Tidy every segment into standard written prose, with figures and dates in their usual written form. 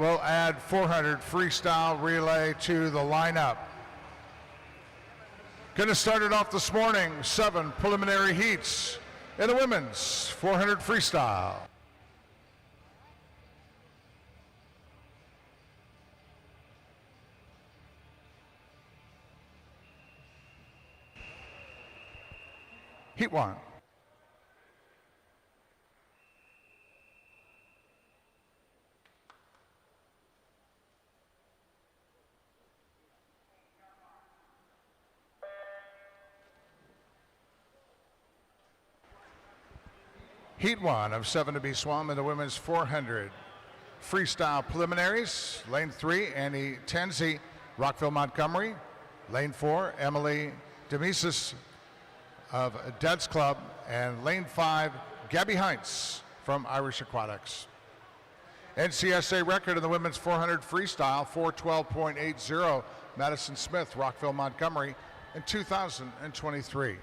We'll add 400 freestyle relay to the lineup. Going to start it off this morning, 7 preliminary heats in the women's 400 freestyle. Heat 1. Heat 1 of 7 to be swum in the women's 400 freestyle preliminaries. Lane 3, Annie Tenzi, Rockville, Montgomery. Lane 4, Emily Demesis of Dad's Club. And lane 5, Gabby Heinz from Irish Aquatics. NCSA record in the women's 400 freestyle, 4:12.80, Madison Smith, Rockville, Montgomery in 2023.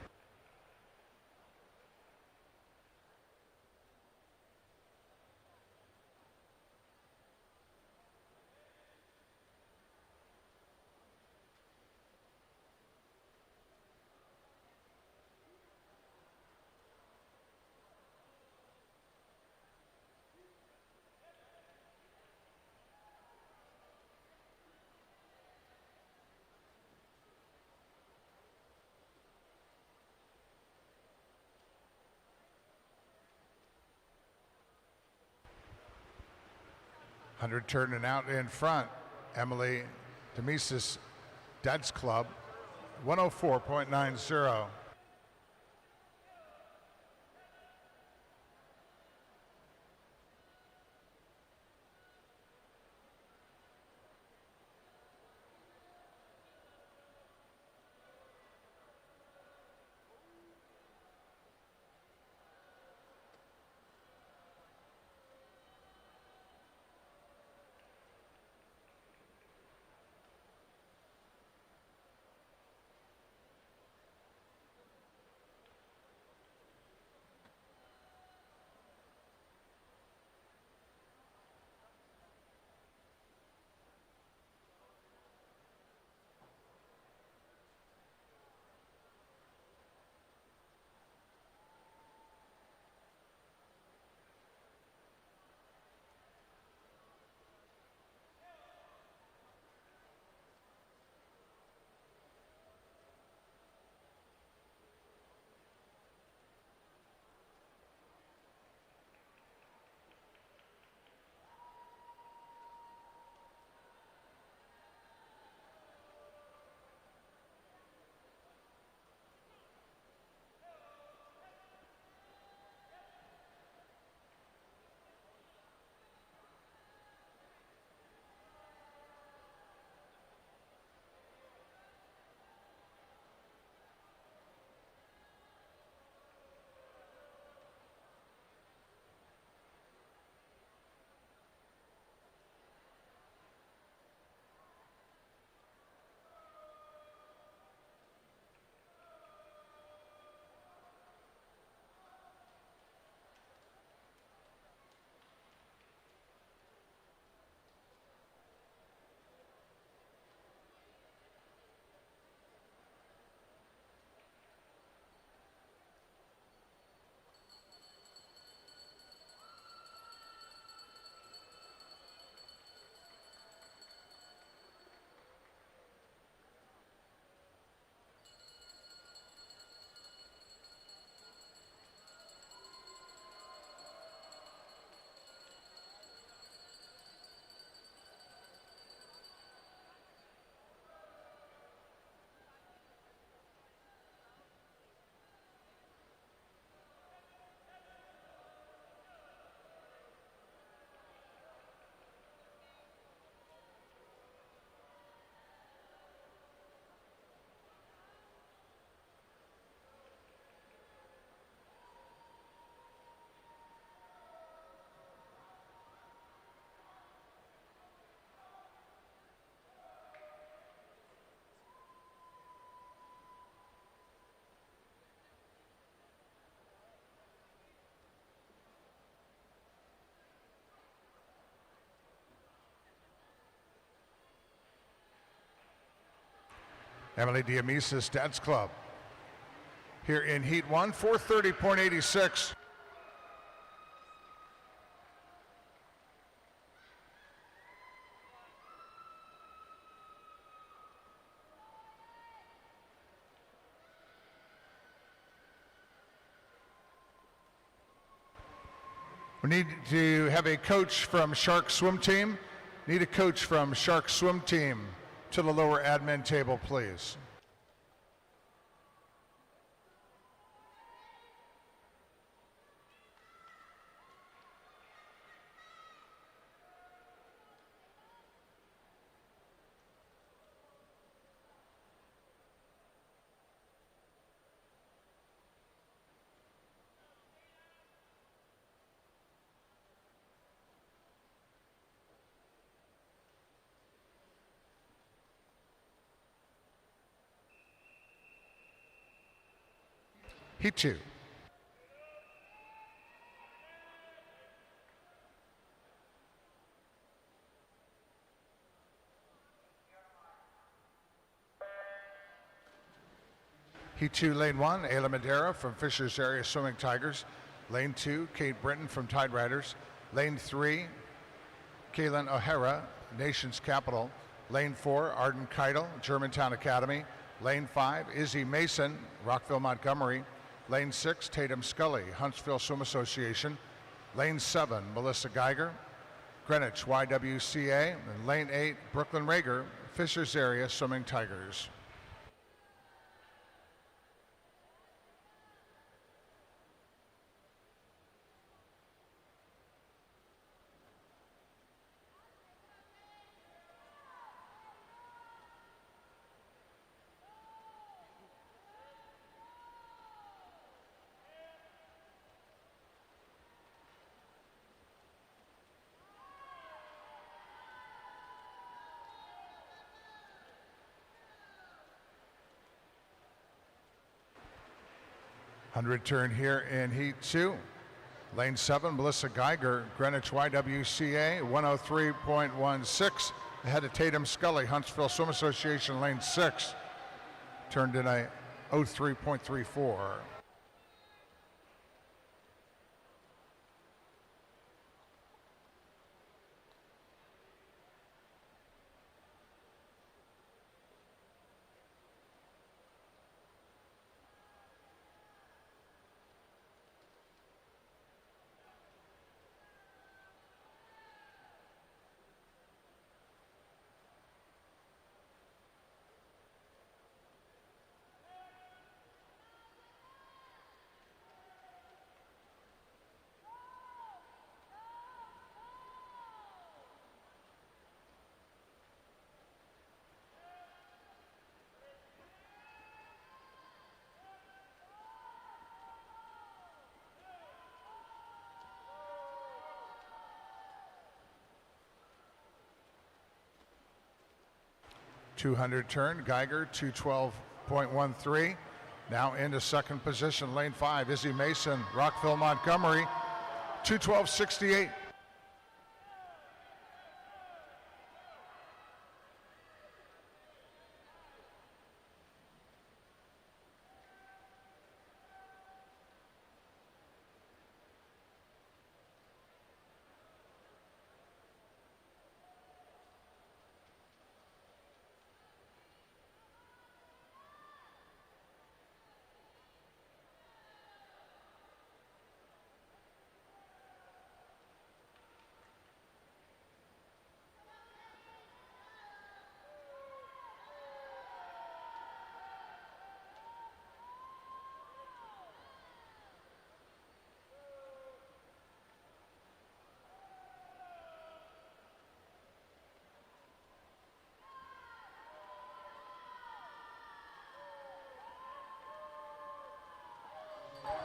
Hundred turning out in front, Emily Demesis, Dad's Club, 104.90. Emily Diamisa's Dad's Club. Here in Heat 1, 430.86. We need to have a coach from Shark Swim Team. Need a coach from Shark Swim Team to the lower admin table, please. Heat 2. Heat 2, Lane 1, Ayla Madera from Fisher's Area Swimming Tigers. Lane 2, Kate Britton from Tide Riders. Lane 3, Kaylin O'Hara, Nation's Capital. Lane 4, Arden Keitel, Germantown Academy. Lane 5, Izzy Mason, Rockville Montgomery. Lane 6, Tatum Scully, Huntsville Swim Association. Lane 7, Melissa Geiger, Greenwich YWCA. And Lane 8, Brooklyn Rager, Fisher's Area Swimming Tigers. Hundred turn here in Heat 2. Lane 7, Melissa Geiger, Greenwich YWCA, 103.16. Ahead of Tatum Scully, Huntsville Swim Association, Lane 6. Turned in a 03.34. .200 turn, Geiger 212.13. Now into second position, Lane 5, Izzy Mason, Rockville Montgomery, 212.68.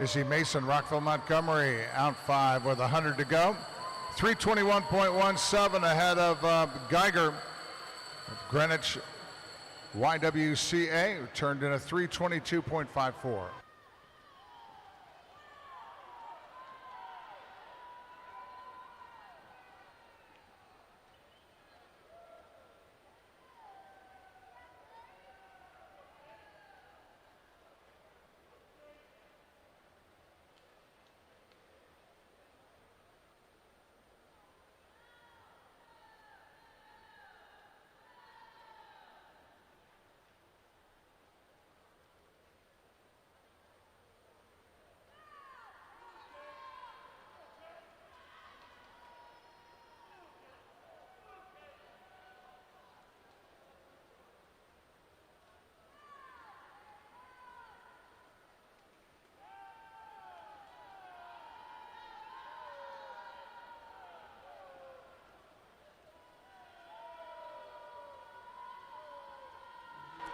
Izzy Mason, Rockville Montgomery, out 5 with 100 to go. 321.17 ahead of Geiger. Greenwich YWCA, who turned in a 322.54.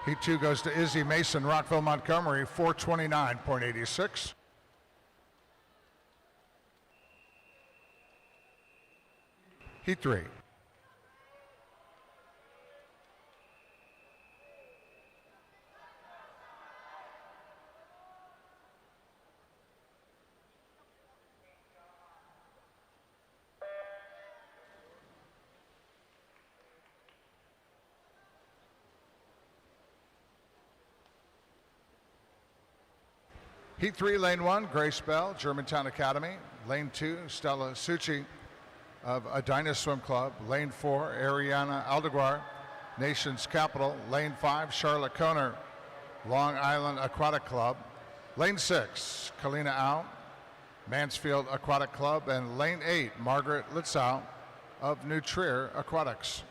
Heat 2 goes to Izzy Mason, Rockville, Montgomery, 429.86. Heat 3. Heat 3, Lane 1, Grace Bell, Germantown Academy. Lane 2, Stella Succi of Edina Swim Club. Lane 4, Ariana Aldeguar, Nation's Capital. Lane 5, Charlotte Koner, Long Island Aquatic Club. Lane 6, Kalina Au, Mansfield Aquatic Club. And Lane 8, Margaret Litzau of New Trier Aquatics.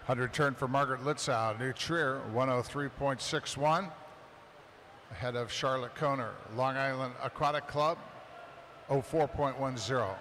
Hundred turn for Margaret Litzau, New Trier, 103.61. Ahead of Charlotte Koner, Long Island Aquatic Club, 04.10.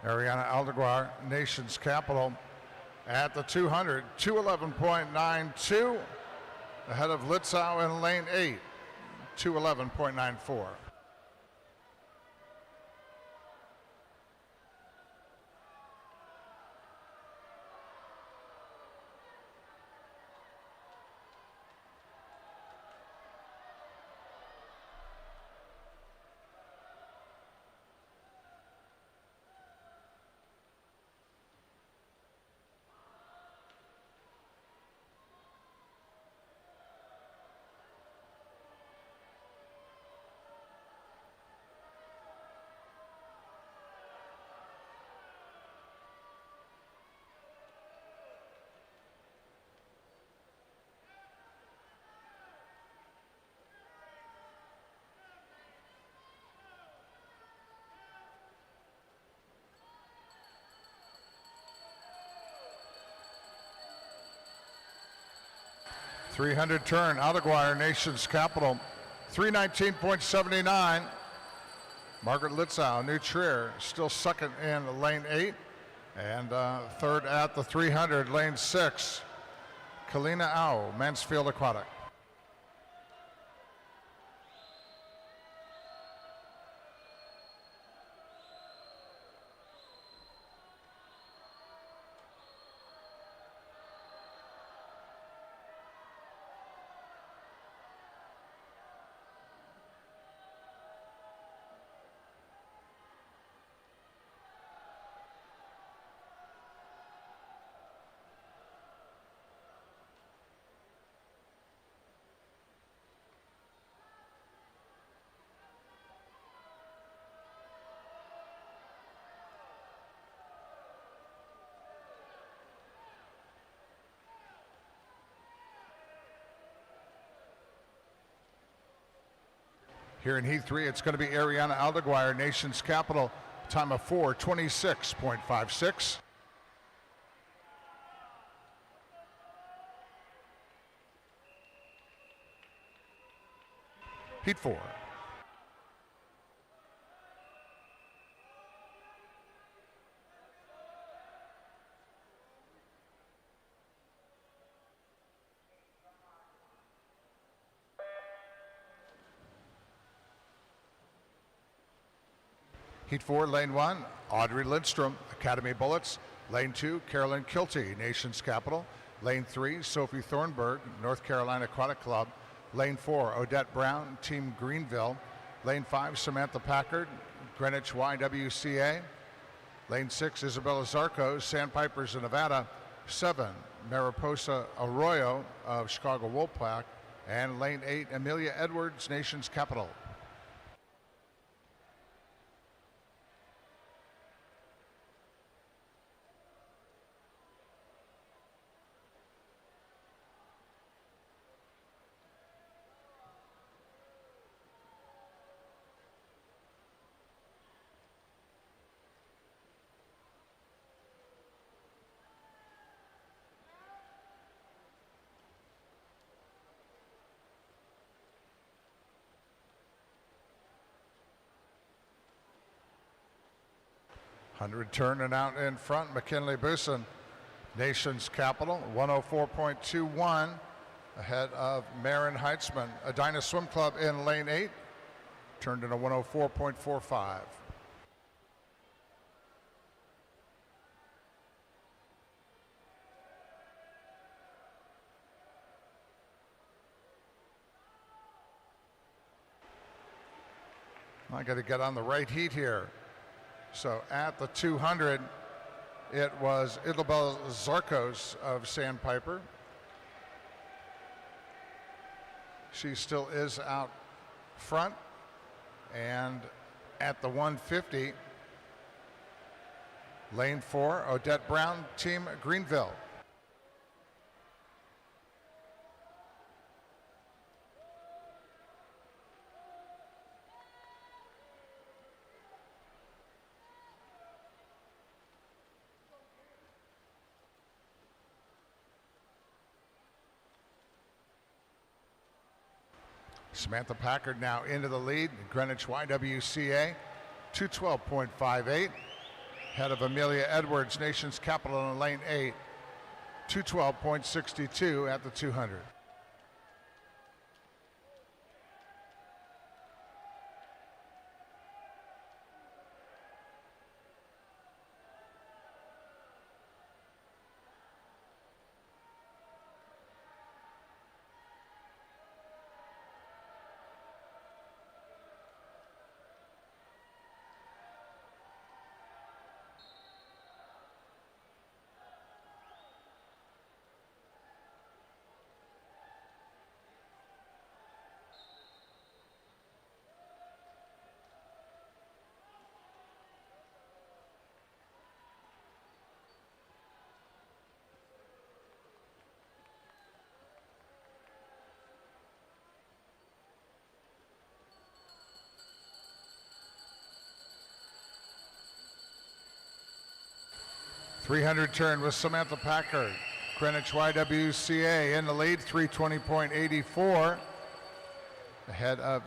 Ariana Aldeguar, Nation's Capital, at the 200, 211.92, ahead of Litzau in lane 8, 211.94. .300 turn, Aldeguar, Nation's Capital, 319.79. Margaret Litzau, New Trier, still second in lane 8. And third at the 300, lane 6, Kalina Au, Mansfield Aquatic. Here in Heat 3, it's going to be Ariana Aldeguar, Nation's Capital, time of 4:26.56. Heat 4. Heat 4, Lane 1, Audrey Lindstrom, Academy Bullets. Lane 2, Carolyn Kilty, Nation's Capital. Lane 3, Sophie Thornburg, North Carolina Aquatic Club. Lane 4, Odette Brown, Team Greenville. Lane 5, Samantha Packard, Greenwich YWCA. Lane 6, Isabella Zarco, Sandpipers of Nevada. 7, Mariposa Arroyo of Chicago Wolfpack. And Lane 8, Amelia Edwards, Nation's Capital. Hundred turning out in front, McKinley Busen, Nation's Capital, 104.21, ahead of Marin Heitzman. Edina Swim Club in lane 8, turned in a 104.45. I got to get on the right heat here. So at the 200, it was Isabel Zarcos of Sandpiper. She still is out front. And at the 150, lane 4, Odette Brown, Team Greenville. Samantha Packard now into the lead. Greenwich YWCA, 212.58. Ahead of Amelia Edwards, Nation's Capital in lane 8, 212.62 at the 200. .300 turn with Samantha Packard. Greenwich YWCA in the lead, 320.84. Ahead of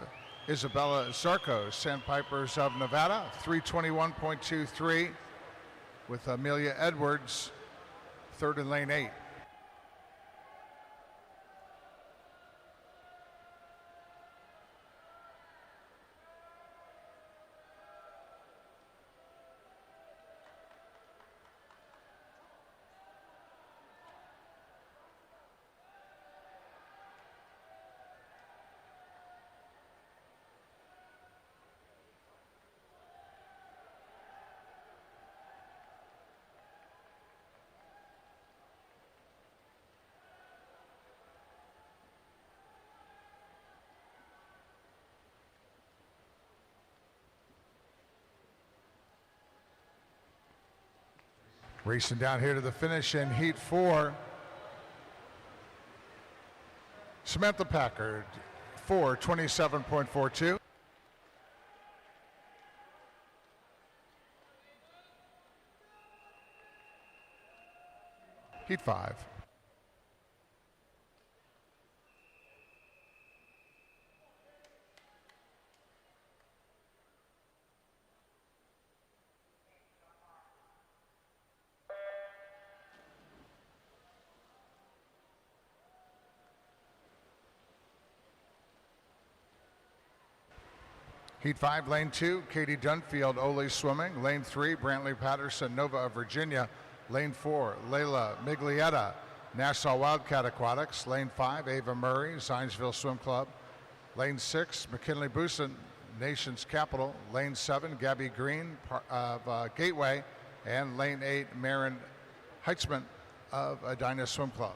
Isabella Zarco, Sandpipers of Nevada, 321.23. With Amelia Edwards, third in lane 8. Racing down here to the finish in heat 4. Samantha Packard, 4:27.42. Heat 5. Heat 5, Lane 2, Katie Dunfield, Ole Swimming. Lane 3, Brantley Patterson, Nova of Virginia. Lane 4, Layla Miglietta, Nassau Wildcat Aquatics. Lane 5, Ava Murray, Zionsville Swim Club. Lane 6, McKinley Boosin, Nation's Capital. Lane 7, Gabby Green of Gateway. And Lane 8, Marin Heitzman of Edina Swim Club.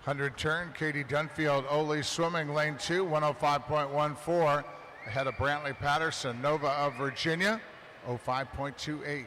Hundred turn, Katie Dunfield, Ole Swimming, Lane 2, 105.14, ahead of Brantley Patterson, Nova of Virginia, 05.28.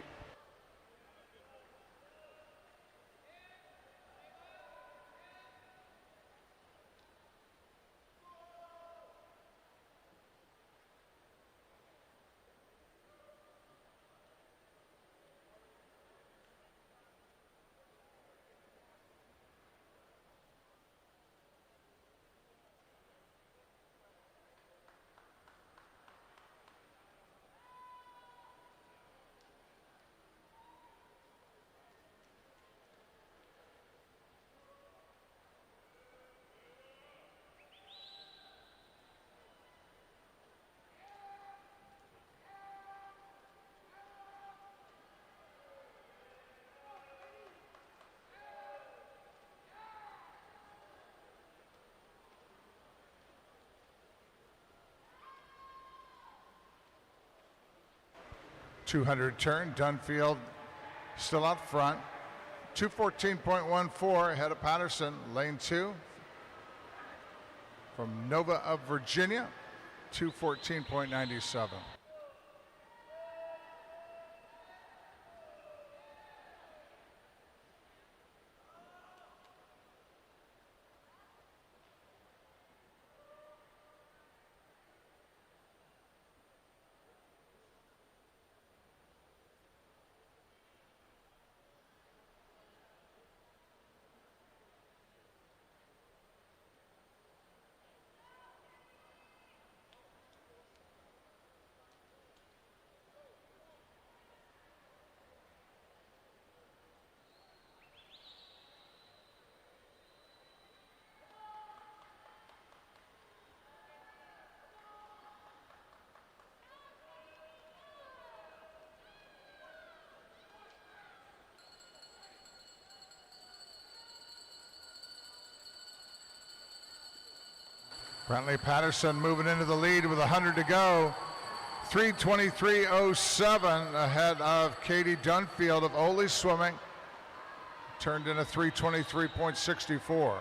.200 turn, Dunfield still out front. 214.14 ahead of Patterson, Lane 2. From Nova of Virginia, 214.97. Brantley Patterson moving into the lead with 100 to go. 3:23.07 ahead of Katie Dunfield of Ole Swimming. Turned in a 3:23.64.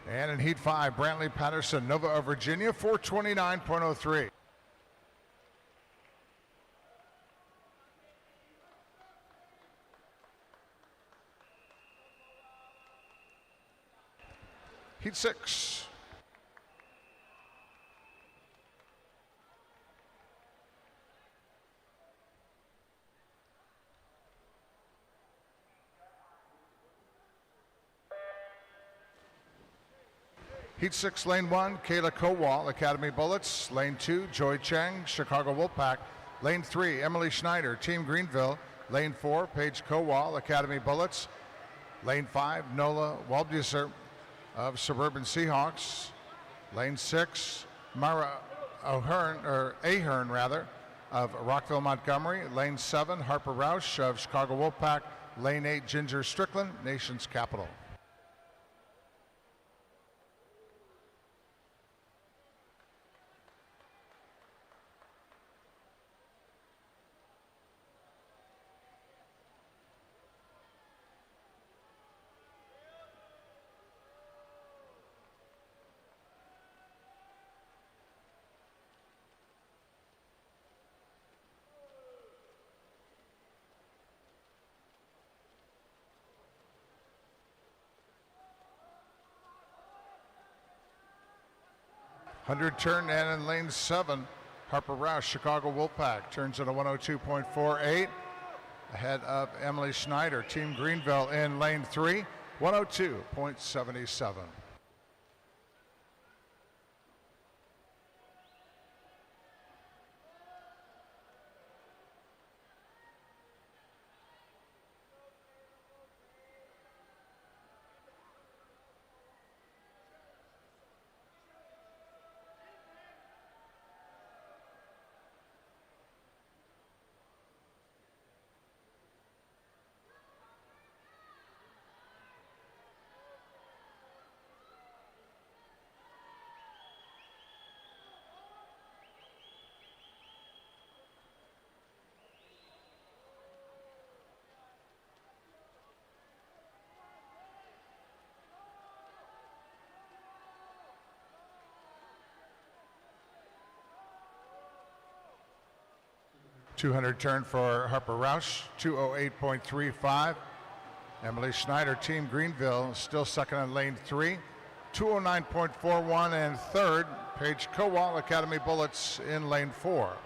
And in Heat 5, Brantley Patterson, Nova of Virginia, 4:29.03. Heat 6. Heat 6, Lane 1, Kayla Kowal, Academy Bullets. Lane 2, Joy Cheng, Chicago Wolfpack. Lane 3, Emily Schneider, Team Greenville, Lane 4, Paige Kowal, Academy Bullets. Lane 5, Nola Walbuser of Suburban Seahawks. Lane 6, Mara Ahern of Rockville Montgomery. Lane 7, Harper Roush of Chicago Wolfpack. Lane 8, Ginger Strickland, Nation's Capital. Hundred turn and in lane 7, Harper Roush, Chicago Wolfpack, turns in a 102.48, ahead of Emily Schneider, Team Greenville in lane 3, 102.77. .200 turn for Harper Roush, 208.35. Emily Schneider, Team Greenville, still second in lane 3, 209.41, and third, Paige Kowal, Academy Bullets in lane 4.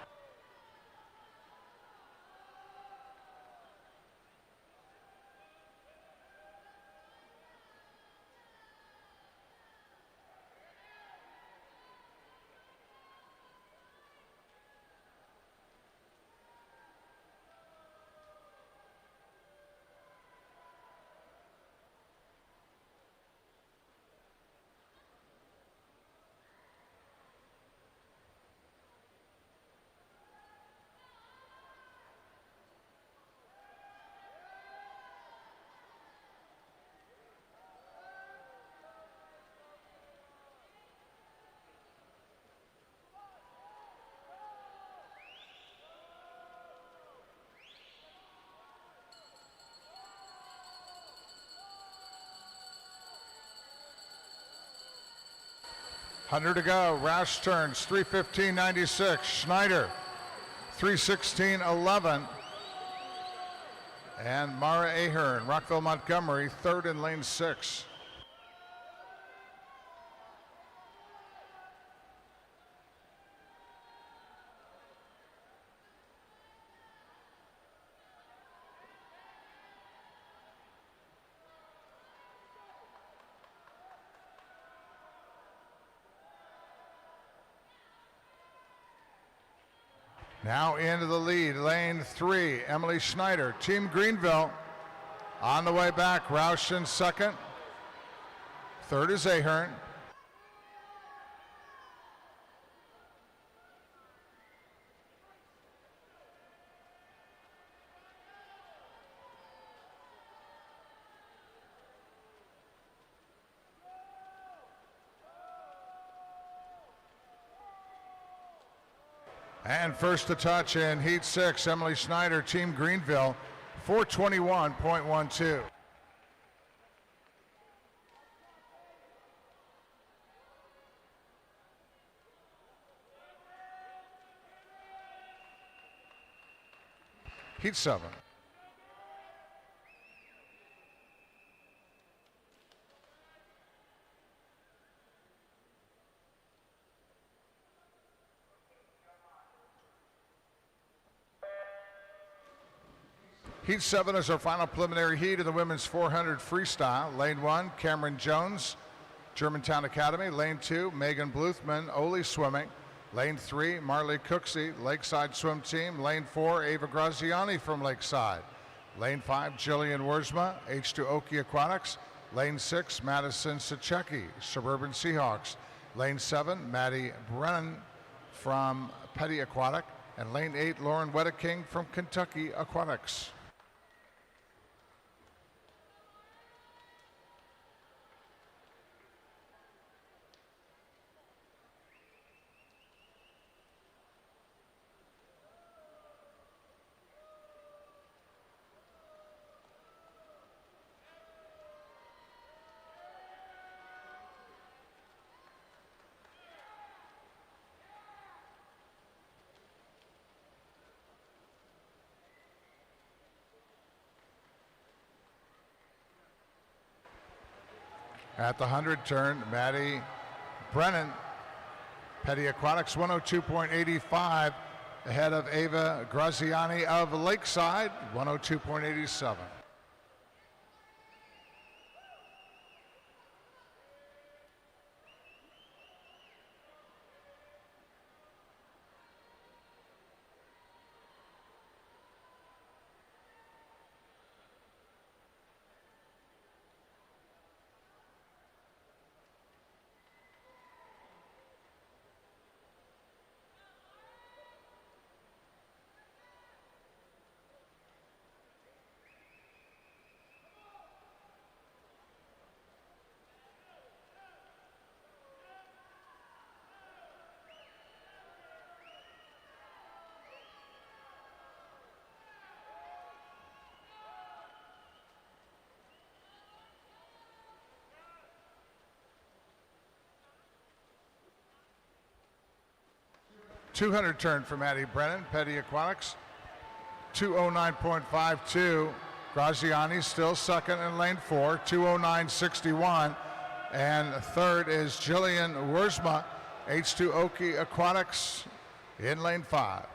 Hundred to go. Roush turns 3:15.96. Schneider 3:16.11. And Mara Ahern, Rockville Montgomery, third in lane 6. Now into the lead, lane 3, Emily Schneider, Team Greenville. On the way back, Roush in second. Third is Ahern. And first to touch in heat 6, Emily Schneider, Team Greenville, 4:21.12. Heat 7. Heat 7 is our final preliminary heat of the women's 400 freestyle. Lane 1, Cameron Jones, Germantown Academy. Lane 2, Megan Bluthman, Ole Swimming. Lane 3, Marley Cooksey, Lakeside Swim Team. Lane 4, Ava Graziani from Lakeside. Lane 5, Jillian Wiersma, H2 Oki Aquatics. Lane 6, Madison Sachecki, Suburban Seahawks. Lane 7, Maddie Brennan from Petty Aquatic. And lane 8, Lauren Wedeking from Kentucky Aquatics. At the 100 turn, Maddie Brennan, Petty Aquatics, 102.85, ahead of Ava Graziani of Lakeside, 102.87. .200 turn for Maddie Brennan, Petty Aquatics, 209.52. Graziani still second in lane 4, 209.61. And third is Jillian Wiersma, H2 Oki Aquatics in lane 5.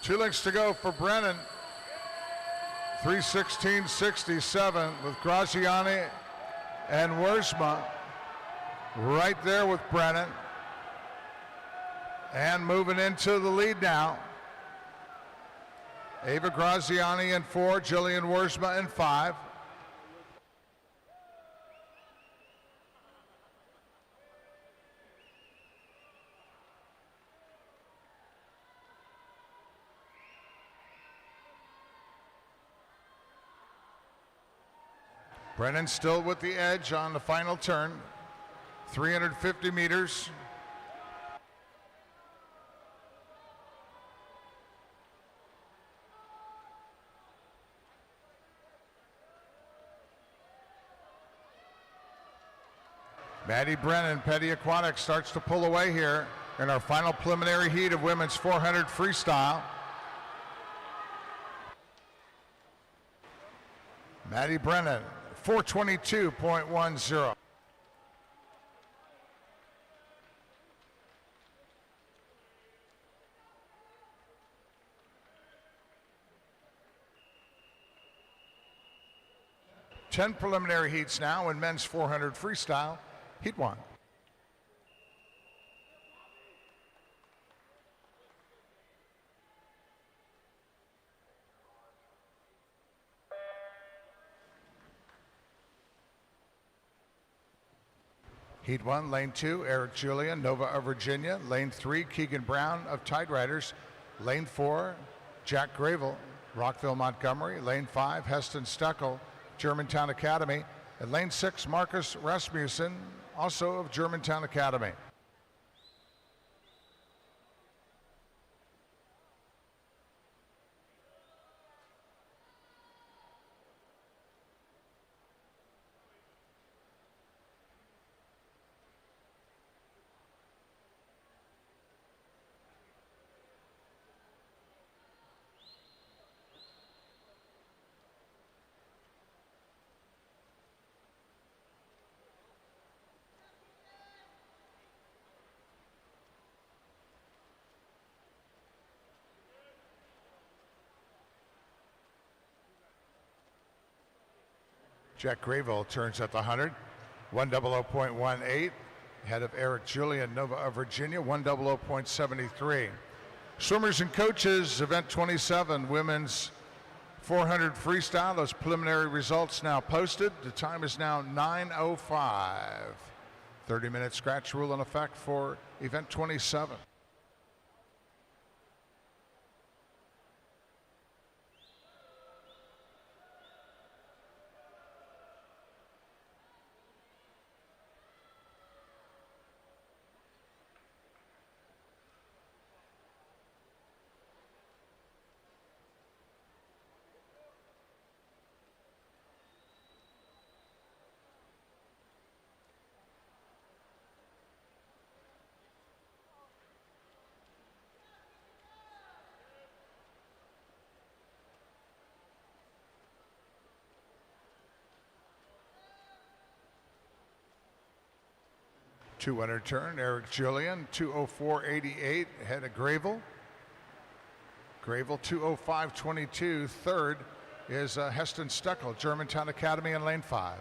Two lengths to go for Brennan. 3:16.67 with Graziani and Wiersma right there with Brennan. And moving into the lead now. Ava Graziani in 4, Jillian Wiersma in 5. Brennan still with the edge on the final turn, 350 meters. Maddie Brennan, Petty Aquatics, starts to pull away here in our final preliminary heat of women's 400 freestyle. Maddie Brennan, 4:22.10. Ten preliminary heats now in men's 400 freestyle, heat 1. Heat 1, lane 2, Eric Julian, Nova of Virginia. Lane 3, Keegan Brown of Tide Riders. Lane 4, Jack Gravel, Rockville, Montgomery. Lane 5, Heston Steckel, Germantown Academy. And lane 6, Marcus Rasmussen, also of Germantown Academy. Jack Grayville turns at the 100. 100.18, ahead of Eric Julian, Nova of Virginia, 100.73. Swimmers and coaches, event 27, women's 400 freestyle. Those preliminary results now posted. The time is now 9:05. 30-minute scratch rule in effect for event 27. .200 turn, Eric Julian, 2:04.88, ahead of Grayville. Grayville, 2:05.22. Third is Heston Steckel, Germantown Academy in lane 5.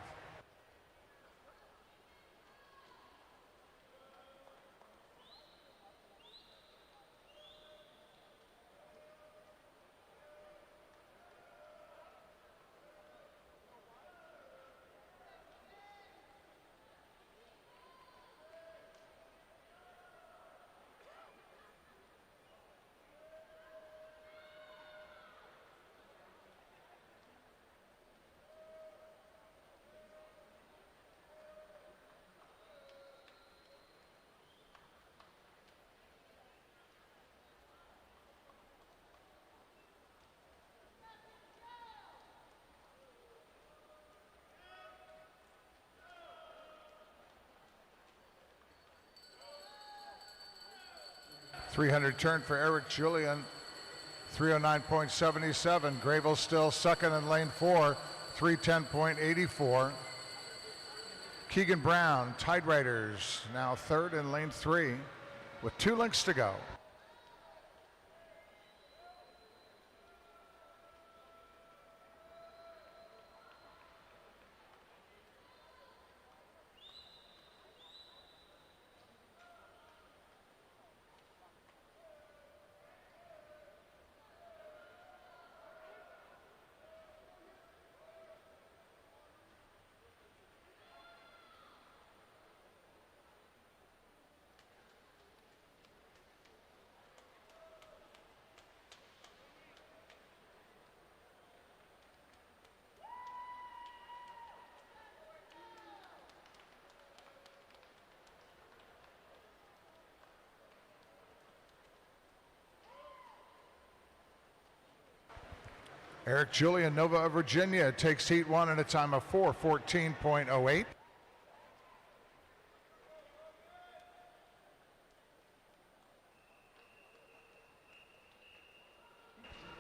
.300 turn for Eric Julian, 309.77. Grayville still second in lane 4, 310.84. Keegan Brown, Tide Riders, now third in lane 3 with 2 lengths to go. Eric Julian, Nova of Virginia, takes heat 1 in a time of 4:14.08.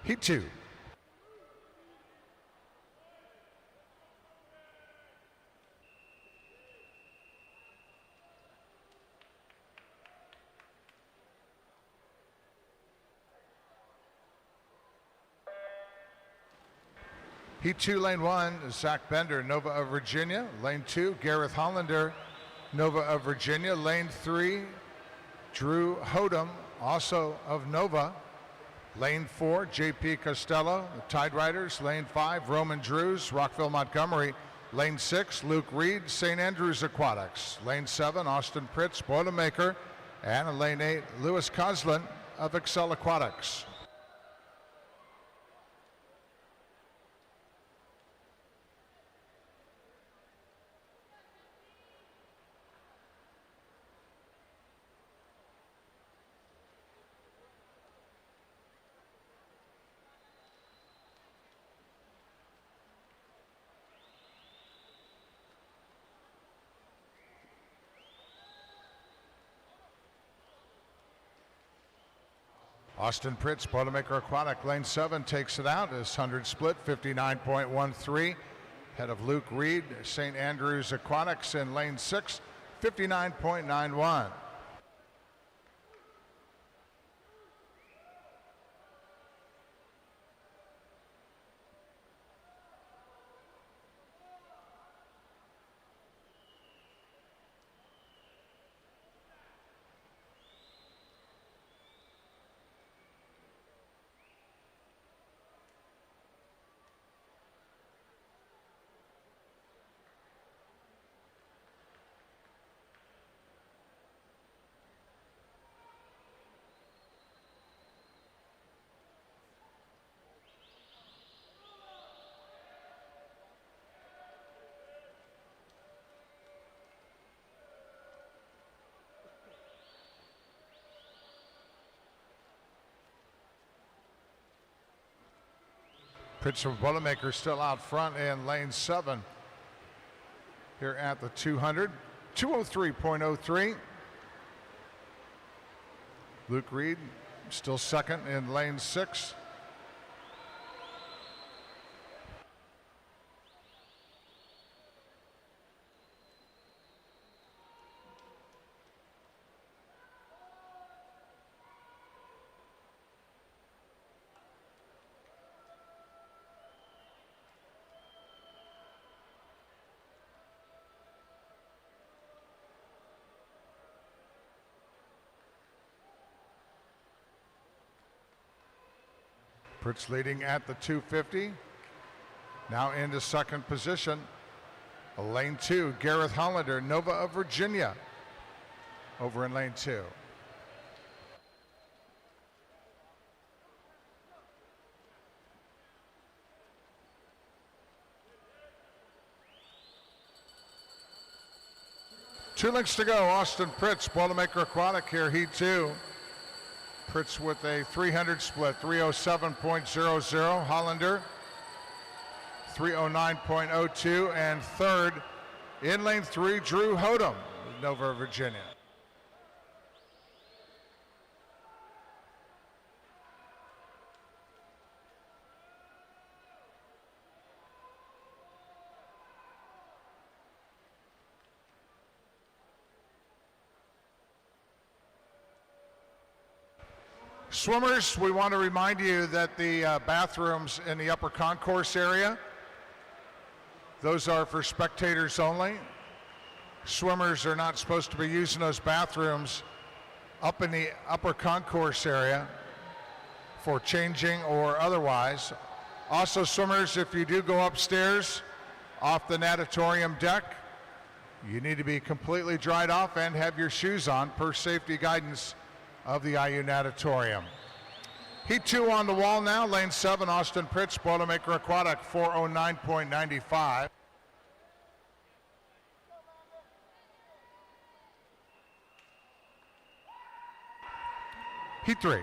Heat 2. Heat 2, lane 1, Zach Bender, Nova of Virginia. Lane 2, Gareth Hollander, Nova of Virginia. Lane 3, Drew Hodum, also of Nova. Lane 4, JP Costello, the Tide Riders. Lane 5, Roman Drews, Rockville Montgomery. Lane 6, Luke Reed, St. Andrews Aquatics. Lane 7, Austin Pritz, Boilermaker. And in lane 8, Lewis Coslin of Excel Aquatics. Austin Pritz, Boilermaker Aquatic, lane 7, takes it out. This 100 split, 59.13. Head of Luke Reed, St. Andrews Aquatics in lane 6, 59.91. Pitch from Boilermaker still out front in lane 7 here at the 200. 203.03. Luke Reed still second in lane 6. Pritz leading at the 250. Now into second position. Lane 2, Gareth Hollander, Nova of Virginia, over in lane 2. Two lengths to go. Austin Pritz, Boilermaker Aquatic here, heat 2. Pritz with a 300 split, 307.00. Hollander, 309.02. And third, in lane 3, Drew Hodum, Nova, Virginia. Swimmers, we want to remind you that the bathrooms in the upper concourse area, those are for spectators only. Swimmers are not supposed to be using those bathrooms up in the upper concourse area for changing or otherwise. Also, swimmers, if you do go upstairs off the natatorium deck, you need to be completely dried off and have your shoes on per safety guidance of the IU Natatorium. Heat 2 on the wall now, lane 7, Austin Pritz, Boilermaker Aquatic, 409.95. Heat 3.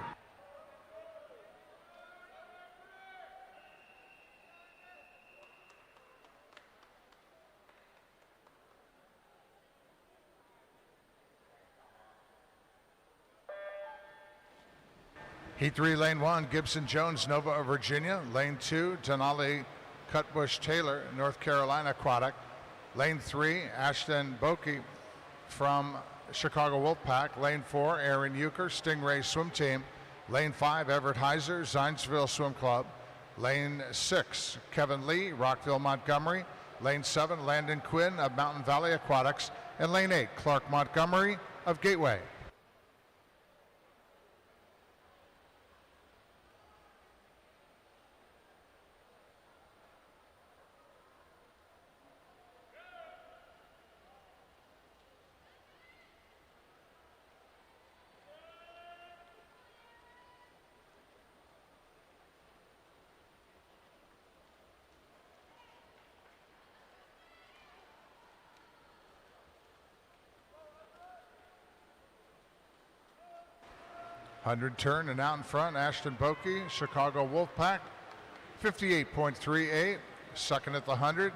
Heat 3, lane 1, Gibson Jones, Nova of Virginia. Lane 2, Denali Cutbush Taylor, North Carolina Aquatic. Lane 3, Ashton Boki from Chicago Wolfpack. Lane 4, Aaron Euchre, Stingray Swim Team. Lane 5, Everett Heiser, Zionsville Swim Club. Lane 6, Kevin Lee, Rockville Montgomery. Lane 7, Landon Quinn of Mountain Valley Aquatics. And lane 8, Clark Montgomery of Gateway. Hundred turn and out in front, Ashton Boki, Chicago Wolfpack, 58.38. Second at the 100,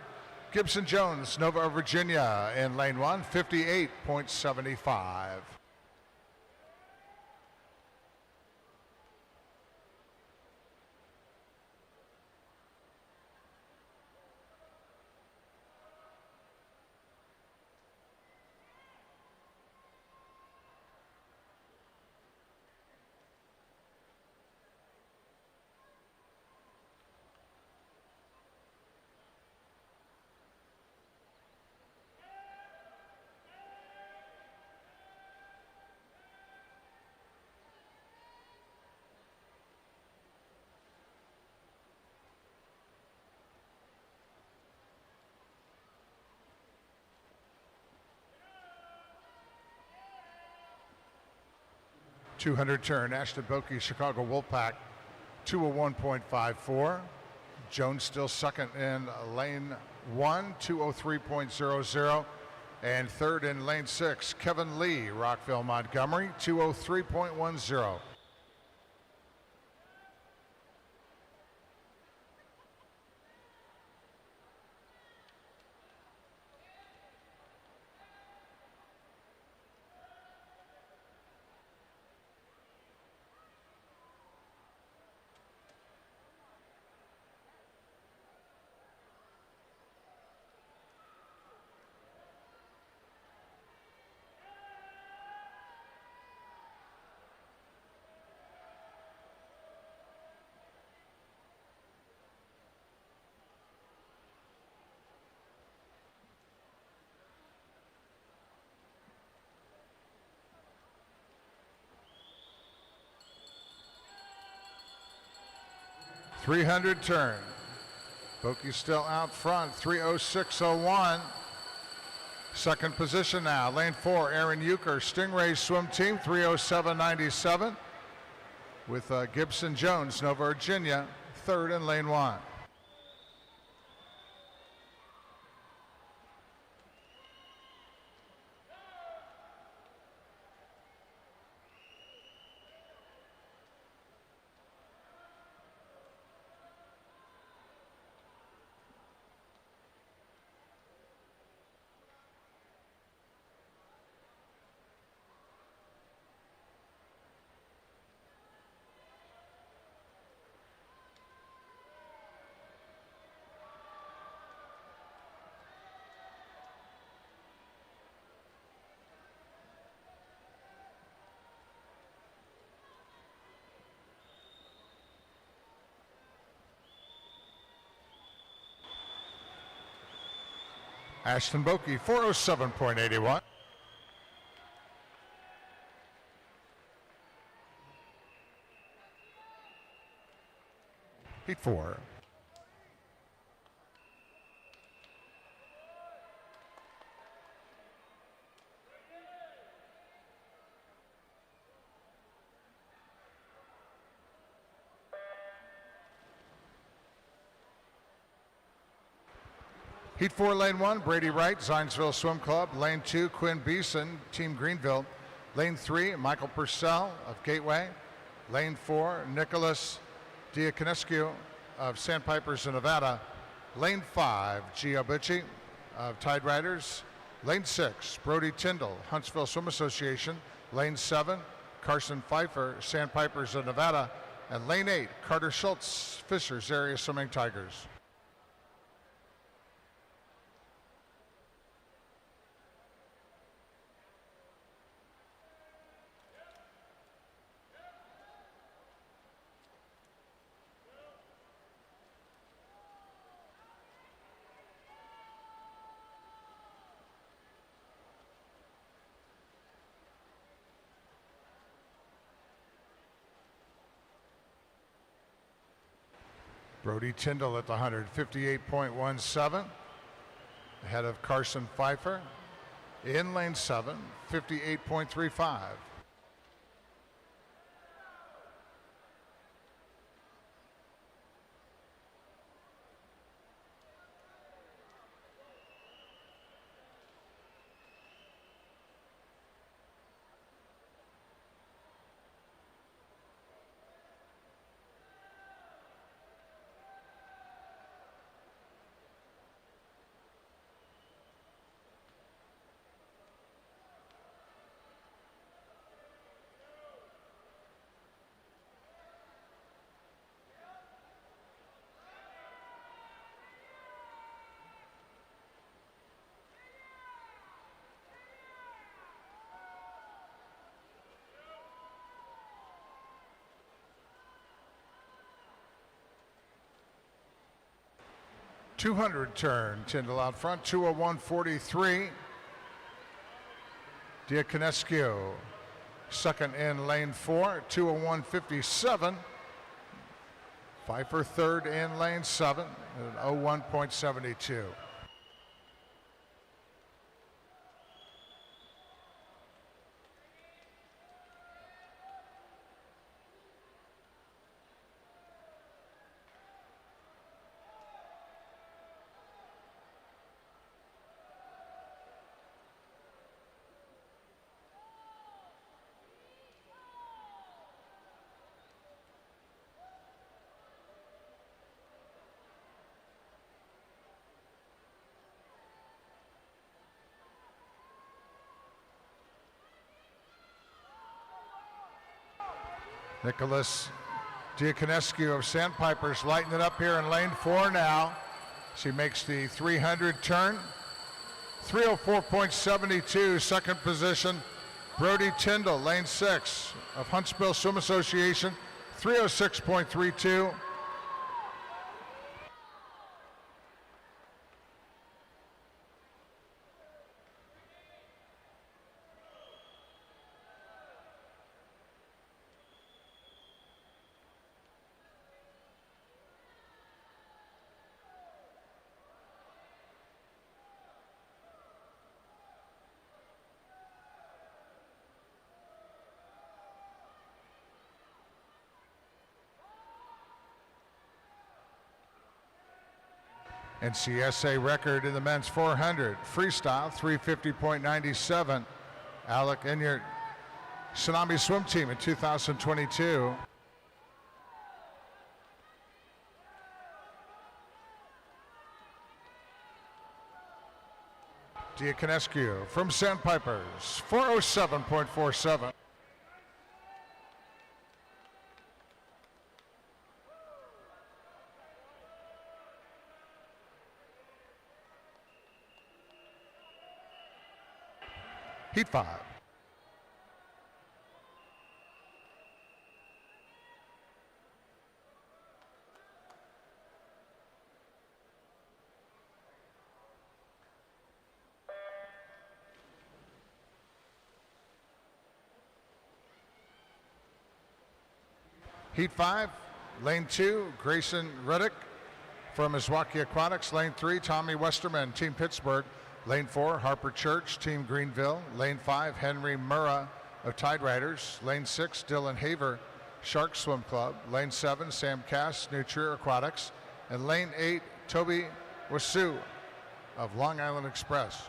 Gibson Jones, Nova of Virginia in lane 1, 58.75. .200 turn, Ashton Boki, Chicago Wolfpack, 201.54. Jones still second in lane 1, 203.00. And third in lane 6, Kevin Lee, Rockville Montgomery, 203.10. 300 turn. Boki still out front, 3:06.01. Second position now, lane 4, Aaron Euchre, Stingray swim team, 3:07.97. With Gibson Jones, Nova Virginia, third in lane 1. Ashton Boki, 4:07.81. Heat 4. Heat 4, lane 1, Brady Wright, Zionsville Swim Club. Lane 2, Quinn Beeson, Team Greenville. Lane 3, Michael Purcell of Gateway. Lane 4, Nicholas Diaconescu of Sandpipers of Nevada. Lane 5, Gio Bucci of Tide Riders. Lane 6, Brody Tyndall, Huntsville Swim Association. Lane 7, Carson Pfeiffer, Sandpipers of Nevada. And lane 8, Carter Schultz, Fishers Area Swimming Tigers. Brody Tyndall at the 100, 58.17. Ahead of Carson Pfeiffer. In lane 7, 58.35. .200 turn, Tyndall out front, 2:01.43. Diaconescu second in lane 4, 2:01.57. Pfeiffer third in lane 7 at 01.72. Nicholas Diaconescu of Sandpipers lighting it up here in lane 4 now. She makes the 300 turn. 3:04.72, second position. Brody Tyndall, lane 6 of Huntsville Swim Association, 3:06.32. NCSA record in the men's 400. Freestyle, 350.97. Alec Enyart, Tsunami Swim Team in 2022. Diaconescu from Sandpipers, 407.47. Heat 5. Heat 5, Lane 2, Grayson Ruddick from Miswaukee Aquatics. Lane 3, Tommy Westerman, Team Pittsburgh. Lane 4, Harper Church, Team Greenville. Lane 5, Henry Murrah of Tide Riders. Lane 6, Dylan Haver, Shark Swim Club. Lane 7, Sam Cass, New Trier Aquatics. And Lane 8, Toby Wasu of Long Island Express.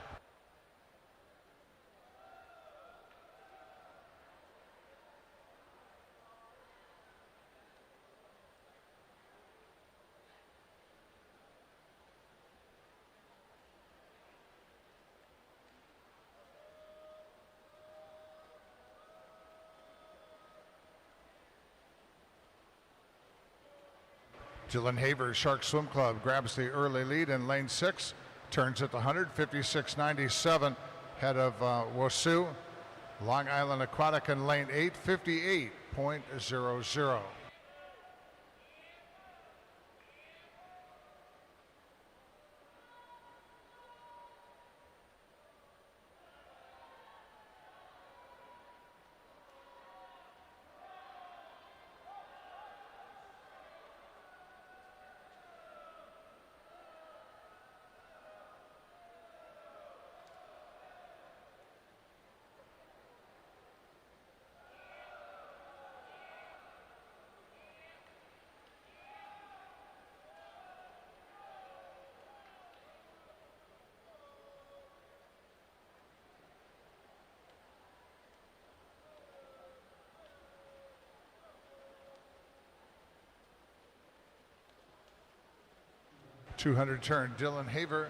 Dylan Haver, Shark Swim Club, grabs the early lead in lane 6, turns at the 100, 56.97, head of Wasu. Long Island Aquatic in lane 8, 58.00. 200 turn, Dylan Haver,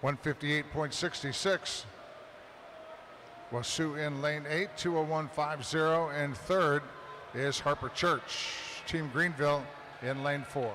158.66. Wasu in lane 8, 201.50, and third is Harper Church, Team Greenville in lane 4.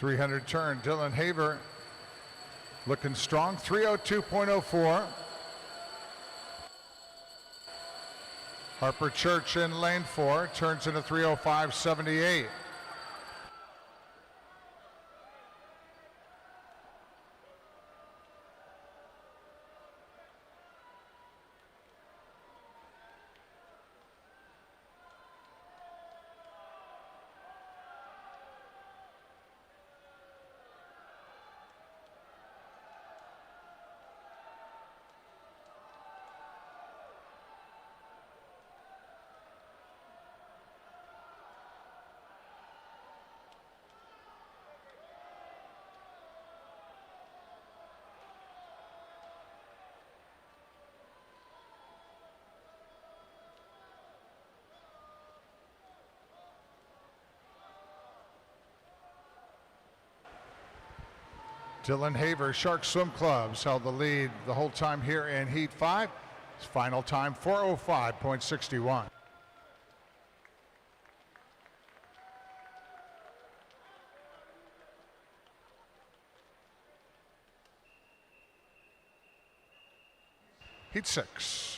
.300 turn, Dylan Haver looking strong, 302.04. Harper Church in lane 4, turns into 305.78. Dylan Haver, Shark Swim Clubs, held the lead the whole time here in Heat 5. His final time, 405.61. Heat 6.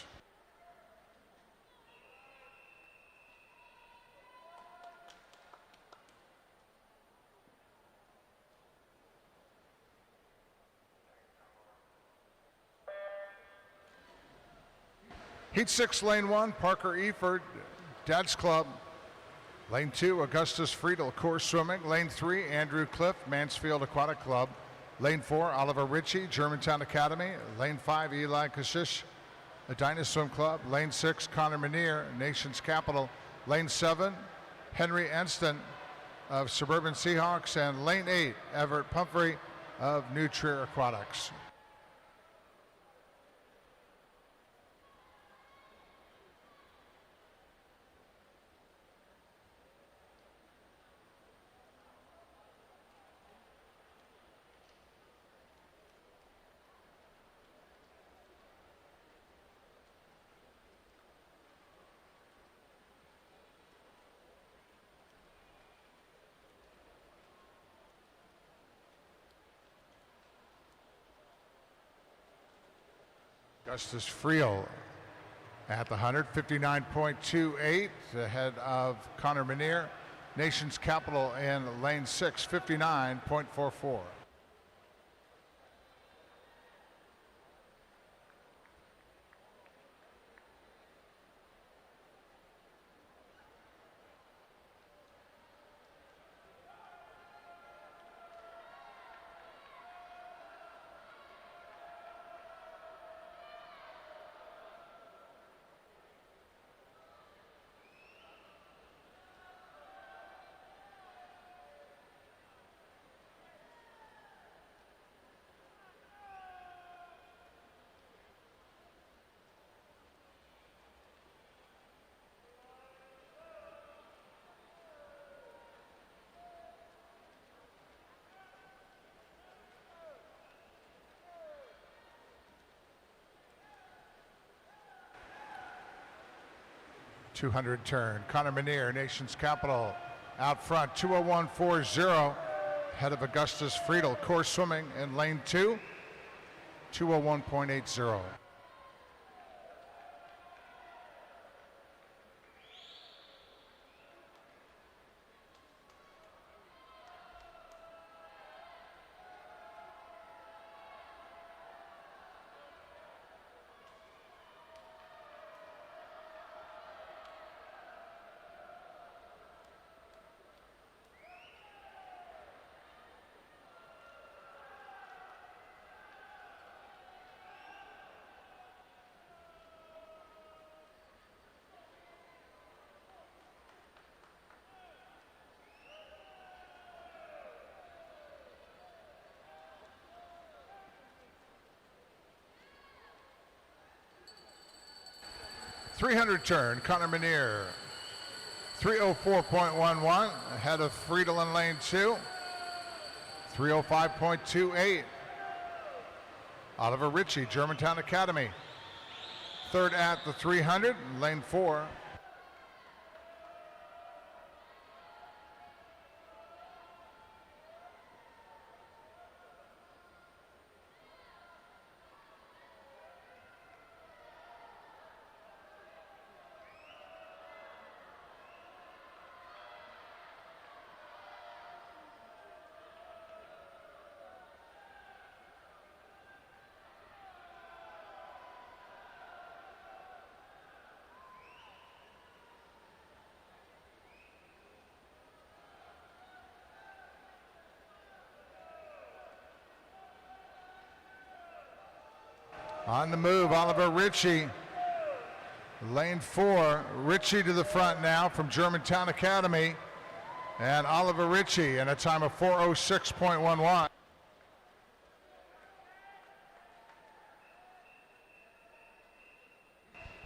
Heat 6, Lane 1, Parker Eford, Dad's Club. Lane 2, Augustus Friedel, Course Swimming. Lane 3, Andrew Cliff, Mansfield Aquatic Club. Lane 4, Oliver Ritchie, Germantown Academy. Lane 5, Eli Kashish, Edina Swim Club. Lane 6, Connor Menier, Nation's Capital. Lane 7, Henry Enston of Suburban Seahawks. And Lane 8, Everett Pumphrey of New Trier Aquatics. Augustus Friel at the 100, 59.28, ahead of Connor Menier. Nation's Capital in lane 6, 59.44. .200 turn. Connor Menier, Nation's Capital, out front. 201.40, ahead of Augustus Friedel. Course Swimming in lane 2. 201.80. .300 turn, Connor Menier, 304.11, ahead of Friedel in lane 2. 305.28, Oliver Ritchie, Germantown Academy, third at the 300, lane 4. On the move, Oliver Ritchie, lane 4. Ritchie to the front now from Germantown Academy. And Oliver Ritchie in a time of 4:06.11.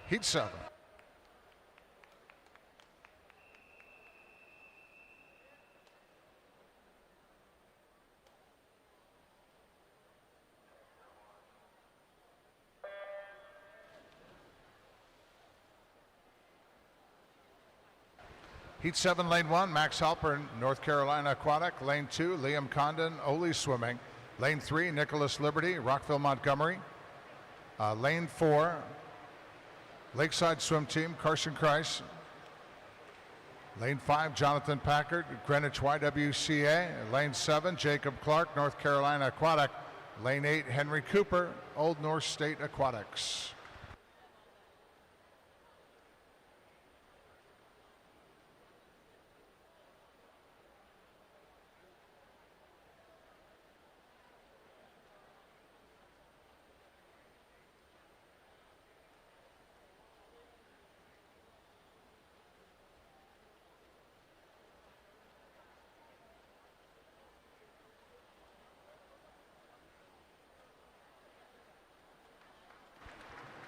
Heat 7. Heat 7, lane 1, Max Halpern, North Carolina Aquatic. Lane 2, Liam Condon, Ole Swimming. Lane 3, Nicholas Liberty, Rockville Montgomery. Lane 4, Lakeside Swim Team, Carson Kreis. Lane 5, Jonathan Packard, Greenwich YWCA. Lane 7, Jacob Clark, North Carolina Aquatic. Lane 8, Henry Cooper, Old North State Aquatics.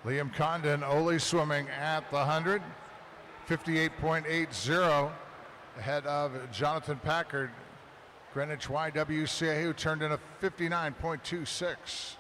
Liam Condon, Ole swimming at the 100, 58.80, ahead of Jonathan Packard, Greenwich YWCA, who turned in a 59.26.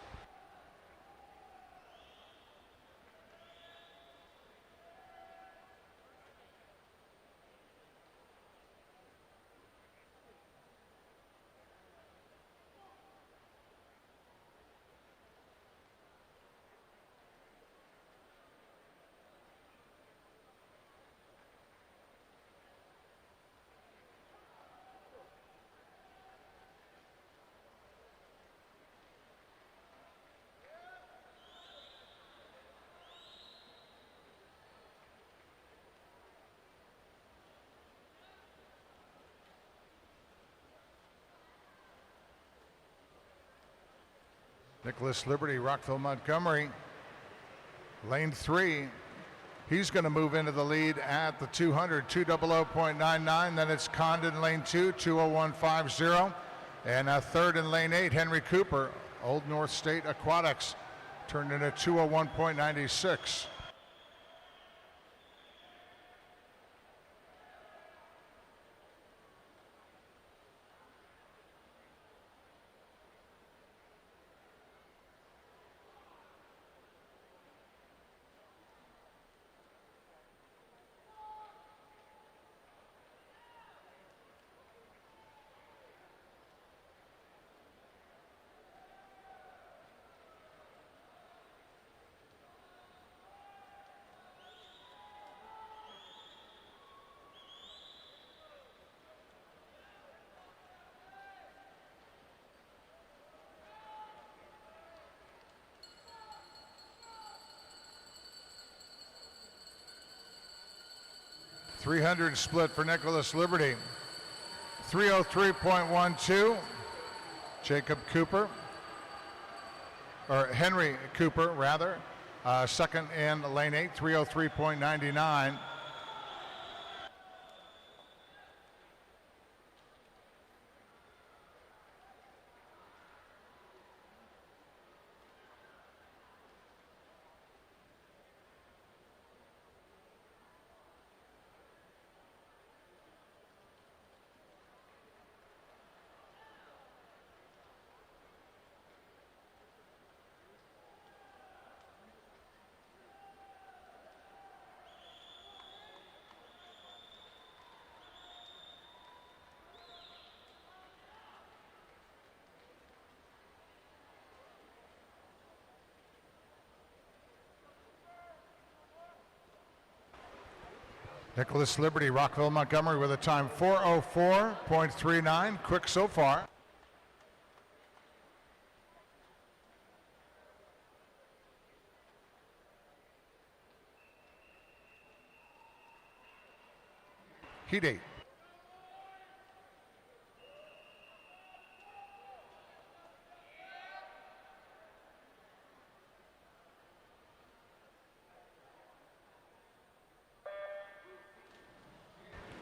Nicholas Liberty, Rockville Montgomery, lane 3. He's going to move into the lead at the 200, 200.99. Then it's Condon, lane 2, 201.50. And third in lane 8, Henry Cooper, Old North State Aquatics, turned in a 201.96. .300 split for Nicholas Liberty. 303.12. Jacob Cooper, or Henry Cooper rather, second in lane 8, 303.99. Nicholas Liberty, Rockville Montgomery with a time 4:04.39, quick so far. Heat 8.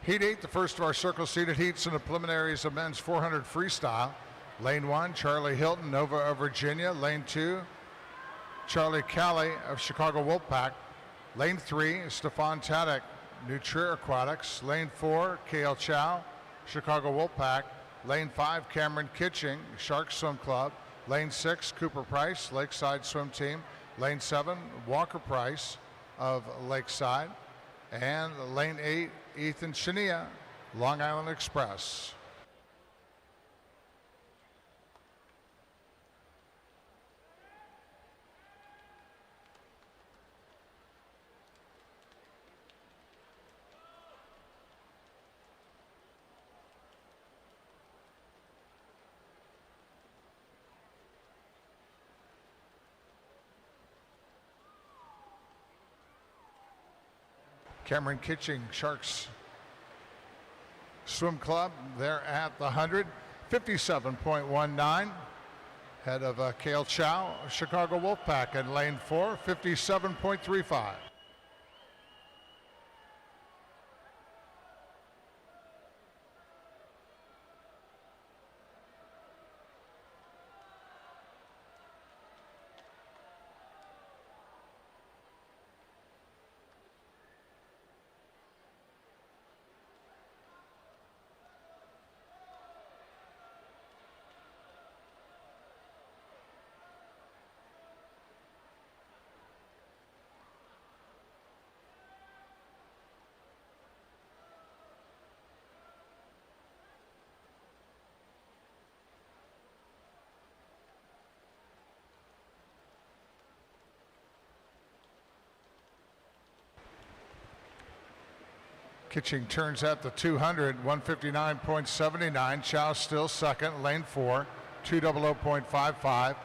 Heat 8, the first of our circle-seated heats in the preliminaries of men's 400 freestyle. Lane 1, Charlie Hilton, Nova of Virginia. Lane 2, Charlie Cali of Chicago Wolfpack. Lane 3, Stefan Tadek, New Trier Aquatics. Lane 4, KL Chow, Chicago Wolfpack. Lane 5, Cameron Kitching, Shark Swim Club. Lane 6, Cooper Price, Lakeside Swim Team. Lane 7, Walker Price of Lakeside. And lane 8, Ethan Chania, Long Island Express. Cameron Kitching, Sharks Swim Club, they're at the 100, 57.19. Head of Cale Chow, Chicago Wolfpack in lane 4, 57.35. Kitching turns at the 200, 159.79. Chow still second, lane 4, 200.55.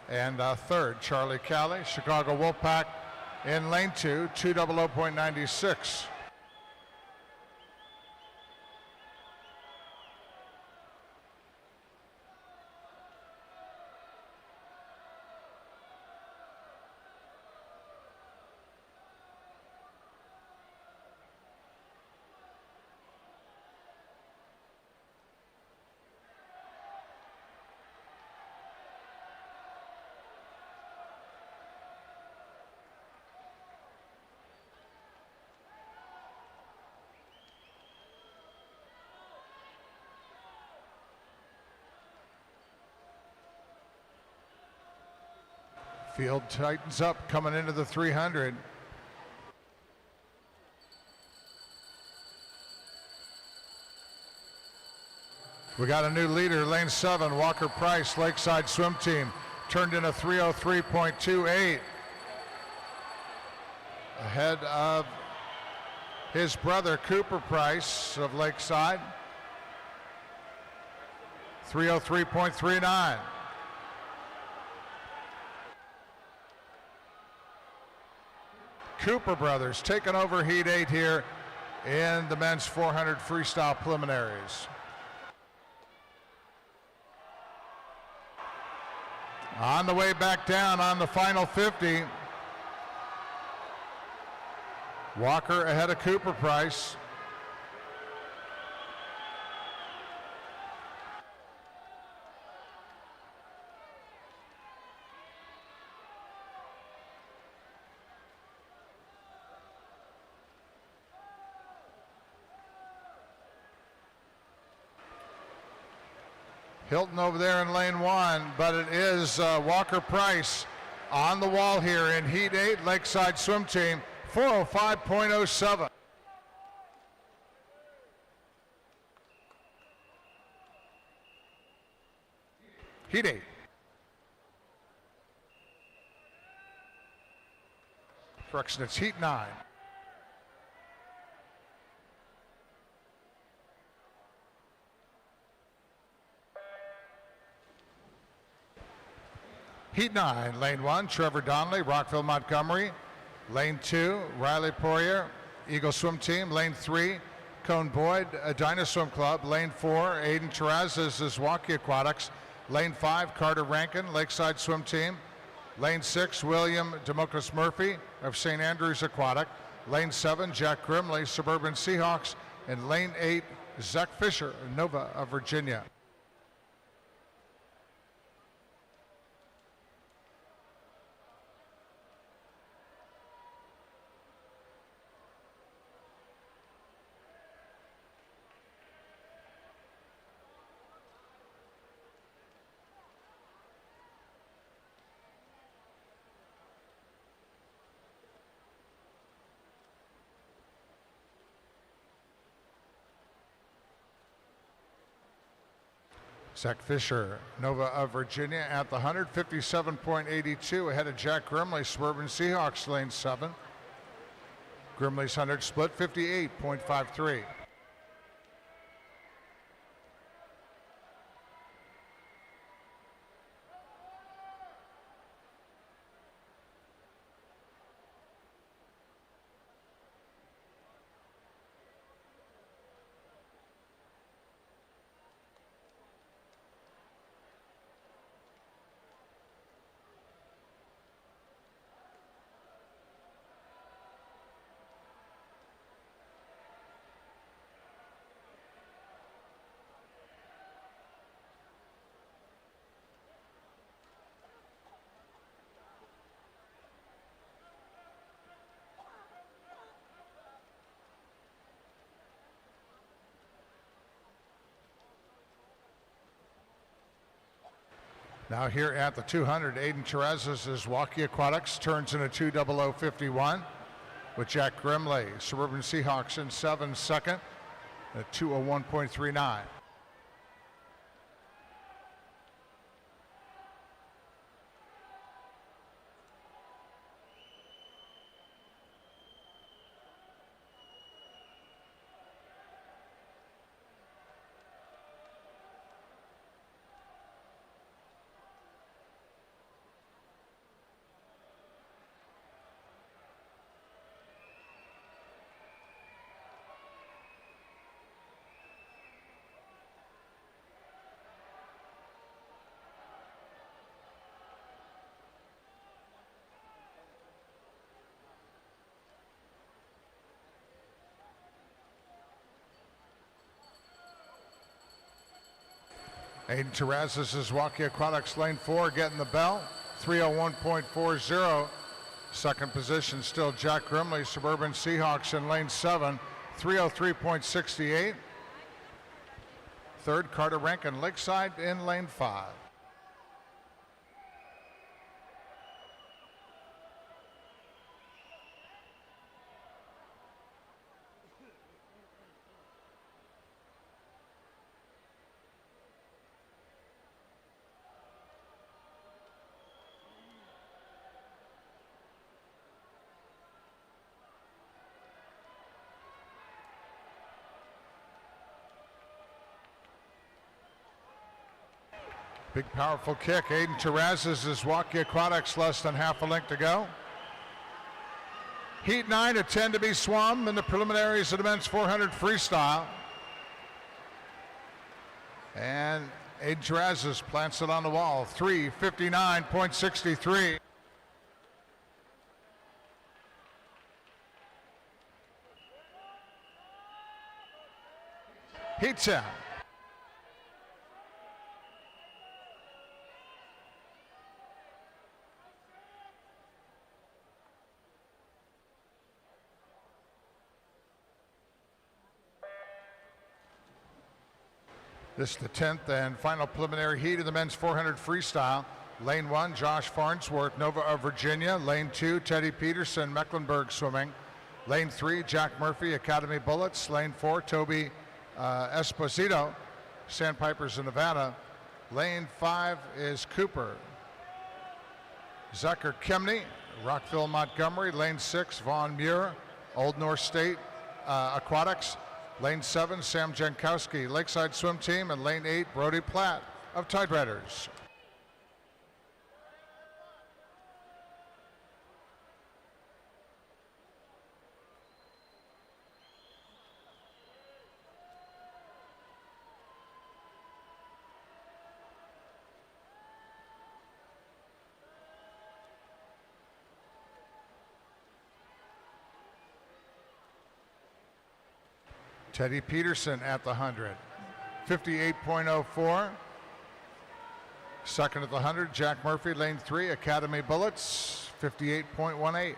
And third, Charlie Cali, Chicago Wolfpack in lane 2, 200.96. Field tightens up coming into the 300. We got a new leader, lane 7, Walker Price, Lakeside Swim Team, turned in a 303.28. Ahead of his brother, Cooper Price of Lakeside, 303.39. Cooper brothers taking over Heat 8 here in the men's 400 freestyle preliminaries. On the way back down on the final 50. Walker ahead of Cooper Price. Hilton over there in lane 1, but it is Walker Price on the wall here in Heat 8, Lakeside Swim Team, 405.07. Heat 8. Correction, it's Heat 9. Heat 9, lane 1, Trevor Donnelly, Rockville Montgomery. Lane 2, Riley Poirier, Eagle Swim Team. Lane 3, Cone Boyd, Edina Swim Club. Lane 4, Aiden Terrazas, Zwaukee Aquatics. Lane 5, Carter Rankin, Lakeside Swim Team. Lane 6, William Democus Murphy of St. Andrews Aquatic. Lane 7, Jack Grimley, Suburban Seahawks. And lane 8, Zach Fisher, Nova of Virginia. Zach Fisher, Nova of Virginia at the 157.82 ahead of Jack Grimley, Suburban Seahawks, lane 7. Grimley's 100 split 58.53. Now here at the 200, Aiden Terrazas' Walkie Aquatics turns in a 2:00:51 with Jack Grimley, Suburban Seahawks in 7 second at 2:01.39. Aiden Terrazas' Walkie Aquatics lane 4 getting the bell, 3:01.40. Second position still Jack Grimley, Suburban Seahawks in lane 7, 3:03.68. Third, Carter Rankin, Lakeside in lane 5. Big powerful kick. Aiden Terrazas' Walkie Aquatics, less than half a length to go. Heat 9 at 10 to be swum in the preliminaries of the men's 400 freestyle. And Aiden Terrazas plants it on the wall, 3:59.63. Heat 10. This is the 10th and final preliminary heat of the men's 400 freestyle. Lane 1, Josh Farnsworth, Nova of Virginia. Lane 2, Teddy Peterson, Mecklenburg Swimming. Lane 3, Jack Murphy, Academy Bullets. Lane 4, Toby Esposito, Sandpipers of Nevada. Lane 5 is Cooper Zucker Kemney, Rockville Montgomery. Lane 6, Vaughn Muir, Old North State Aquatics. Lane 7, Sam Jankowski, Lakeside Swim Team, and Lane 8, Brody Platt of Tide Riders. Teddy Peterson at the 100, 58.04. Second at the 100, Jack Murphy, lane 3, Academy Bullets, 58.18.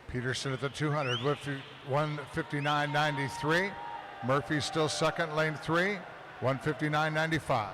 Peterson at the 200 with 1:59.93. Murphy still second, lane 3, 1:59.95.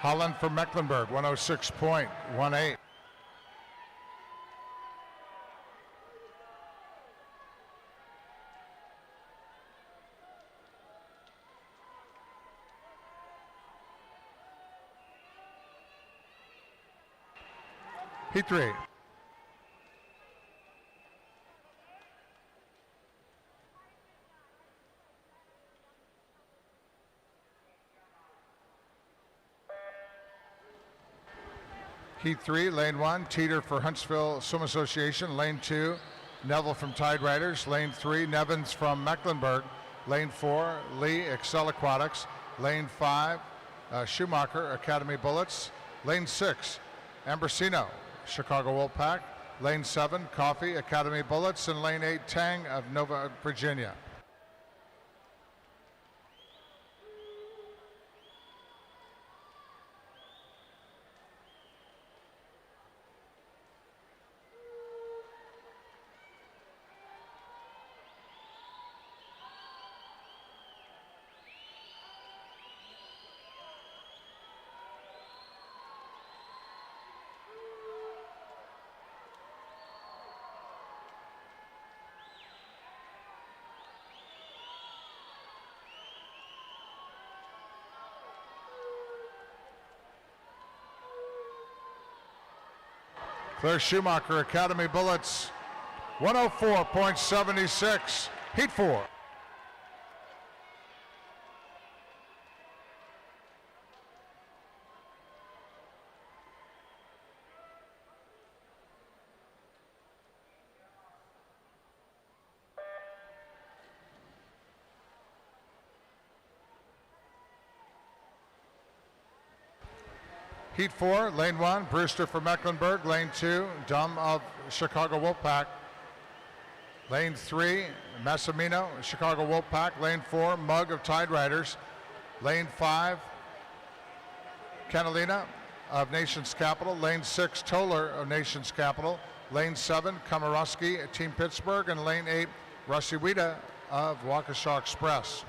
Holland from Mecklenburg, 106.18. Heat 3. Heat 3, lane 1, Teeter for Huntsville Swim Association. Lane 2, Neville from Tide Riders. Lane 3, Nevins from Mecklenburg. Lane 4, Lee, Excel Aquatics. Lane 5, Schumacher, Academy Bullets. Lane 6, Ambrosino, Chicago Wolfpack. Lane 7, Coffee, Academy Bullets. And lane 8, Tang of Nova Virginia. Claire Schumacher, Academy Bullets, 104.76, Heat 4. Heat 4, lane 1, Brewster from Mecklenburg. Lane 2, Dum of Chicago Wolfpack. Lane 3, Massimino, Chicago Wolfpack. Lane 4, Mug of Tide Riders. Lane 5, Catalina of Nations Capital. Lane 6, Toller of Nations Capital. Lane 7, Komorowski, Team Pittsburgh. And lane 8, Rasiwita of Waukesha Express.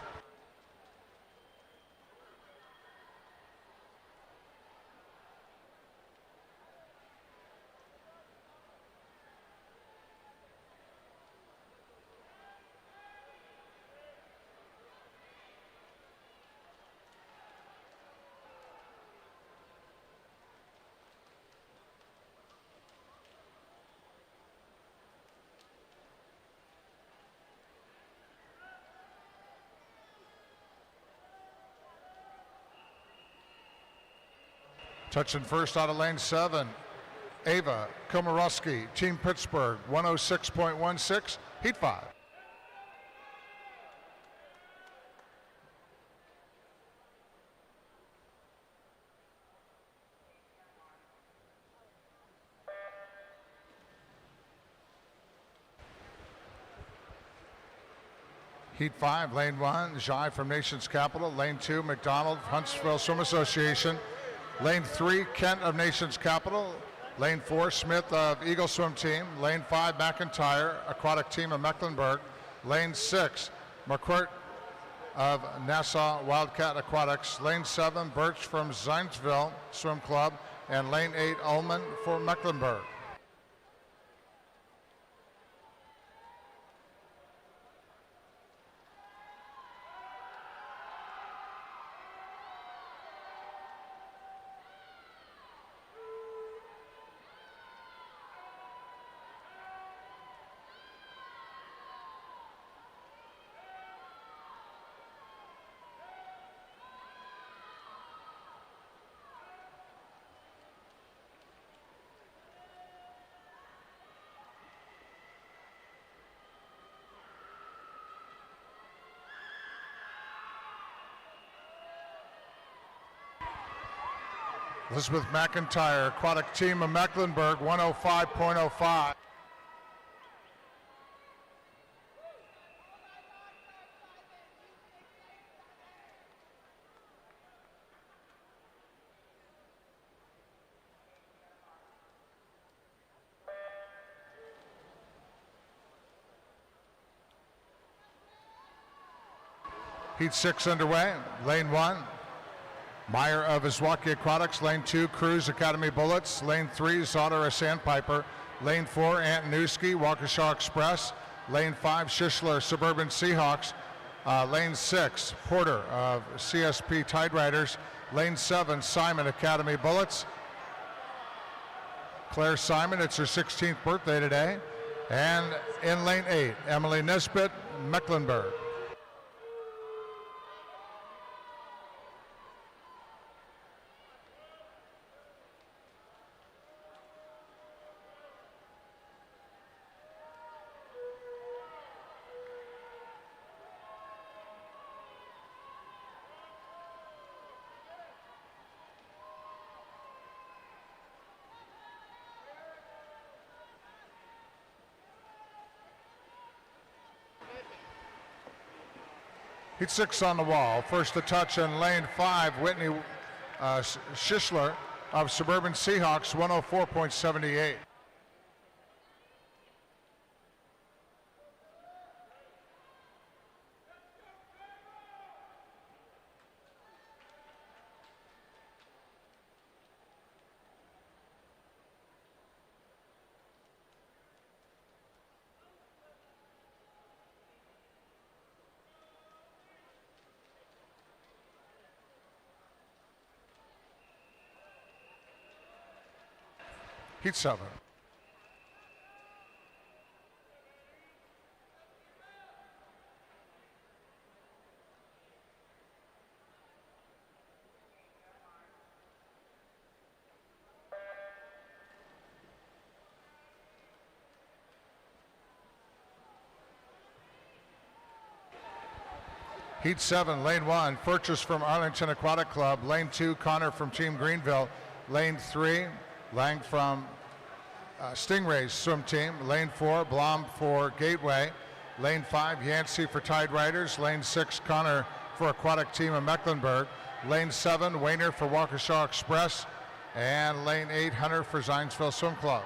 Touching first out of lane 7, Ava Komorowski, Team Pittsburgh, 106.16, Heat 5. Heat 5, lane 1, Jai from Nations Capital. Lane 2, McDonald, Huntsville Swim Association. Lane 3, Kent of Nations Capital. Lane 4, Smith of Eagle Swim Team. Lane 5, McIntyre, Aquatic Team of Mecklenburg. Lane 6, McCourt of Nassau Wildcat Aquatics. Lane 7, Birch from Zionsville Swim Club. And lane 8, Ullman for Mecklenburg. Elizabeth McIntyre, Aquatic Team of Mecklenburg, 105.05. Heat 6 underway, lane 1. Meyer of Izwaki Aquatics. Lane 2, Cruz Academy Bullets. Lane 3, Zodera Sandpiper. Lane 4, Antonuski, Waukesha Express. Lane 5, Shishler Suburban Seahawks. Lane 6, Porter of CSP Tide Riders. Lane 7, Simon Academy Bullets. Claire Simon, it's her 16th birthday today. And in lane 8, Emily Nisbet, Mecklenburg. Heat 6 on the wall. First to touch in lane 5, Whitney Shishler of Suburban Seahawks, 104.78. Heat 7. Heat 7, lane 1, Purchase from Arlington Aquatic Club. Lane 2, Connor from Team Greenville. Lane 3, Lang from Stingrays Swim Team. Lane 4, Blom for Gateway. Lane 5, Yancey for Tide Riders. Lane 6, Connor for Aquatic Team of Mecklenburg. Lane 7, Wayner for Waukesha Express. And lane 8, Hunter for Zionsville Swim Club.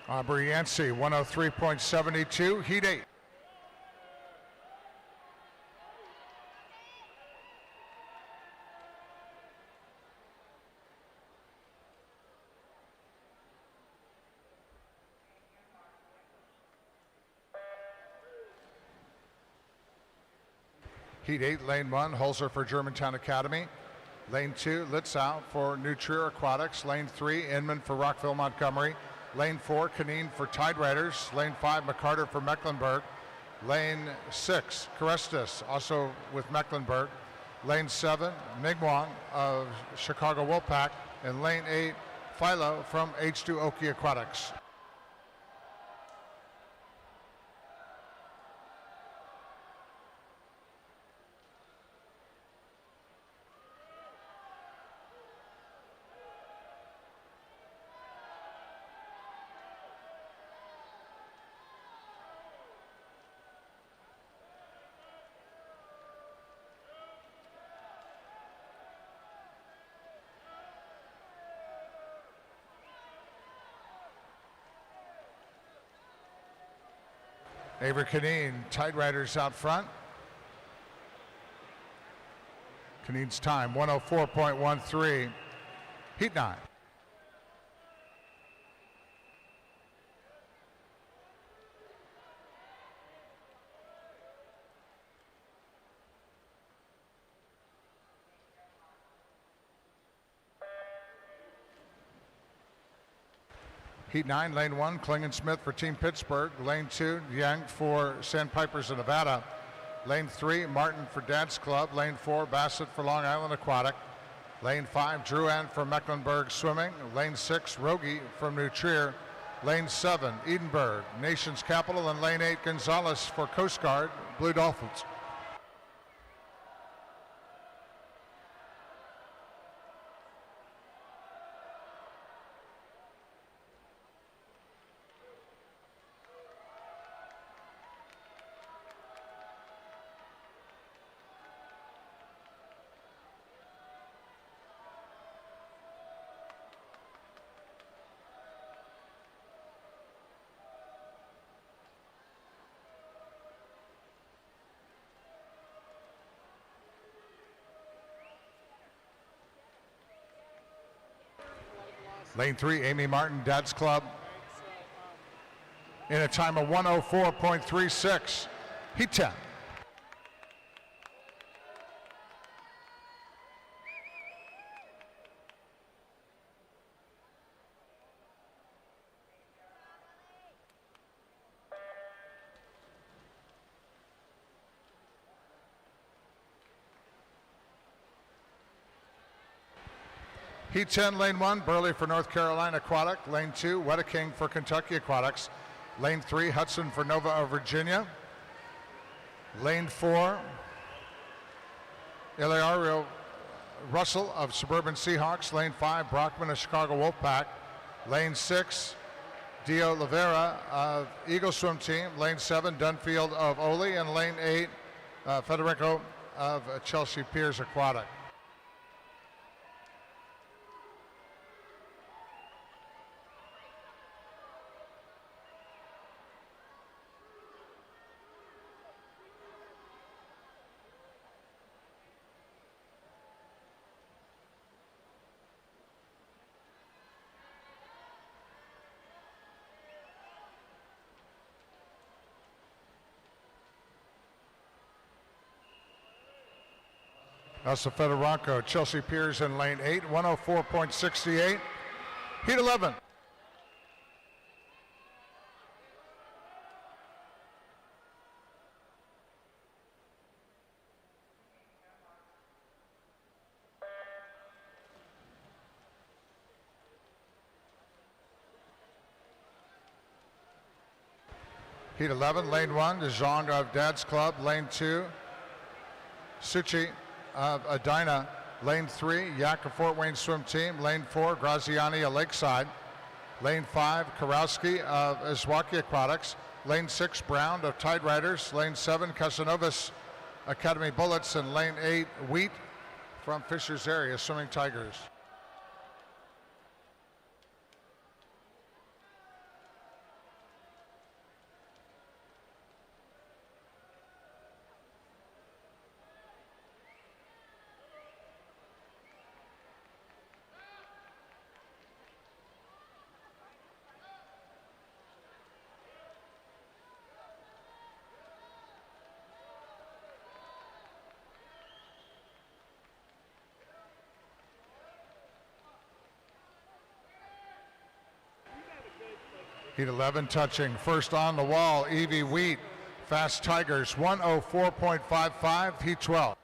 Aubrey Yancey, 103.72, Heat 8. Heat 8, lane 1, Holzer for Germantown Academy. Lane 2, Litzau for New Trier Aquatics. Lane 3, Inman for Rockville Montgomery. Lane 4, Canine for Tide Riders. Lane 5, McCarter for Mecklenburg. Lane 6, Carestis, also with Mecklenburg. Lane 7, Migwang of Chicago Wolfpack. And lane 8, Philo from H2 Oki Aquatics. Avery Canine, Tide Riders out front. Canine's time, 104.13. Heat 9. Heat 9, lane 1, Klingon-Smith for Team Pittsburgh. Lane 2, Yang for Sandpipers of Nevada. Lane 3, Martin for Dad's Club. Lane 4, Bassett for Long Island Aquatic. Lane 5, Druan for Mecklenburg Swimming. Lane 6, Rogie from New Trier. Lane 7, Edinburgh, Nation's Capital. And lane 8, Gonzalez for Coast Guard, Blue Dolphins. Lane 3, Amy Martin, Dad's Club, in a time of 104.36. Heat 10. Heat 10, Lane 1, Burley for North Carolina Aquatic. Lane 2, Wedeking for Kentucky Aquatics. Lane 3, Hudson for Nova of Virginia. Lane 4, Ilario Russell of Suburban Seahawks. Lane 5, Brockman of Chicago Wolfpack. Lane 6, Dio Rivera of Eagle Swim Team. Lane 7, Dunfield of Ole. And Lane 8, Federico of Chelsea Piers Aquatic. Elsa Federico, Chelsea Piers in lane 8, 104.68. Heat 11. Heat 11, lane 1, Zhang of Dad's Club. Lane 2, Suchi of Edina. Lane 3, Yak of Fort Wayne Swim Team. Lane 4, Graziani of Lakeside. Lane 5, Karowski of Iswaki Aquatics. Lane 6, Brown of Tide Riders. Lane 7, Casanovas Academy Bullets. And lane 8, Wheat from Fisher's Area Swimming Tigers. Heat 11 touching. First on the wall, Evie Wheat, Fast Tigers, 104.55, Heat 12.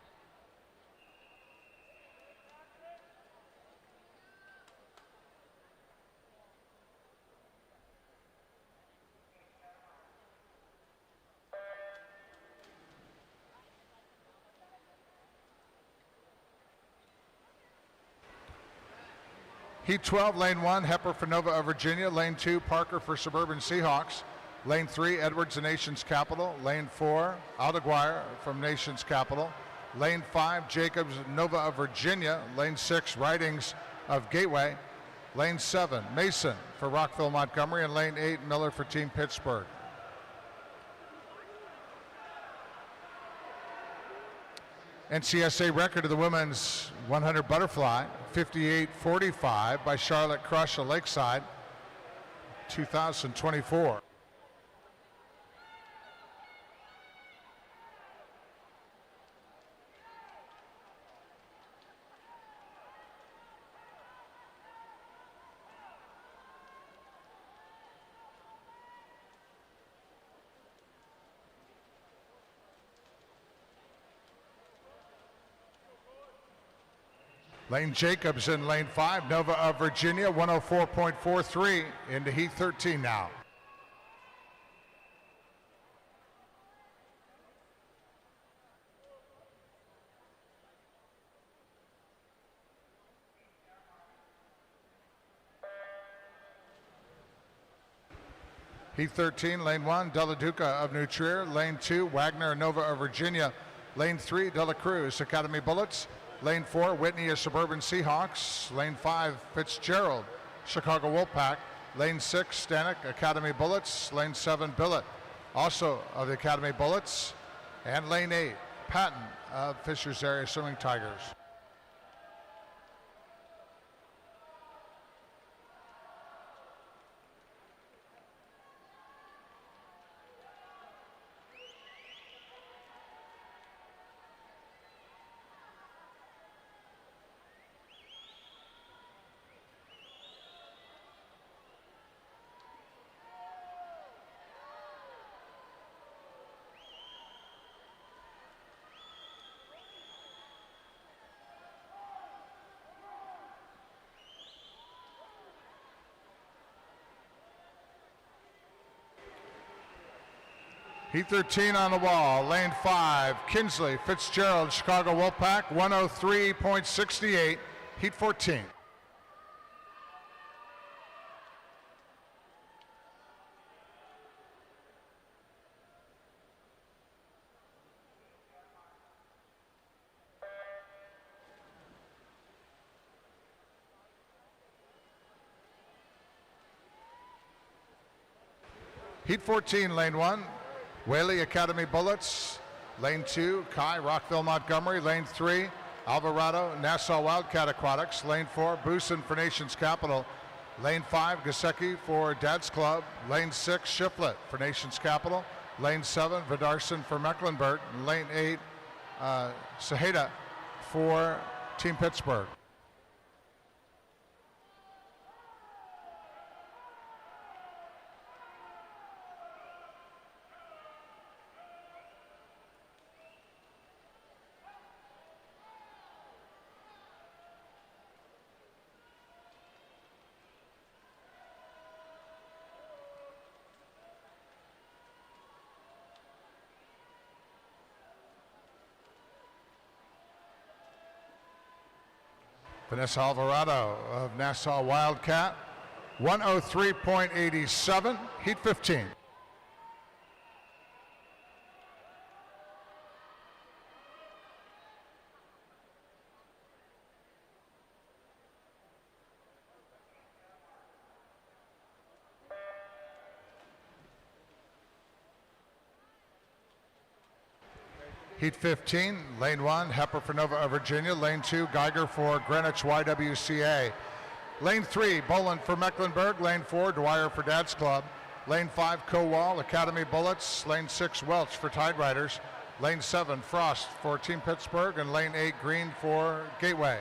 Heat 12, lane 1, Hepper for Nova of Virginia. Lane 2, Parker for Suburban Seahawks. Lane 3, Edwards of Nation's Capital. Lane 4, Aldeguire from Nation's Capital. Lane 5, Jacobs Nova of Virginia. Lane 6, Ridings of Gateway. Lane 7, Mason for Rockville Montgomery. And lane 8, Miller for Team Pittsburgh. NCSA record of the women's 100 butterfly, 58.45 by Charlotte Crush of Lakeside, 2024. Lane Jacobs in lane 5, Nova of Virginia, 104.43 into Heat 13 now. Heat 13, lane 1, Della Duca of New Trier. Lane 2, Wagner Nova of Virginia. Lane 3, Dela Cruz Academy Bullets. Lane 4, Whitney of Suburban Seahawks. Lane 5, Fitzgerald, Chicago Wolfpack. Lane 6, Stanek, Academy Bullets. Lane 7, Billet, also of the Academy Bullets. And lane 8, Patton of Fisher's Area Swimming Tigers. Heat 13 on the wall, lane 5, Kinsley, Fitzgerald, Chicago Wolfpack, 103.68, Heat 14. Heat 14, lane 1, Whaley Academy Bullets. Lane 2, Kai, Rockville Montgomery. Lane 3, Alvarado, Nassau Wildcat Aquatics. Lane 4, Boosin for Nations Capital. Lane 5, Gasecki for Dad's Club. Lane 6, Shiflett for Nations Capital. Lane 7, Vidarson for Mecklenburg. Lane 8, Saheda for Team Pittsburgh. Vanessa Alvarado of Nassau Wildcat, 103.87, Heat 15. Heat 15, lane 1, Hepper for Nova Virginia. Lane 2, Geiger for Greenwich YWCA. Lane 3, Boland for Mecklenburg. Lane 4, Dwyer for Dad's Club. Lane 5, Kowal, Academy Bullets. Lane 6, Welch for Tide Riders. Lane 7, Frost for Team Pittsburgh. And lane 8, Green for Gateway.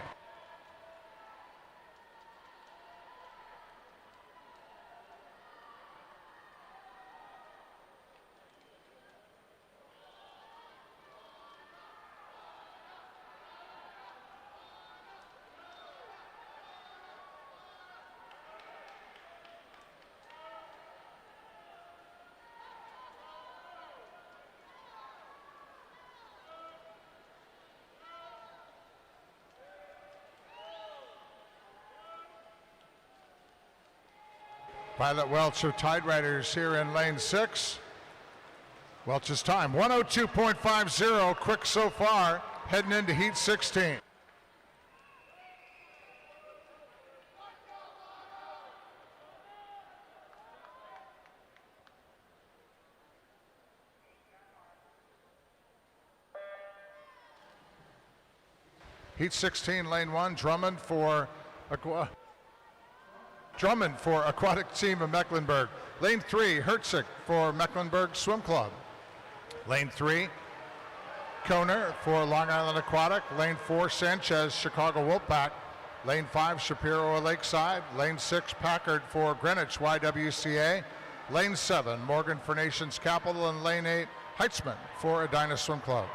Violet Welch of Tide Riders here in lane 6. Welch's time, 102.50, quick so far, heading into Heat 16. Heat 16, lane 1, Drummond for Aquatic Team of Mecklenburg. Lane 3, Herzig for Mecklenburg Swim Club. Lane 3, Koner for Long Island Aquatic. Lane 4, Sanchez, Chicago Wolfpack. Lane 5, Shapiro Lakeside. Lane 6, Packard for Greenwich YWCA. Lane 7, Morgan for Nations Capital. And Lane 8, Heitzman for Edina Swim Club.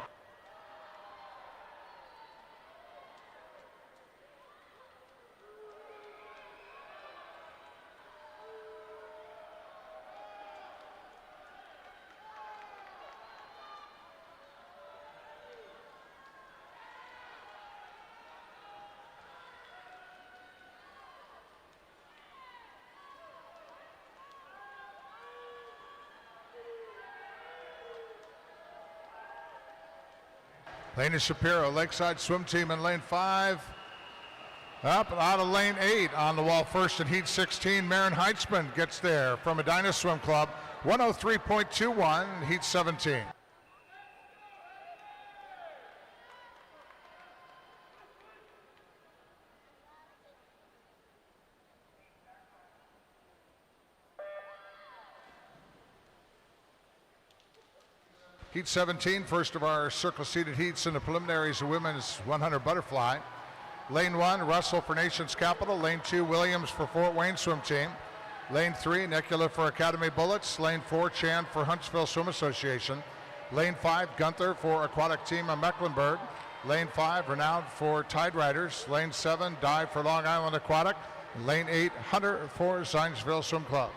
Lane is Shapiro, Lakeside Swim Team in lane 5. Up and out of lane 8 on the wall first in Heat 16. Maren Heitzman gets there from Edina Swim Club, 103.21, Heat 17. Heat 17, first of our circle-seated heats in the preliminaries of women's 100 butterfly. Lane 1, Russell for Nations Capital. Lane 2, Williams for Fort Wayne Swim Team. Lane 3, Necula for Academy Bullets. Lane 4, Chan for Huntsville Swim Association. Lane 5, Gunther for Aquatic Team of Mecklenburg. Lane 5, Renowned for Tide Riders. Lane 7, Dive for Long Island Aquatic. Lane 8, Hunter for Zionsville Swim Club.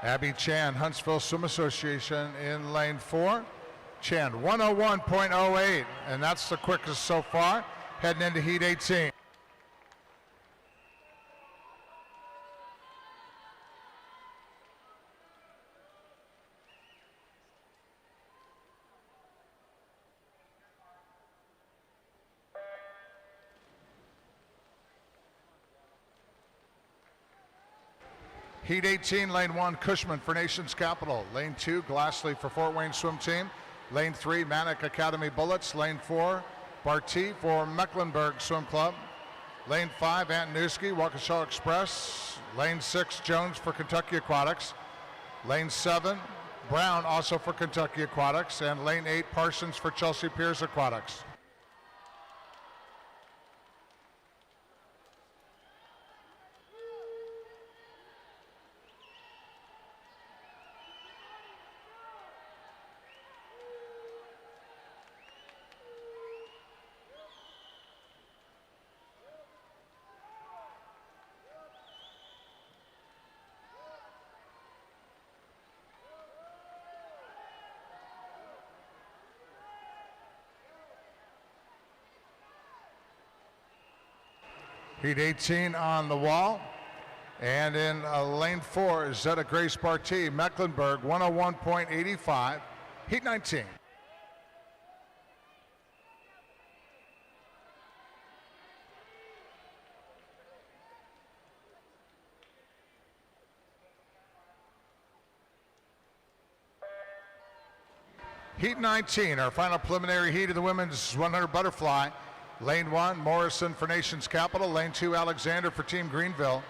Abby Chan, Huntsville Swim Association in lane 4. Chan, 101.08, and that's the quickest so far, heading into heat 18. Heat 18, lane 1, Cushman for Nation's Capital. Lane 2, Glassley for Fort Wayne Swim Team. Lane 3, Manic Academy Bullets. Lane 4, Barty for Mecklenburg Swim Club. Lane 5, Antonuski, Waukesha Express. Lane 6, Jones for Kentucky Aquatics. Lane 7, Brown also for Kentucky Aquatics. And lane 8, Parsons for Chelsea Piers Aquatics. Heat 18 on the wall. And in lane 4, Zeta Grace Barty, Mecklenburg, 101.85. Heat 19. Heat 19, our final preliminary heat of the women's 100 butterfly. Lane 1, Morrison for Nation's Capital. Lane 2, Alexander for Team Greenville.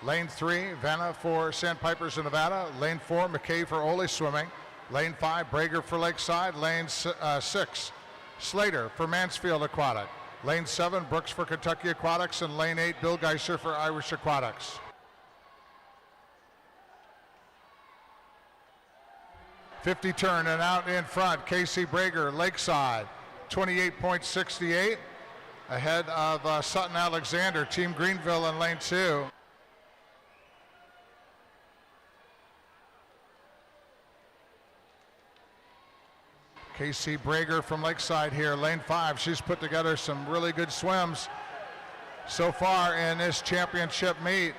Lane 3, Vanna for Sandpipers of Nevada. Lane 4, McKay for Ole Swimming. Lane 5, Brager for Lakeside. Lane 6, Slater for Mansfield Aquatic. Lane 7, Brooks for Kentucky Aquatics. And lane 8, Bill Geisher for Irish Aquatics. 50 turn and out in front, Casey Brager, Lakeside, 28.68. Ahead of Sutton Alexander, Team Greenville in lane 2. Casey Brager from Lakeside here, lane 5. She's put together some really good swims so far in this championship meet.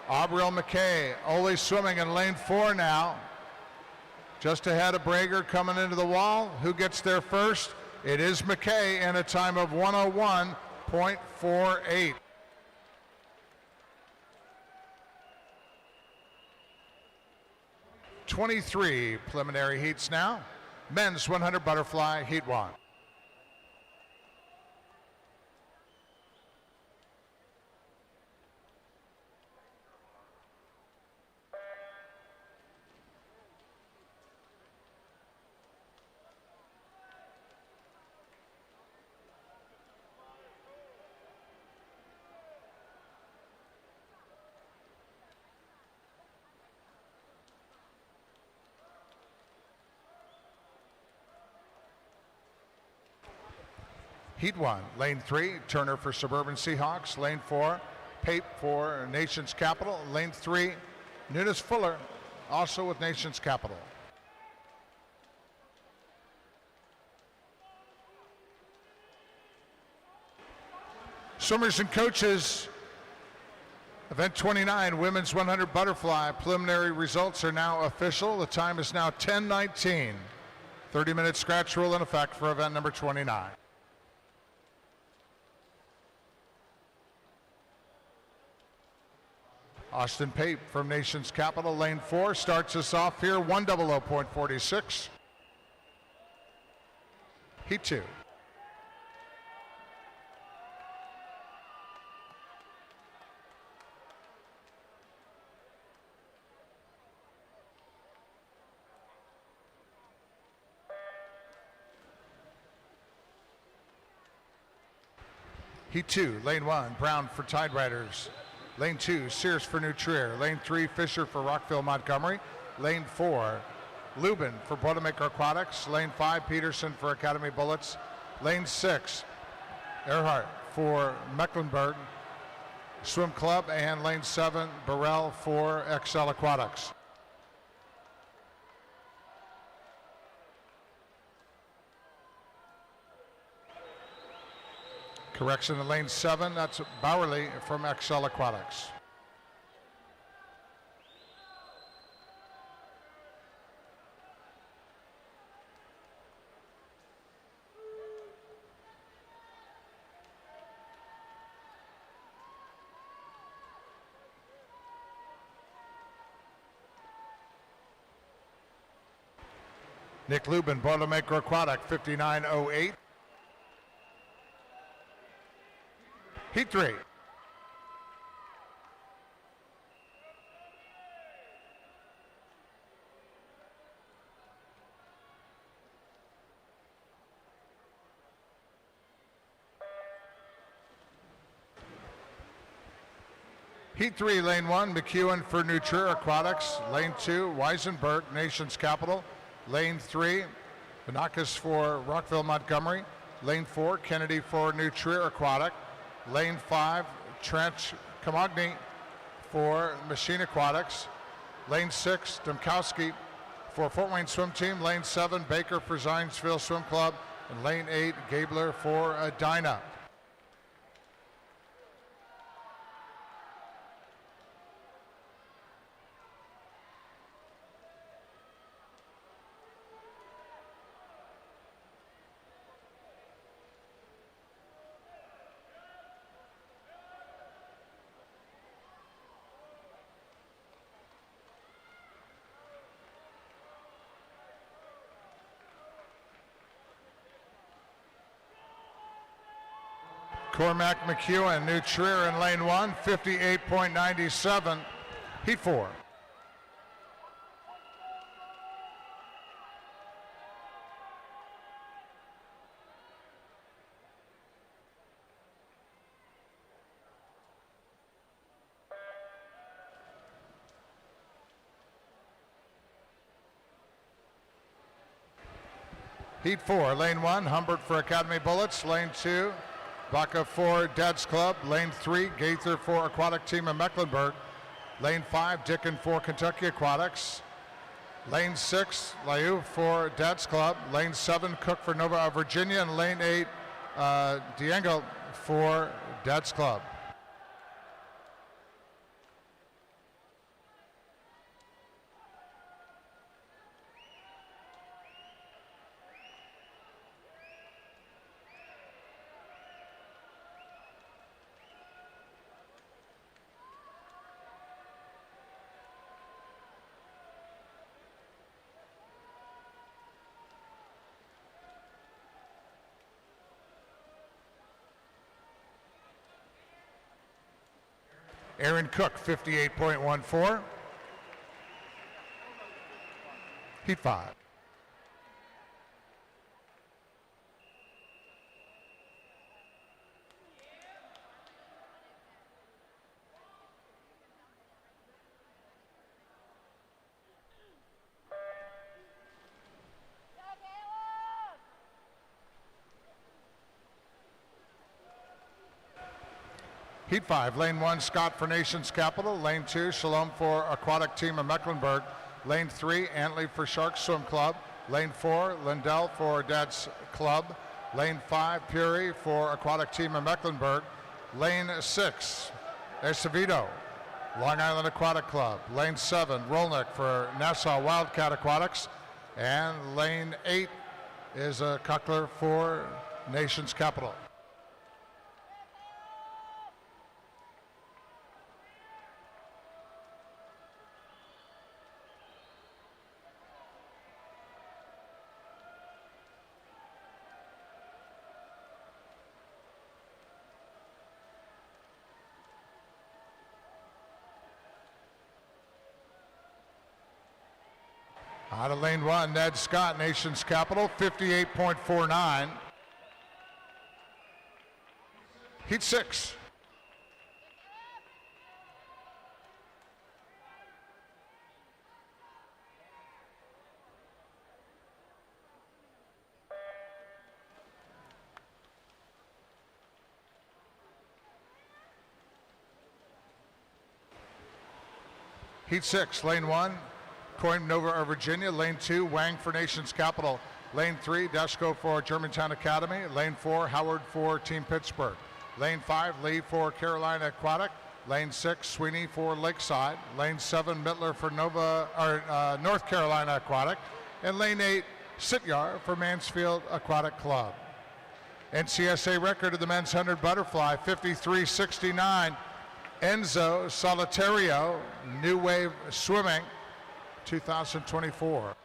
Aubriel McKay, Ole Swimming in lane 4 now. Just ahead of Brager coming into the wall. Who gets there first? It is McKay in a time of 101.48. (23) preliminary heats now. Men's 100 butterfly, heat 1. Heat 1, lane 3, Turner for Suburban Seahawks. Lane 4, Pape for Nation's Capital. Lane 3, Nunes Fuller, also with Nation's Capital. Swimmers and coaches, event 29, women's 100 butterfly. Preliminary results are now official. The time is now 10:19. 30-minute scratch rule in effect for event number 29. Austin Pape from Nation's Capital, lane 4, starts us off here, 100.46. Heat 2. Heat 2, lane 1, Brown for Tide Riders. Lane 2, Sears for New Trier. Lane 3, Fisher for Rockville Montgomery. Lane 4, Lubin for Boilermaker Aquatics. Lane 5, Peterson for Academy Bullets. Lane 6, Earhart for Mecklenburg Swim Club. And lane 7, Burrell for XL Aquatics. Correction in lane 7, that's Bowerly from Excel Aquatics. Nick Lubin, Boilermaker Aquatic, 59.08. Heat 3. Heat 3, lane 1, McEwen for Nutria Aquatics. Lane 2, Weisenberg, Nation's Capital. Lane 3, Banakis for Rockville Montgomery. Lane 4, Kennedy for Nutria Aquatic. Lane 5, Trench Kamogny for Machine Aquatics. Lane 6, Domkowski for Fort Wayne Swim Team. Lane 7, Baker for Zionsville Swim Club. And lane 8, Gabler for Dinah. Cormac McEwen, New Trier in lane 1, 58.97. Heat 4. Heat 4, lane 1, Humbert for Academy Bullets. Lane 2, Baca for Dad's Club. Lane 3, Gaither for Aquatic Team of Mecklenburg. Lane 5, Dickin for Kentucky Aquatics. Lane 6, Liu for Dad's Club. Lane 7, Cook for Nova Virginia. And lane 8, Diego for Dad's Club. Aaron Cook, 58.14. Heat 5. Heat 5, lane 1, Scott for Nation's Capital. Lane 2, Shalom for Aquatic Team of Mecklenburg. Lane 3, Antley for Shark Swim Club. Lane 4, Lindell for Dad's Club. Lane 5, Puri for Aquatic Team of Mecklenburg. Lane 6, Acevedo, Long Island Aquatic Club. Lane 7, Rolnick for Nassau Wildcat Aquatics. And lane 8 is Kuckler for Nation's Capital. Out of lane 1, Ned Scott, Nation's Capital, 58.49. Heat 6. Heat 6, lane 1. Coin Nova, Virginia. Lane 2, Wang for Nation's Capital. Lane 3, Deschko for Germantown Academy. Lane 4, Howard for Team Pittsburgh. Lane 5, Lee for Carolina Aquatic. Lane 6, Sweeney for Lakeside. Lane 7, Mittler for North Carolina Aquatic. And Lane 8, Sityar for Mansfield Aquatic Club. NCSA record of the men's 100 butterfly, 53.69. Enzo Solitario, New Wave Swimming, 2024.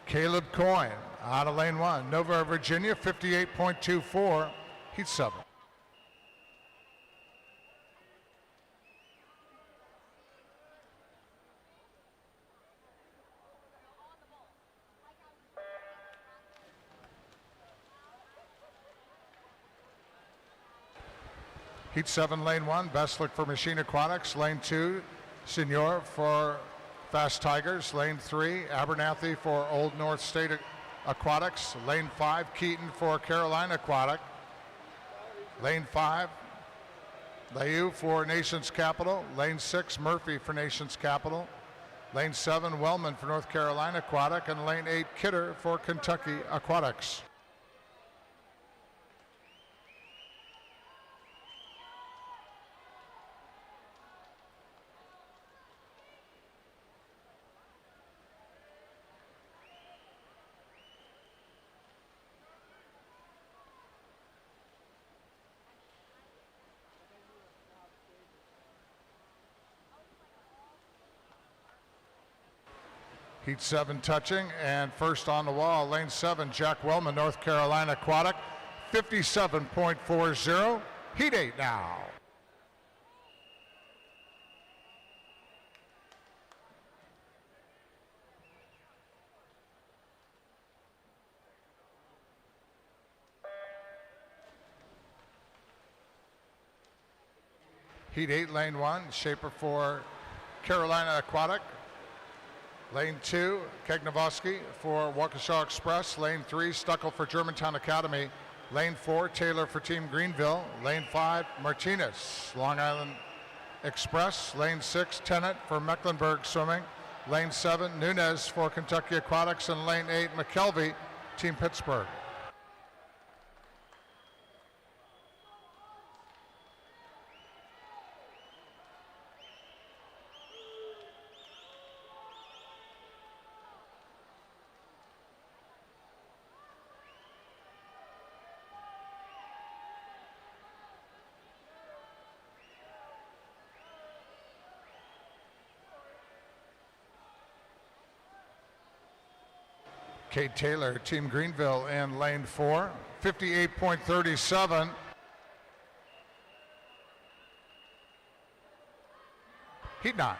Caleb Coyne out of lane 1, Nova, Virginia, 58.24, heat 7. Heat 7, lane 1, Bestlick for Machine Aquatics. Lane 2, Senor for Fast Tigers. Lane 3, Abernathy for Old North State Aquatics. Lane 5, Keaton for Carolina Aquatic. Lane 5, Layou for Nations Capital. Lane 6, Murphy for Nations Capital. Lane 7, Wellman for North Carolina Aquatic. And lane 8, Kidder for Kentucky Aquatics. Heat 7 touching, and first on the wall, lane 7, Jack Wellman, North Carolina Aquatic, 57.40. Heat 8 now. Heat 8, lane 1, Shaper for Carolina Aquatic. Lane 2, Kegnavoski for Waukesha Express. Lane 3, Stuckel for Germantown Academy. Lane 4, Taylor for Team Greenville. Lane 5, Martinez, Long Island Express. Lane 6, Tennant for Mecklenburg Swimming. Lane 7, Nunez for Kentucky Aquatics. And lane 8, McKelvey, Team Pittsburgh. Kate Taylor, Team Greenville in lane 4, 58.37. Heat 9.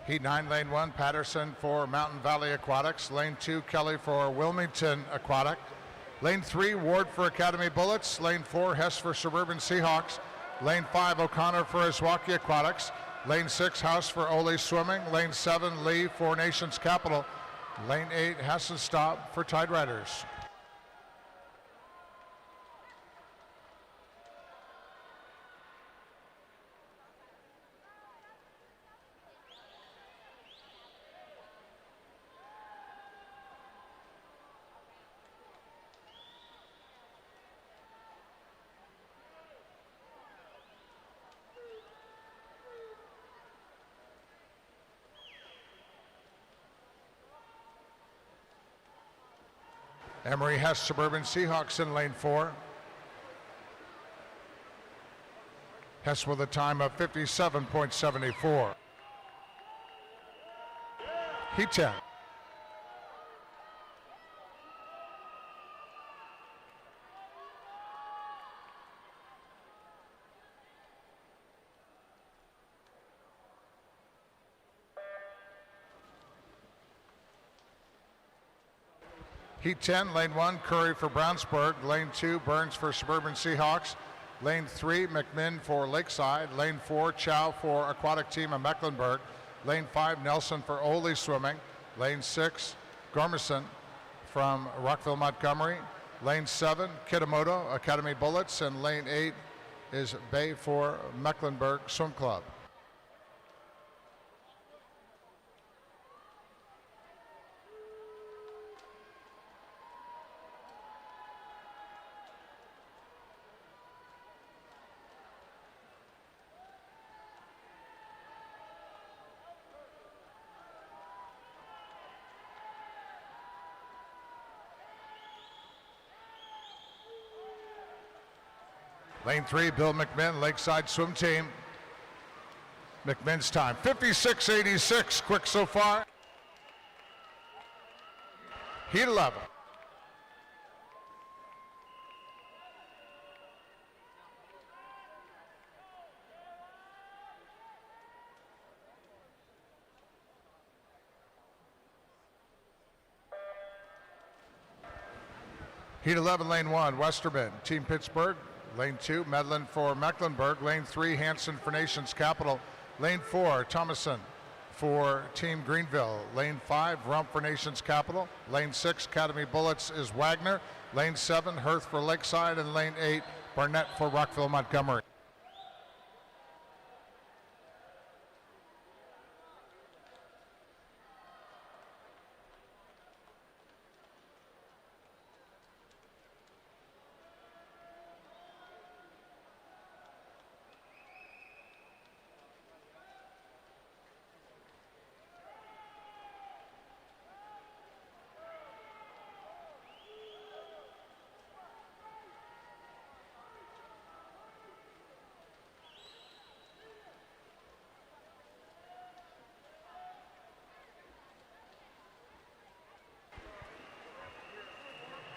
Heat 9, lane 1, Patterson for Mountain Valley Aquatics. Lane 2, Kelly for Wilmington Aquatic. Lane 3, Ward for Academy Bullets. Lane 4, Hess for Suburban Seahawks. Lane 5, O'Connor for Iswaki Aquatics. Lane 6, House for Ole Swimming. Lane 7, Lee for Nations Capital. Lane 8, Hassenstop for Tide Riders. Emory Hess, Suburban Seahawks in lane 4. Hess with a time of 57.74. Heat 10. Heat 10, lane 1, Curry for Brownsburg. Lane 2, Burns for Suburban Seahawks. Lane 3, McMinn for Lakeside. Lane 4, Chow for Aquatic Team of Mecklenburg. Lane 5, Nelson for Ole Swimming. Lane 6, Gormerson from Rockville Montgomery. Lane 7, Kitamoto, Academy Bullets. And lane 8 is Bay for Mecklenburg Swim Club. Lane 3, Bill McMinn, Lakeside Swim Team. McMinn's time, 56.86, quick so far. Heat 11. Heat 11, lane 1, Westerman, Team Pittsburgh. Lane 2, Medlin for Mecklenburg. Lane 3, Hansen for Nations Capital. Lane 4, Thomason for Team Greenville. Lane 5, Rump for Nations Capital. Lane 6, Academy Bullets is Wagner. Lane 7, Hirth for Lakeside. And lane 8, Barnett for Rockville Montgomery.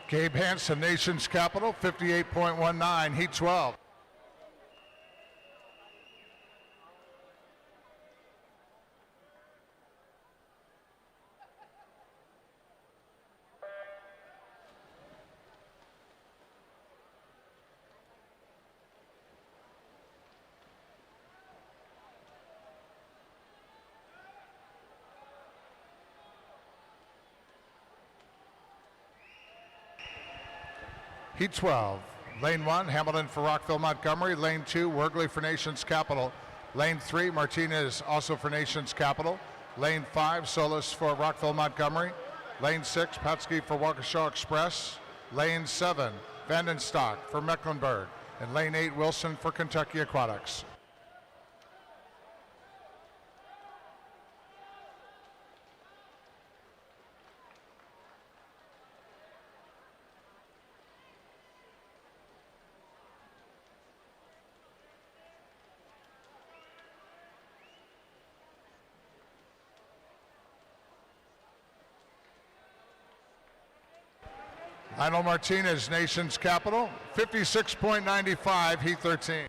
Gabe Hansen, Nations Capital, 58.19, Heat 12. Heat 12, lane 1, Hamilton for Rockville Montgomery. Lane 2, Wergley for Nations Capital. Lane 3, Martinez also for Nations Capital. Lane 5, Solis for Rockville Montgomery. Lane 6, Patsky for Waukesha Express. Lane 7, Vandenstock for Mecklenburg. And lane 8, Wilson for Kentucky Aquatics. Lionel Martinez, Nations Capital, 56.95, Heat 13.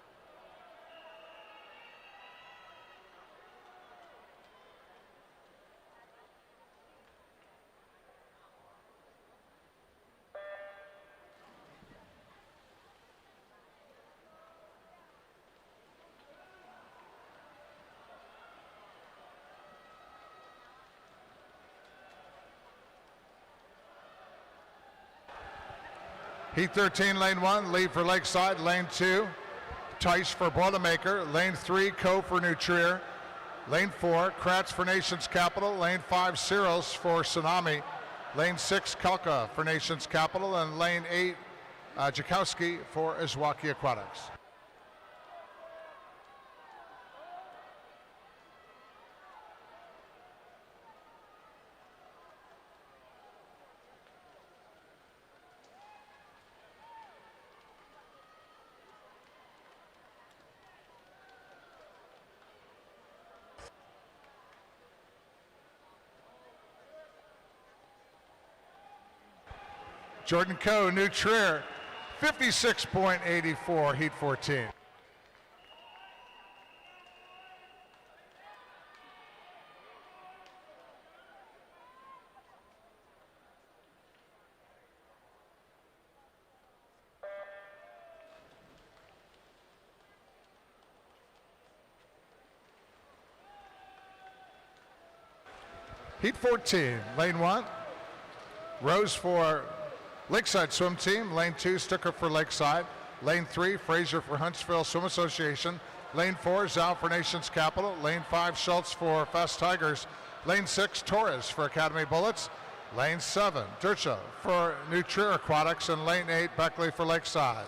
Heat 13, lane 1, Lee for Lakeside. Lane 2, Tice for Boilermaker. Lane 3, Co for New Trier. Lane 4, Kratz for Nations Capital. Lane 5, Cyros for Tsunami. Lane 6, Kalka for Nations Capital. And lane 8, Jakowski for Izwaki Aquatics. Jordan Coe, New Trier, 56.84, Heat 14. Heat 14, lane 1, Rose for Lakeside Swim Team. Lane 2, Stucker for Lakeside. Lane 3, Fraser for Huntsville Swim Association. Lane 4, Zhao for Nations Capital. Lane 5, Schultz for Fast Tigers. Lane 6, Torres for Academy Bullets. Lane 7, Durcha for New Trier Aquatics. And lane 8, Beckley for Lakeside.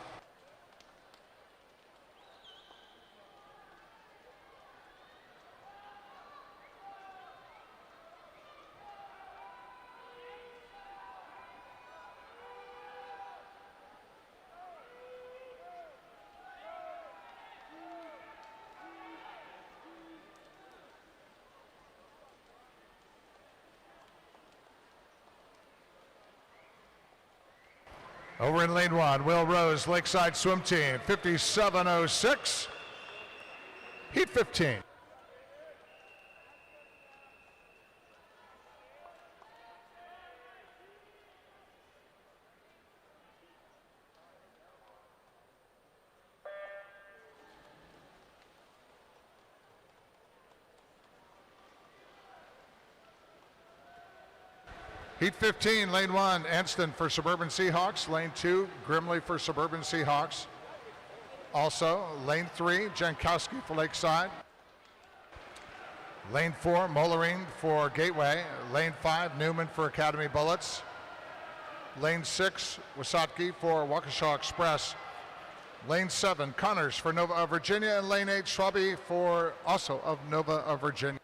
Over in lane 1, Will Rose, Lakeside Swim Team, 57.06, Heat 15. Heat 15, lane 1, Anston for Suburban Seahawks. Lane 2, Grimley for Suburban Seahawks. Also, lane 3, Jankowski for Lakeside. Lane 4, Mollering for Gateway. Lane 5, Newman for Academy Bullets. Lane 6, Wasatki for Waukesha Express. Lane 7, Connors for Nova of Virginia. And lane 8, Schwabe for also of Nova of Virginia.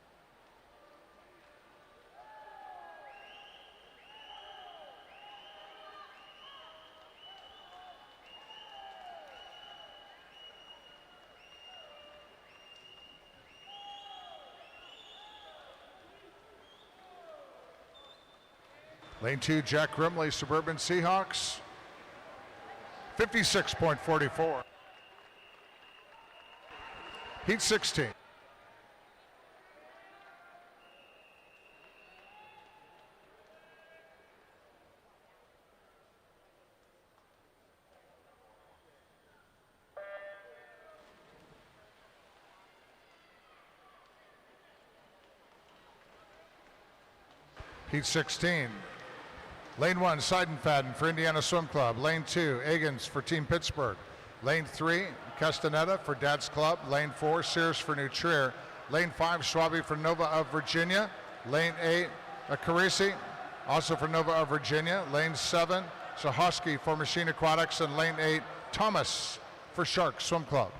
Lane 2, Jack Grimley, Suburban Seahawks, 56.44. Heat 16. Heat 16. Lane 1, Seidenfaden for Indiana Swim Club. Lane 2, Agans for Team Pittsburgh. Lane 3, Castaneda for Dad's Club. Lane 4, Sears for New Trier. Lane 5, Schwabe for Nova of Virginia. Lane 8, Carisi, also for Nova of Virginia. Lane 7, Sahoski for Machine Aquatics. And lane 8, Thomas for Shark Swim Club.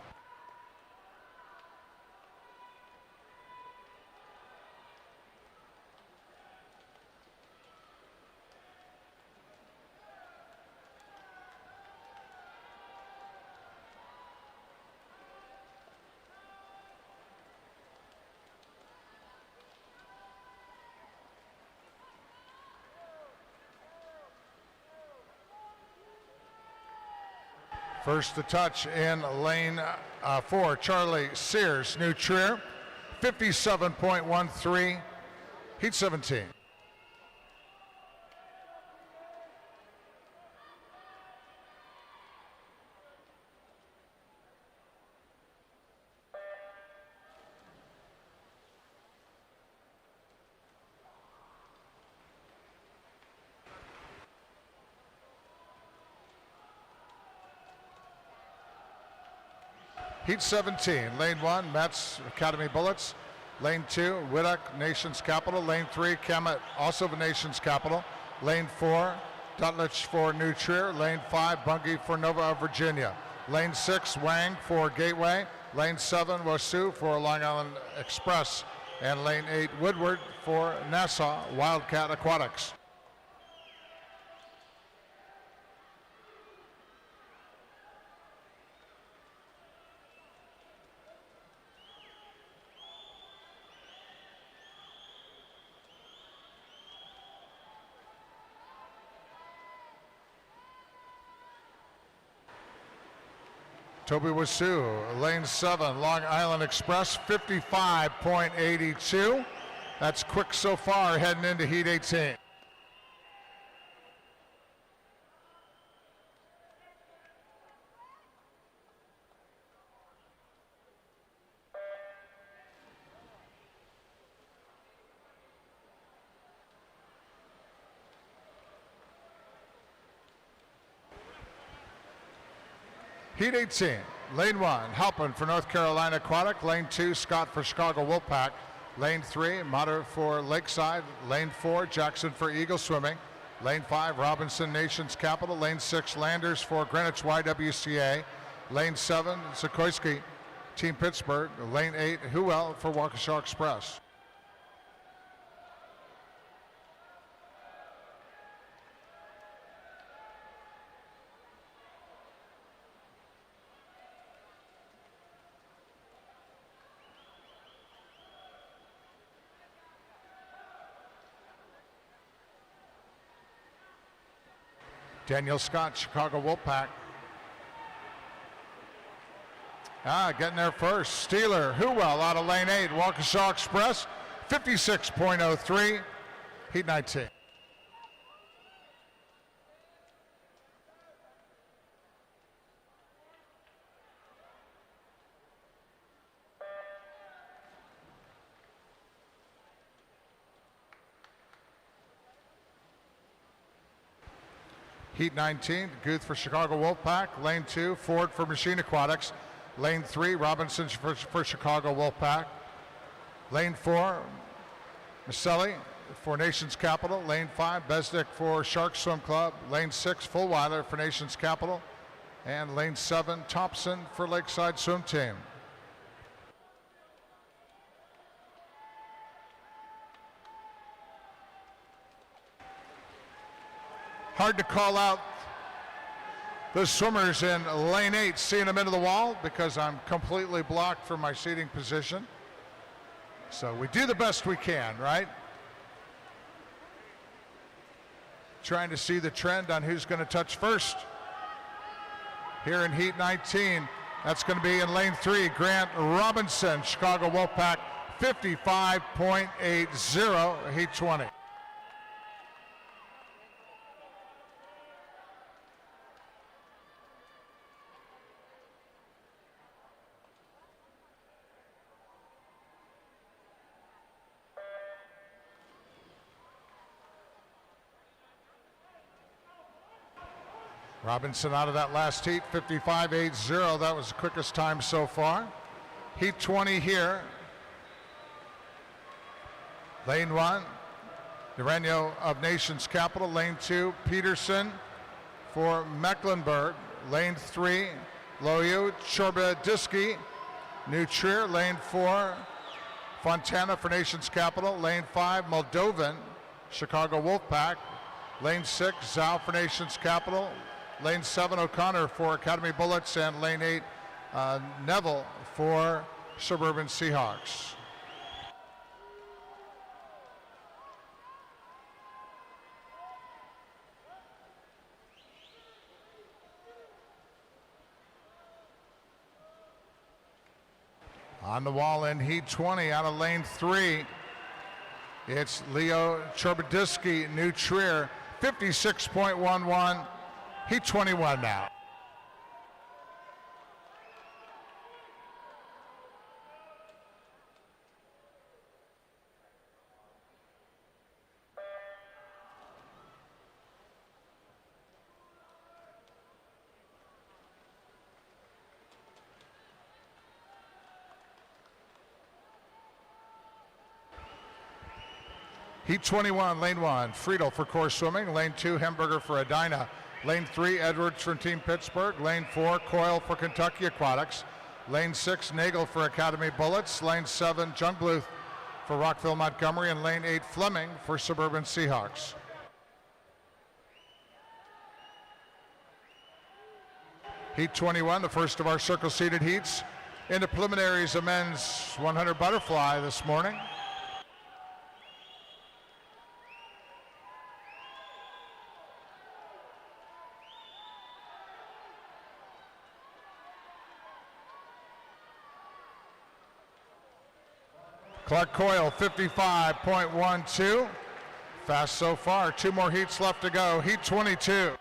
First to touch in lane 4, Charlie Sears, New Trier, 57.13, Heat 17. Heat 17, lane 1, Mets Academy Bullets. Lane 2, Widdock, Nations Capital. Lane 3, Kemet, also the Nations Capital. Lane 4, Dutlich for New Trier. Lane 5, Bungie for Nova of Virginia. Lane 6, Wang for Gateway. Lane 7, Wasu for Long Island Express. And lane 8, Woodward for Nassau Wildcat Aquatics. Toby Wasu, lane 7, Long Island Express, 55.82. That's quick so far heading into Heat 18. Heat 18, lane 1, Halpin for North Carolina Aquatic. Lane 2, Scott for Chicago Wolfpack. Lane 3, Mater for Lakeside. Lane 4, Jackson for Eagle Swimming. Lane 5, Robinson Nations Capital. Lane 6, Landers for Greenwich YWCA. Lane 7, Sikorsky, Team Pittsburgh. Lane 8, Huel for Waukesha Express. Daniel Scott, Chicago Wolfpack. Getting there first. Steeler, Huel out of lane 8, Waukesha Express, 56.03, Heat 19. Heat 19, Guth for Chicago Wolfpack. Lane 2, Ford for Machine Aquatics. Lane 3, Robinson for Chicago Wolfpack. Lane 4, Maselli for Nations Capital. Lane 5, Besnick for Shark Swim Club. Lane 6, Fullweiler for Nations Capital. And lane 7, Thompson for Lakeside Swim Team. Hard to call out the swimmers in lane 8, seeing them into the wall because I'm completely blocked from my seating position. So we do the best we can, right? Trying to see the trend on who's going to touch first. Here in Heat 19, that's going to be in lane 3, Grant Robinson, Chicago Wolfpack, 55.80, Heat 20. Robinson out of that last heat, 55.80. That was the quickest time so far. Heat 20 here. Lane 1, Duranio of Nations Capital. Lane 2, Peterson for Mecklenburg. Lane 3, Loyu Chorbadiski, New Trier. Lane 4, Fontana for Nations Capital. Lane 5, Moldovan, Chicago Wolfpack. Lane 6, Zhao for Nations Capital. Lane 7, O'Connor for Academy Bullets, and lane 8, Neville for Suburban Seahawks. On the wall in Heat 20 out of lane 3, it's Leo Chorbadiski, New Trier, 56.11. Heat 21 now. Heat 21, lane 1, Friedel for Core Swimming. Lane 2, Hamburger for Edina. Lane 3, Edwards from Team Pittsburgh. Lane 4, Coyle for Kentucky Aquatics. Lane 6, Nagel for Academy Bullets. Lane 7, Jungbluth for Rockville Montgomery. And lane 8, Fleming for Suburban Seahawks. Heat 21, the first of our circle-seated heats. In the preliminaries, a men's 100 butterfly this morning. Clark Coyle, 55.12. Fast so far. 2 more heats left to go. Heat 22.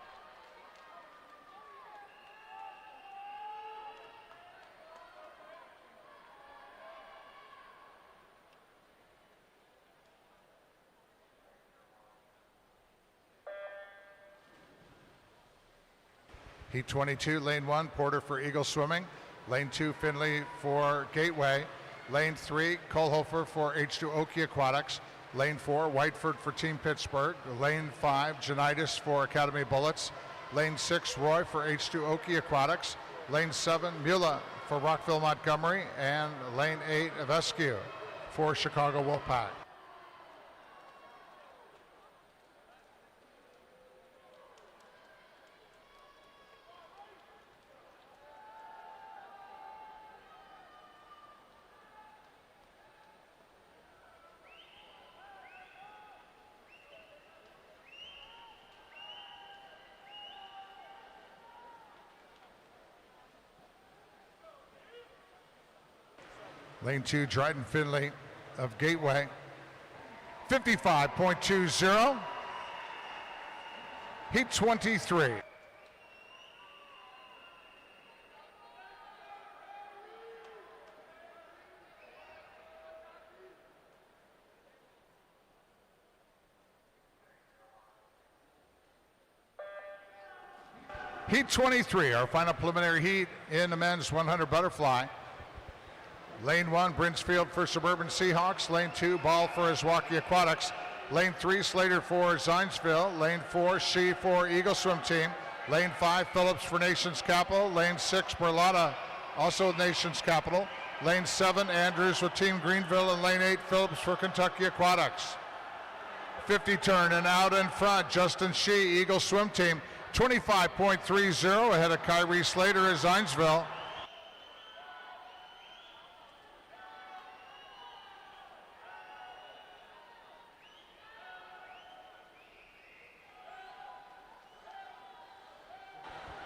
Heat 22, lane 1, Porter for Eagle Swimming. Lane 2, Finley for Gateway. Lane 3, Kohlhofer for H2 Oki Aquatics. Lane 4, Whiteford for Team Pittsburgh. Lane 5, Janitis for Academy Bullets. Lane 6, Roy for H2 Oki Aquatics. Lane 7, Mula for Rockville Montgomery. And Lane 8, Avescu for Chicago Wolfpack. Lane 2, Dryden Finley of Gateway. 55.20. Heat 23. Heat 23, our final preliminary heat in the men's 100 butterfly. Lane 1, Brinsfield for Suburban Seahawks. Lane 2, Ball for Iswaki Aquatics. Lane 3, Slater for Zionsville. Lane 4, She for Eagle Swim Team. Lane 5, Phillips for Nations Capital. Lane 6, Berlotta, also Nations Capital. Lane 7, Andrews with Team Greenville. And Lane 8, Phillips for Kentucky Aquatics. 50 turn and out in front, Justin Shee, Eagle Swim Team. 25.30 ahead of Kyrie Slater at Zionsville.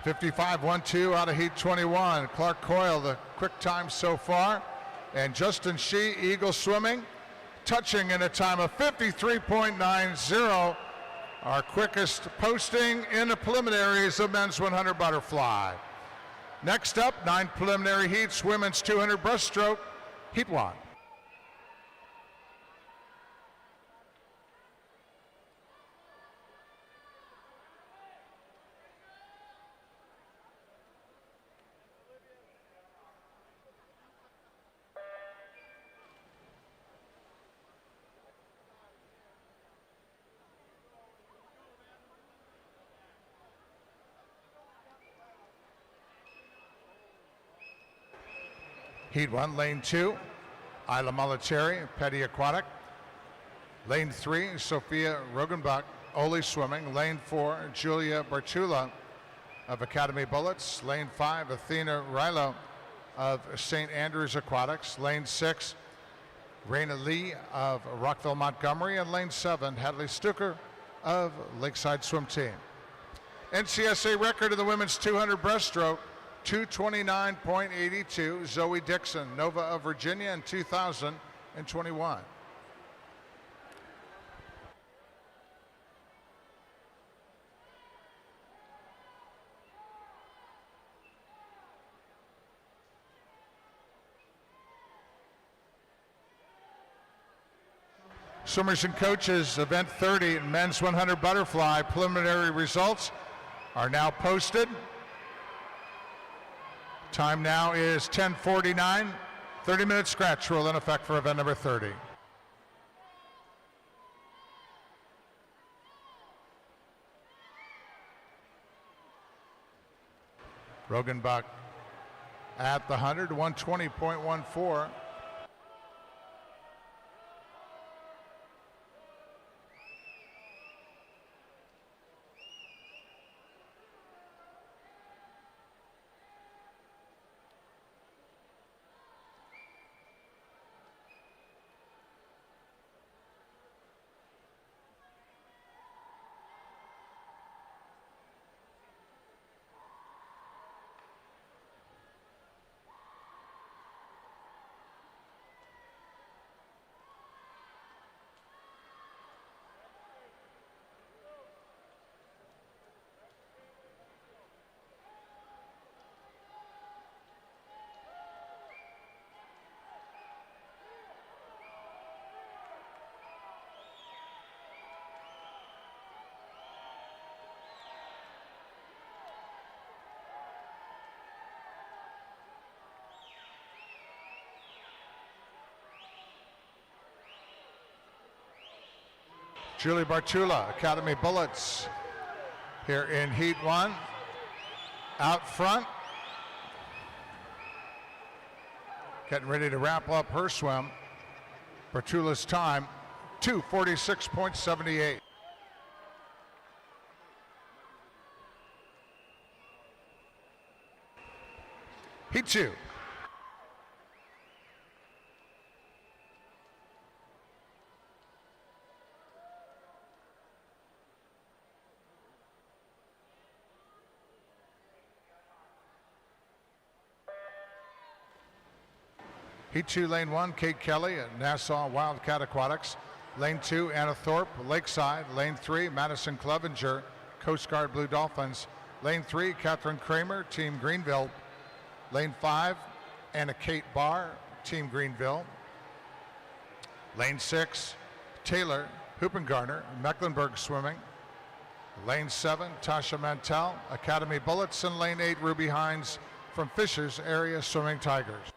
$55.12 out of Heat 21. Clark Coyle, the quick time so far. And Justin Shee, Eagle Swimming, touching in a time of 53.90. Our quickest posting in the preliminaries of men's 100 butterfly. Next up, 9 preliminary heats, women's 200 breaststroke, Heat 1. Heat 1, Lane 2, Isla Molitari, Petty Aquatic. Lane 3, Sophia Rogenbach, Oli Swimming. Lane 4, Julia Bartula of Academy Bullets. Lane 5, Athena Rilo of St. Andrews Aquatics. Lane 6, Raina Lee of Rockville Montgomery. And Lane 7, Hadley Stucker of Lakeside Swim Team. NCSA record of the women's 200 breaststroke, 229.82, Zoe Dixon, Nova of Virginia in 2021. Swimmers and coaches, event 30, men's 100 butterfly preliminary results are now posted. Time now is 10:49. 30-minute scratch rule in effect for event number 30. Rogenbach at the 100, 120.14. Julie Bartula, Academy Bullets, here in Heat 1. Out front, getting ready to wrap up her swim. Bartula's time, 2:46.78. Heat 2. Heat 2, Lane 1, Kate Kelly at Nassau Wildcat Aquatics. Lane 2, Anna Thorpe, Lakeside. Lane 3, Madison Clevenger, Coast Guard Blue Dolphins. Lane 3, Catherine Kramer, Team Greenville. Lane 5, Anna Kate Barr, Team Greenville. Lane 6, Taylor Huppengarner, Mecklenburg Swimming. Lane 7, Tasha Mantell, Academy Bullets. And Lane 8, Ruby Hines from Fishers Area Swimming Tigers.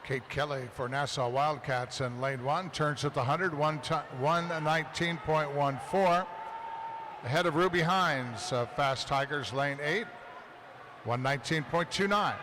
Kate Kelly for Nassau Wildcats in lane 1 turns at the 100, 119.14. Ahead of Ruby Hines of Fast Tigers, lane 8, 119.29.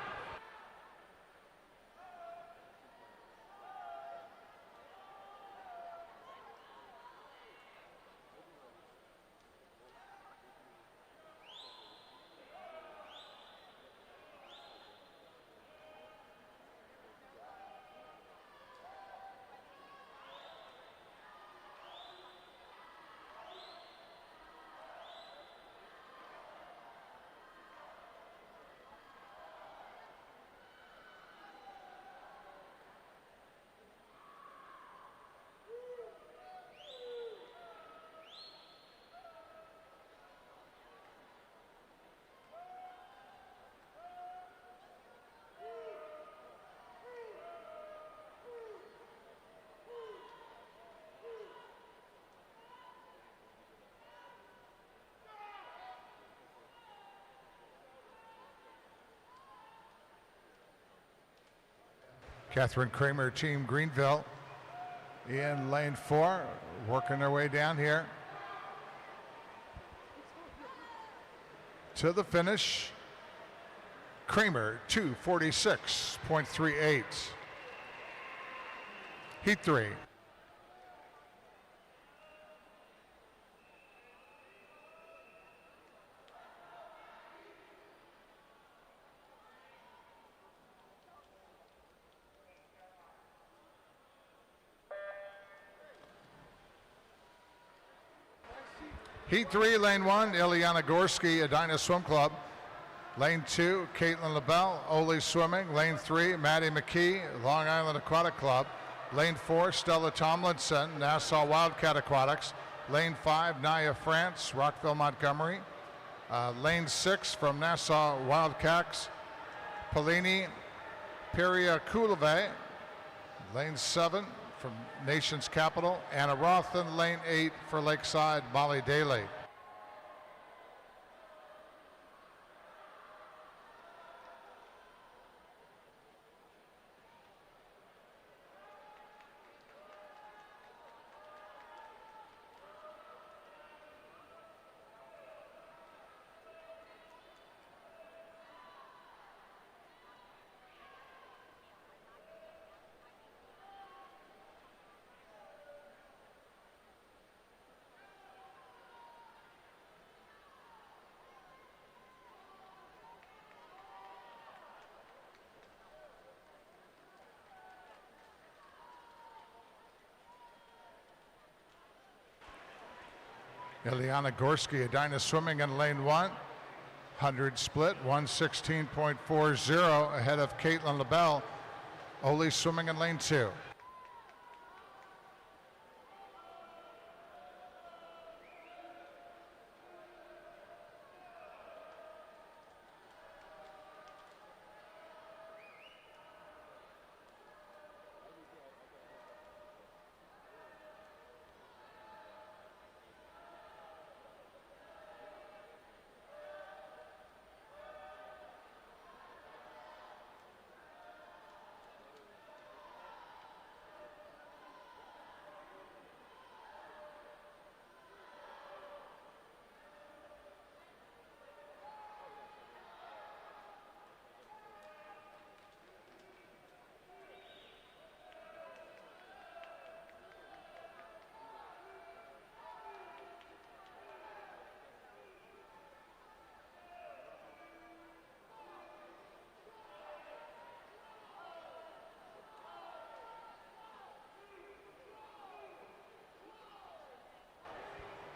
Catherine Kramer, Team Greenville, in lane 4, working their way down here to the finish. Kramer, 2:46.38. Heat 3. Heat 3, lane 1, Ilyana Gorski, Edina Swim Club. Lane 2, Caitlin LaBelle, Ole Swimming. Lane 3, Maddie McKee, Long Island Aquatic Club. Lane 4, Stella Tomlinson, Nassau Wildcat Aquatics. Lane 5, Naya France, Rockville Montgomery. Lane 6 from Nassau Wildcats, Polini Peria Kulave. Lane 7 from Nation's Capital, Anna Roth. And lane 8 for Lakeside, Molly Daly. Ileana Gorski, Edina swimming in lane 1. 100 split, 116.40 ahead of Caitlin LaBelle. Oli swimming in lane 2.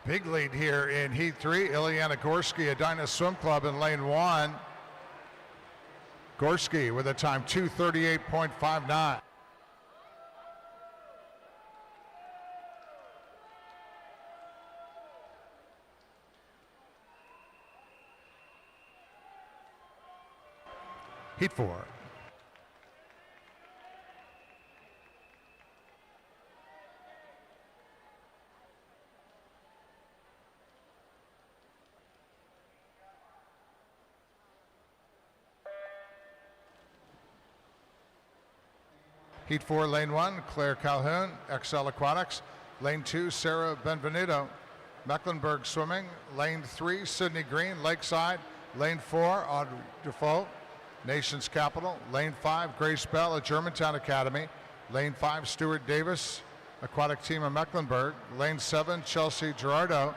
Big lead here in Heat 3. Ileana Gorski, Edina Swim Club in lane 1. Gorski with a time 2:38.59. Heat 4. Heat 4, lane 1, Claire Calhoun, XL Aquatics. Lane 2, Sarah Benvenuto, Mecklenburg Swimming. Lane 3, Sydney Green, Lakeside. Lane 4, Audrey Defoe, Nation's Capital. Lane 5, Grace Bell at Germantown Academy. Lane 5, Stuart Davis, Aquatic Team of Mecklenburg. Lane 7, Chelsea Gerardo,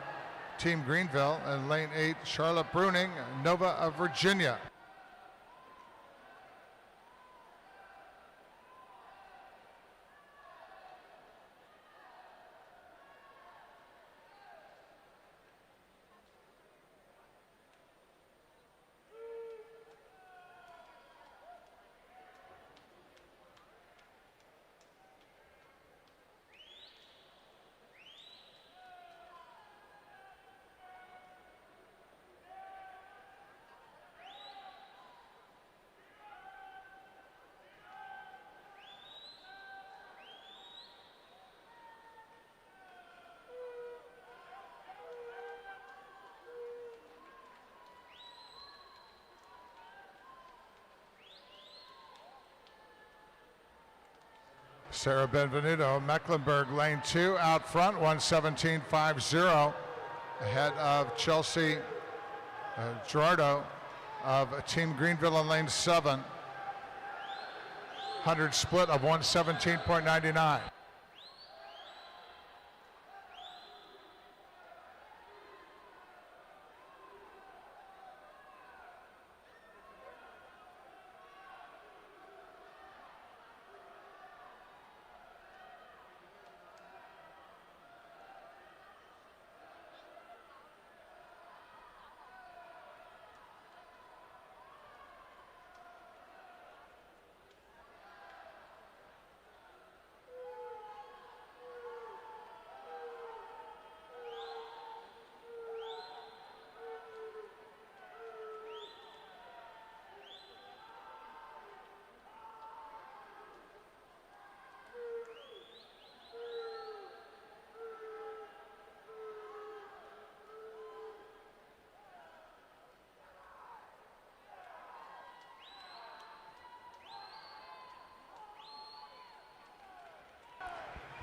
Team Greenville. And Lane 8, Charlotte Bruning, Nova of Virginia. Sarah Benvenuto, Mecklenburg, lane 2, out front, 117.50, ahead of Chelsea Gerardo of Team Greenville in lane 7. 100 split of 117.99.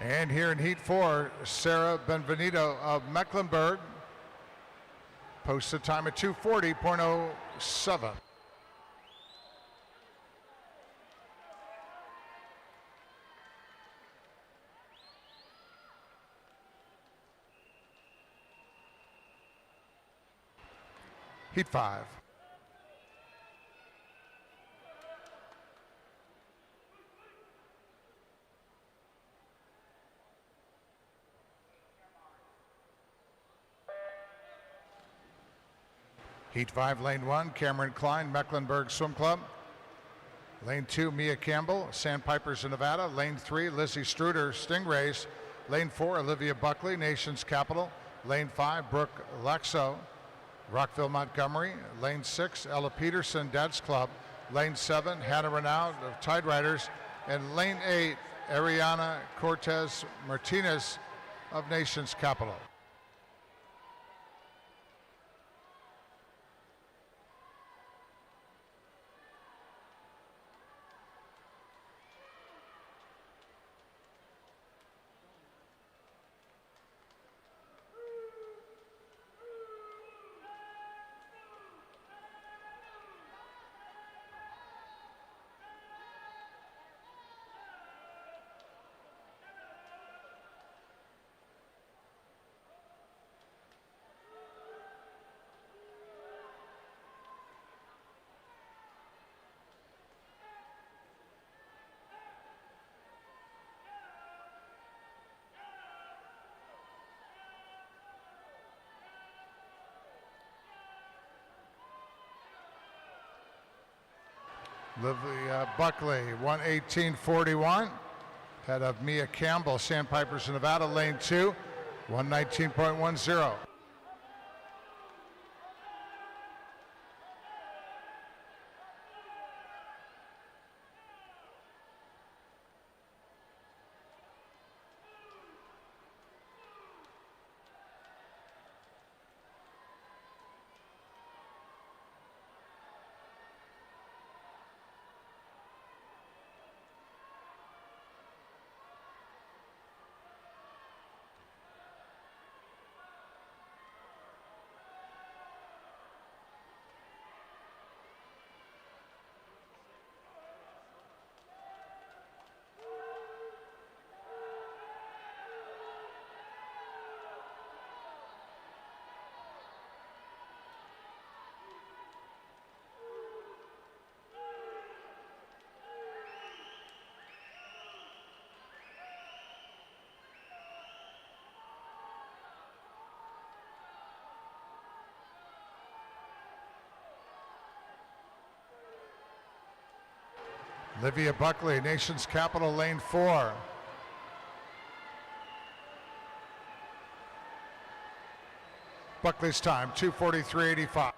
And here in Heat 4, Sarah Benvenuto of Mecklenburg posts a time of 2:40.07. Heat 5. Heat 5, Lane 1, Cameron Klein, Mecklenburg Swim Club. Lane 2, Mia Campbell, Sandpipers of Nevada. Lane 3, Lizzie Struder, Stingrays. Lane 4, Olivia Buckley, Nation's Capital. Lane 5, Brooke Laxo, Rockville Montgomery. Lane 6, Ella Peterson, Dad's Club. Lane 7, Hannah Renaud of Tide Riders. And Lane 8, Ariana Cortez Martinez of Nation's Capital. Olivia Buckley, 118.41. Head of Mia Campbell, Sandpipers of Nevada, Lane 2, 119.10. Olivia Buckley, Nation's Capital, Lane 4. Buckley's time, 2:43.85.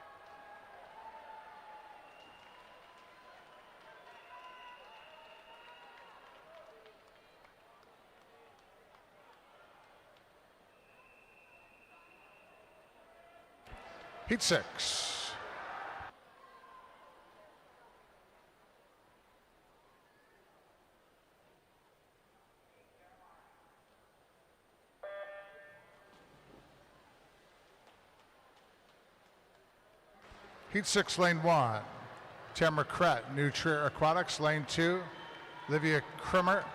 Heat 6. Heat 6, Lane 1, Tamara Krett, New Trier Aquatics. Lane 2, Livia Krimmer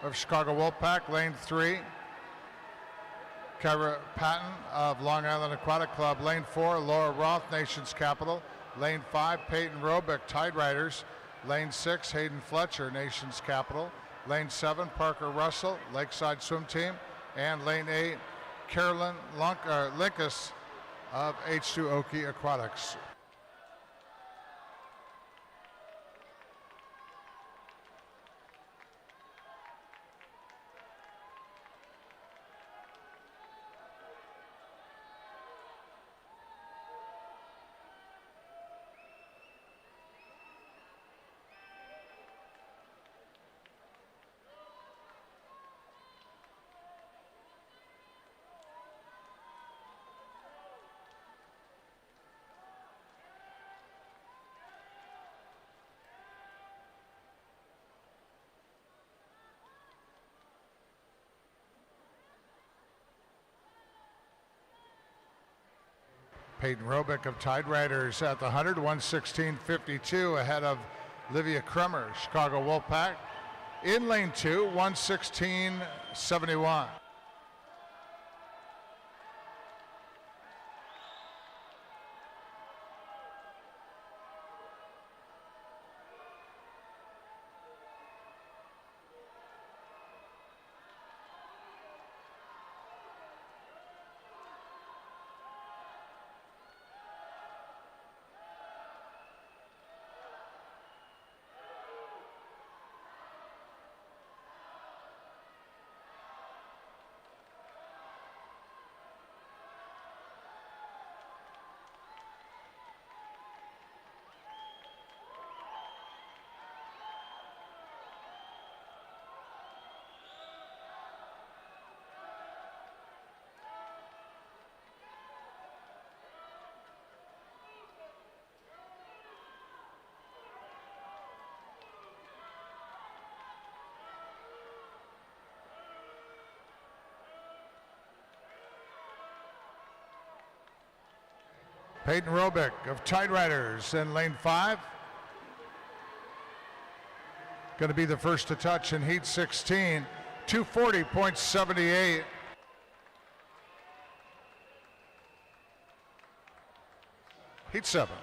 of Chicago Wolfpack. Lane 3, Kyra Patton of Long Island Aquatic Club. Lane 4, Laura Roth, Nation's Capital. Lane 5, Peyton Robick, Tide Riders. Lane 6, Hayden Fletcher, Nation's Capital. Lane 7, Parker Russell, Lakeside Swim Team. And Lane 8, Carolyn Linkus of H2 Oki Aquatics. Peyton Robick of Tide Riders at the 100, 116.52, ahead of Livia Krummer, Chicago Wolfpack. In lane 2, 116.71. Peyton Robick of Tide Riders in lane 5. Going to be the first to touch in heat 16, 240.78. Heat 7.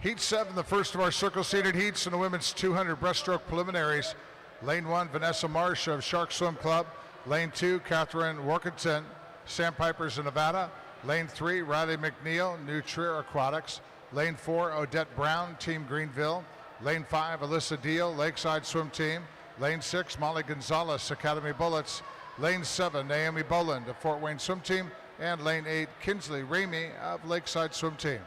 Heat 7, the first of our circle-seated heats in the women's 200 breaststroke preliminaries. Lane 1, Vanessa Marsh of Shark Swim Club. Lane 2, Catherine Workington, Sandpipers of Nevada. Lane 3, Riley McNeil, New Trier Aquatics. Lane 4, Odette Brown, Team Greenville. Lane 5, Alyssa Deal, Lakeside Swim Team. Lane 6, Molly Gonzalez, Academy Bullets. Lane 7, Naomi Boland of Fort Wayne Swim Team. And Lane 8, Kinsley Ramey of Lakeside Swim Team.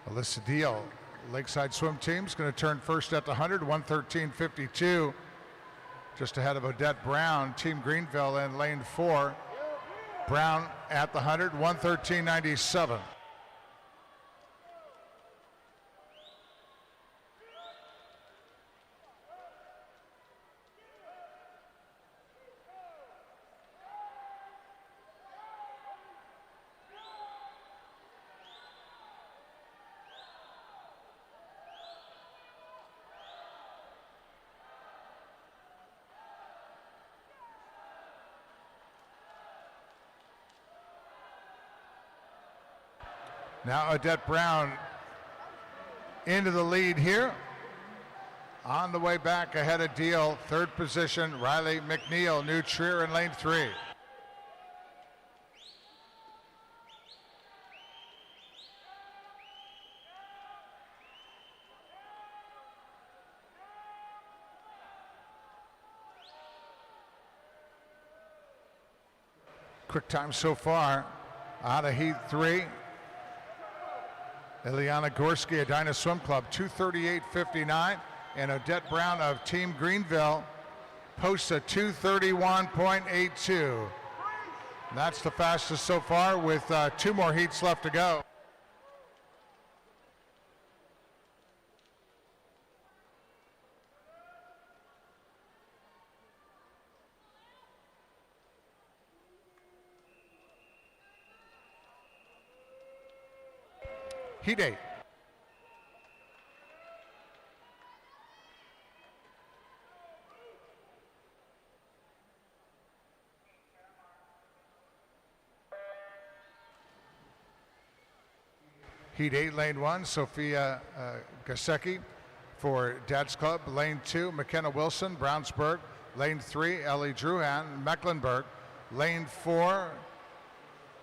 Alyssa Deal, Lakeside Swim Team, is going to turn first at the 100, 113.52. Just ahead of Odette Brown, Team Greenville in lane 4. Brown at the 100, 113.97. Now Odette Brown into the lead here. On the way back ahead of Deal, third position, Riley McNeil, New Trier in lane 3. Quick time so far out of heat 3. Ileana Gorski of Dinah Swim Club, 238.59. And Odette Brown of Team Greenville posts a 231.82. That's the fastest so far with 2 more heats left to go. Heat 8. Heat 8, lane 1, Sophia Gasecki for Dad's Club. Lane 2, McKenna Wilson, Brownsburg. Lane 3, Ellie Druhan, Mecklenburg. Lane 4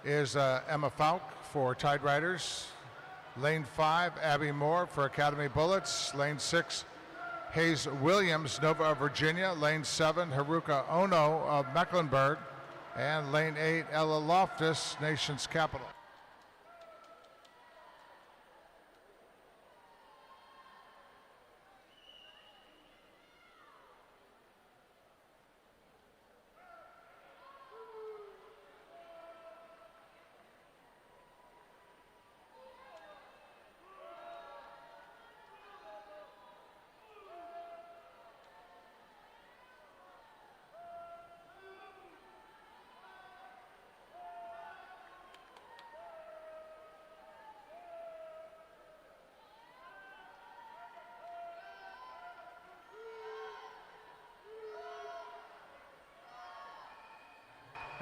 is Emma Falk for Tide Riders. Lane 5, Abby Moore for Academy Bullets. Lane 6, Hayes Williams, Nova of Virginia. Lane 7, Haruka Ono of Mecklenburg. And lane 8, Ella Loftus, Nation's Capital.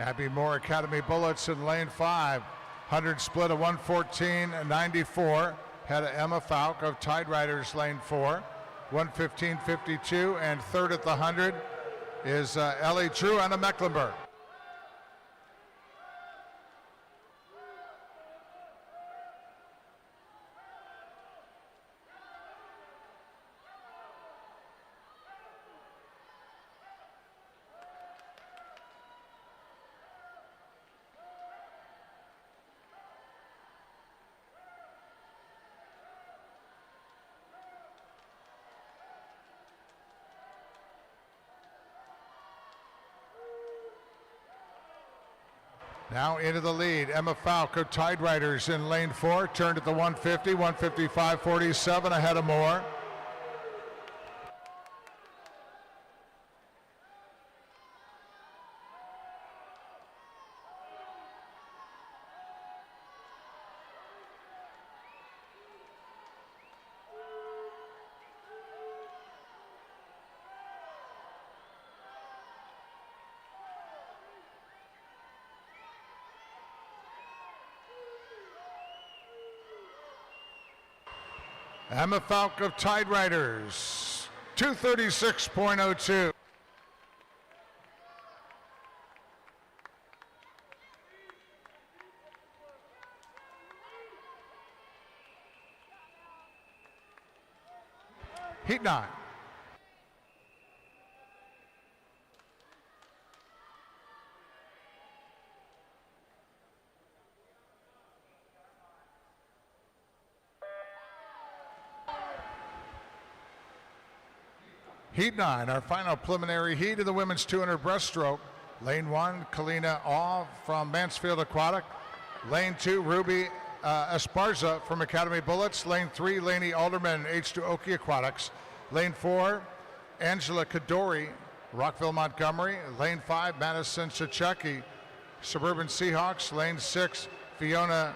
Abby Moore, Academy Bullets in lane 5. 100 split of 114.94. Had Emma Falk of Tide Riders lane 4. 1:15:52, and third at the 100 is Ellie Drew out of Mecklenburg. Now into the lead, Emma Falco, Tide Riders in lane 4, turned at the 150, 1:55:47 ahead of Moore. Emma Falk of Tide Riders, 2:36.02. Heat 9. Heat 9, our final preliminary heat of the women's 200 breaststroke. Lane 1, Kalina Aw from Mansfield Aquatic. Lane 2, Ruby Esparza from Academy Bullets. Lane 3, Lainey Alderman, H2Oki Aquatics. Lane 4, Angela Kadori, Rockville Montgomery. Lane 5, Madison Chicheki, Suburban Seahawks. Lane 6, Fiona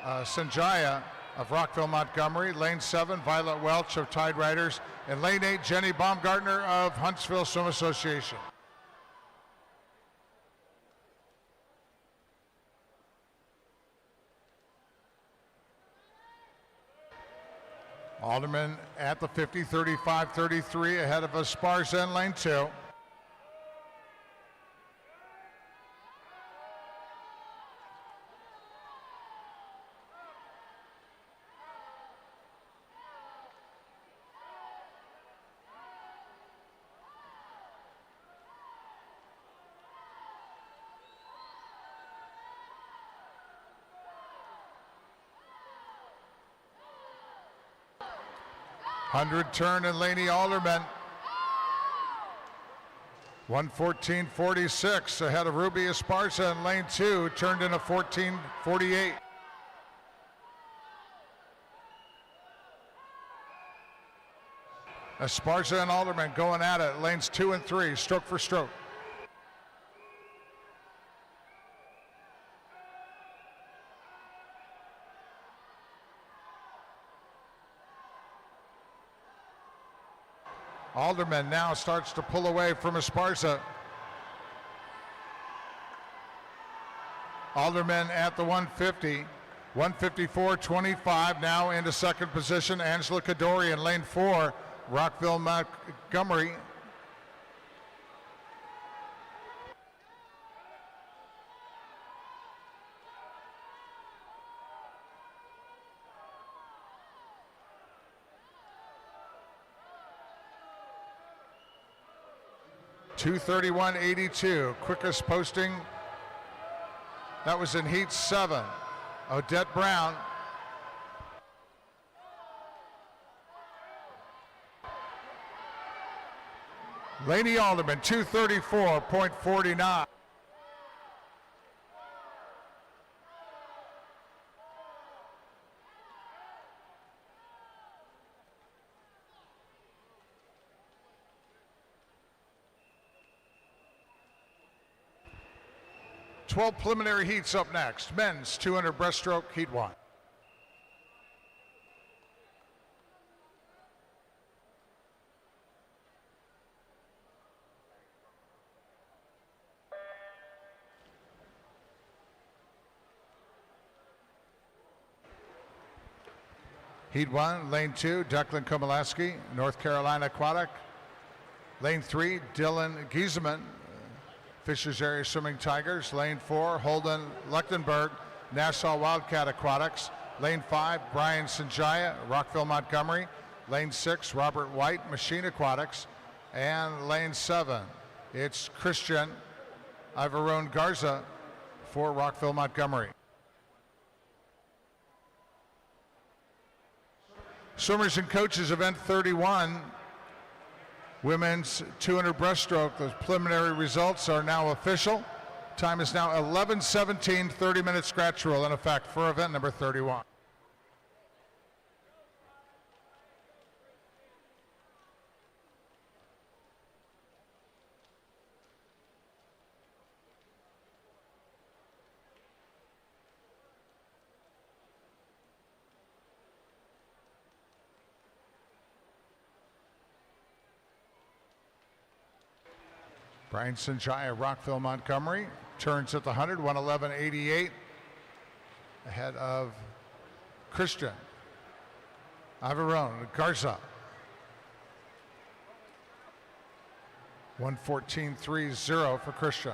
Sanjaya of Rockville Montgomery. Lane 7, Violet Welch of Tide Riders. And lane 8, Jenny Baumgartner of Huntsville Swim Association. Alderman at the 50, 35-33 ahead of Esparza in lane 2. Hundred turn and Lainey Alderman. 1:14:46 ahead of Ruby Esparza in lane 2, turned in a 14:48. Esparza and Alderman going at it, lanes 2 and 3, stroke for stroke. Alderman now starts to pull away from Esparza. Alderman at the 150, 1:54:25, now into second position. Angela Kadori in lane 4, Rockville Montgomery. (2:31:82), quickest posting. That was in heat 7. Odette Brown. Lainey Alderman, 2:34:49. Twelve preliminary heats up next. Men's 200 breaststroke, heat 1. Heat 1, Lane 2, Declan Komalaski, North Carolina Aquatic. Lane 3, Dylan Giesemann, Fishers Area Swimming Tigers. Lane 4, Holden Lechtenberg, Nassau Wildcat Aquatics. Lane 5, Brian Sanjaya, Rockville Montgomery. Lane 6, Robert White, Machine Aquatics. And lane 7, it's Christian Ivarone Garza for Rockville Montgomery. Swimmers and coaches, event 31, women's 200 breaststroke. The preliminary results are now official. Time is now 11:17, 30-minute scratch rule in effect for event number 31. Brian Sanjaya, Rockville Montgomery, turns at the 100, 111.88, ahead of Christian Ivarone Garza, 114.30 for Christian.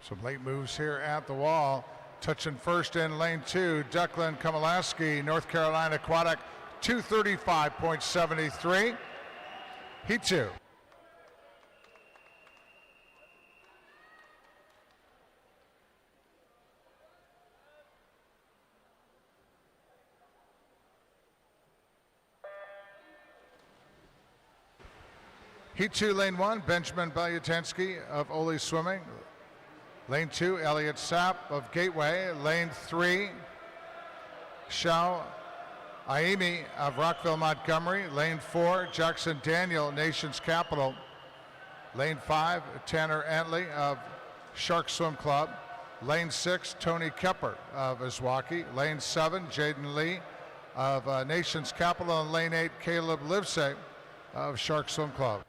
Some late moves here at the wall. Touching first in lane 2, Declan Komalaski, North Carolina Aquatic, 235.73. Heat 2. Heat 2, lane 1, Benjamin Balyatensky of Ole Swimming. Lane 2, Elliot Sapp of Gateway. Lane 3, Xiao Aimi of Rockville Montgomery. Lane 4, Jackson Daniel, Nation's Capital. Lane 5, Tanner Antley of Shark Swim Club. Lane 6, Tony Kepper of Iswaki. Lane 7, Jaden Lee of Nation's Capital. And lane 8, Caleb Livesey of Shark Swim Club.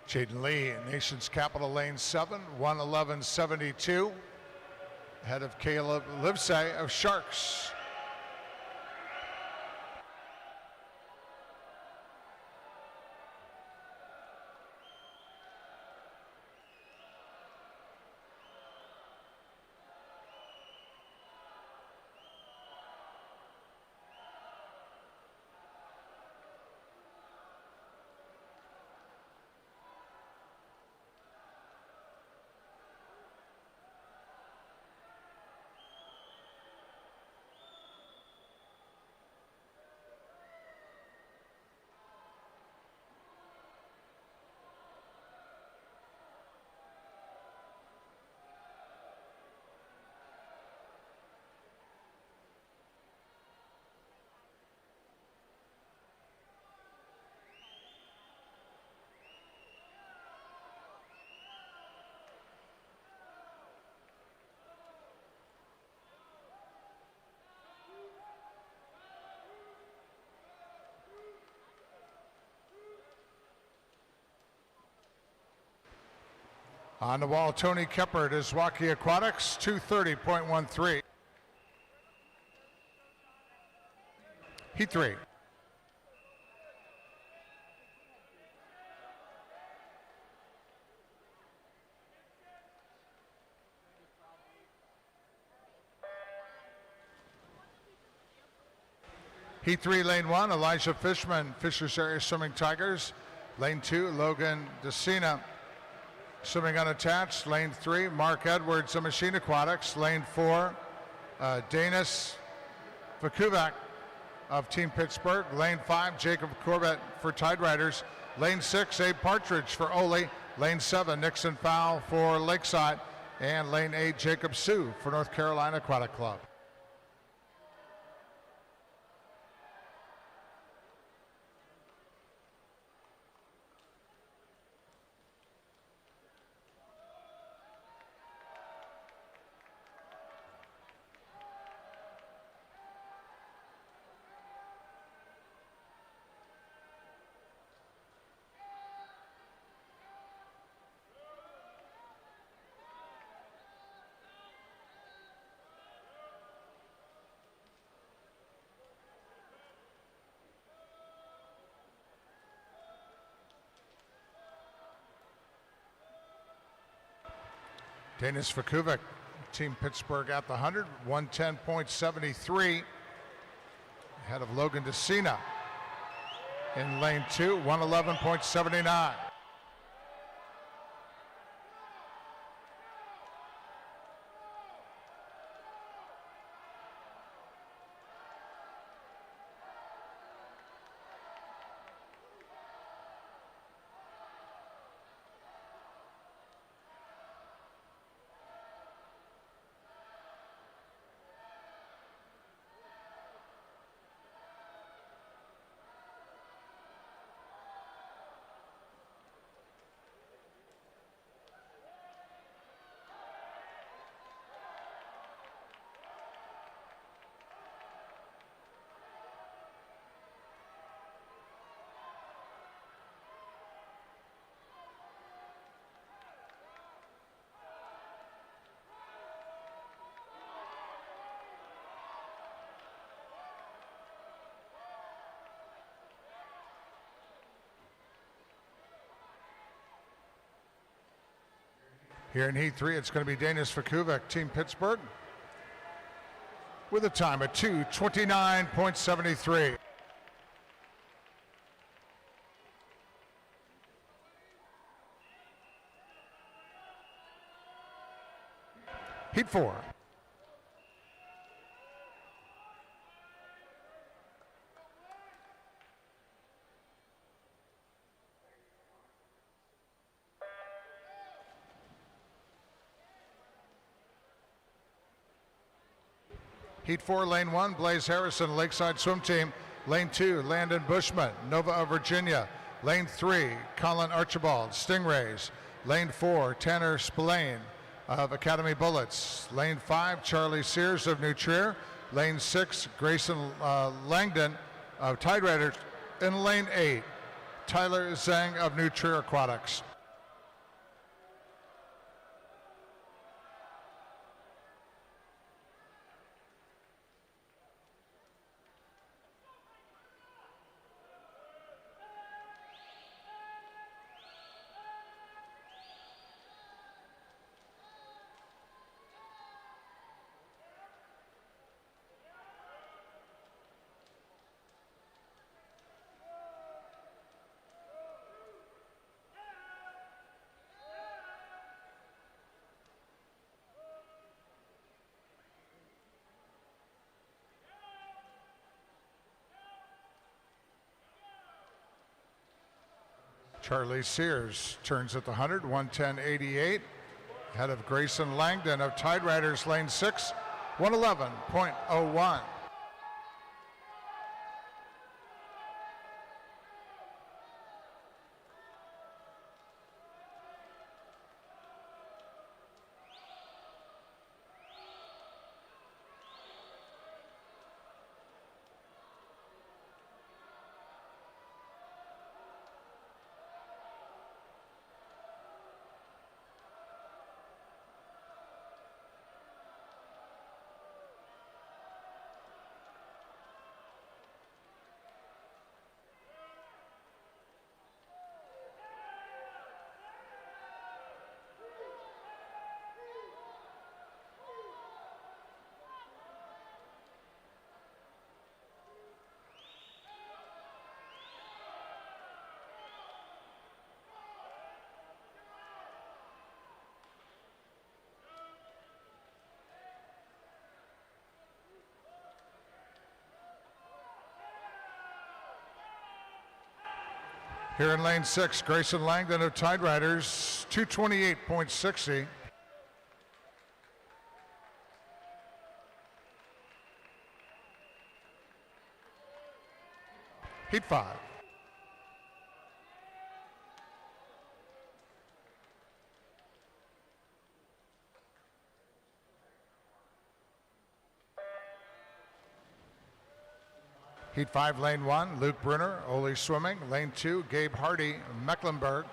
Jaden Lee, Nation's Capital, lane 7, 111.72. Ahead of Caleb Livesey of Sharks. On the wall, Tony Keppert is Waukee Aquatics, 230.13. Heat 3. Heat 3, lane 1, Elijah Fishman, Fishers Area Swimming Tigers. Lane 2, Logan DeCina, Swimming Unattached. Lane 3, Mark Edwards of Machine Aquatics. Lane 4, Danis Vakuvac of Team Pittsburgh. Lane 5, Jacob Corbett for Tide Riders. Lane 6, Abe Partridge for Ole. Lane 7, Nixon Fowl for Lakeside. And lane 8, Jacob Sue for North Carolina Aquatic Club. Danis Vakuvac, Team Pittsburgh at the 100, 110.73. Ahead of Logan DeCina. In lane 2, 111.79. Here in Heat 3, it's going to be Danis Vakuvac, Team Pittsburgh, with a time of 2:29.73. Heat 4. Heat 4, lane 1, Blaze Harrison, Lakeside Swim Team. Lane 2, Landon Bushman, Nova of Virginia. Lane 3, Colin Archibald, Stingrays. Lane 4, Tanner Spillane of Academy Bullets. Lane 5, Charlie Sears of New Trier. Lane 6, Grayson Langdon of Tide Riders. And lane 8, Tyler Zhang of New Trier Aquatics. Charlie Sears turns at the 100, 110.88. Ahead of Grayson Langdon of Tide Riders, lane 6, 111.01. Here in lane 6, Grayson Langdon of Tide Riders, 228.60. Heat 5. Heat 5, lane 1, Luke Brunner, Ole Swimming. Lane 2, Gabe Hardy, Mecklenburg.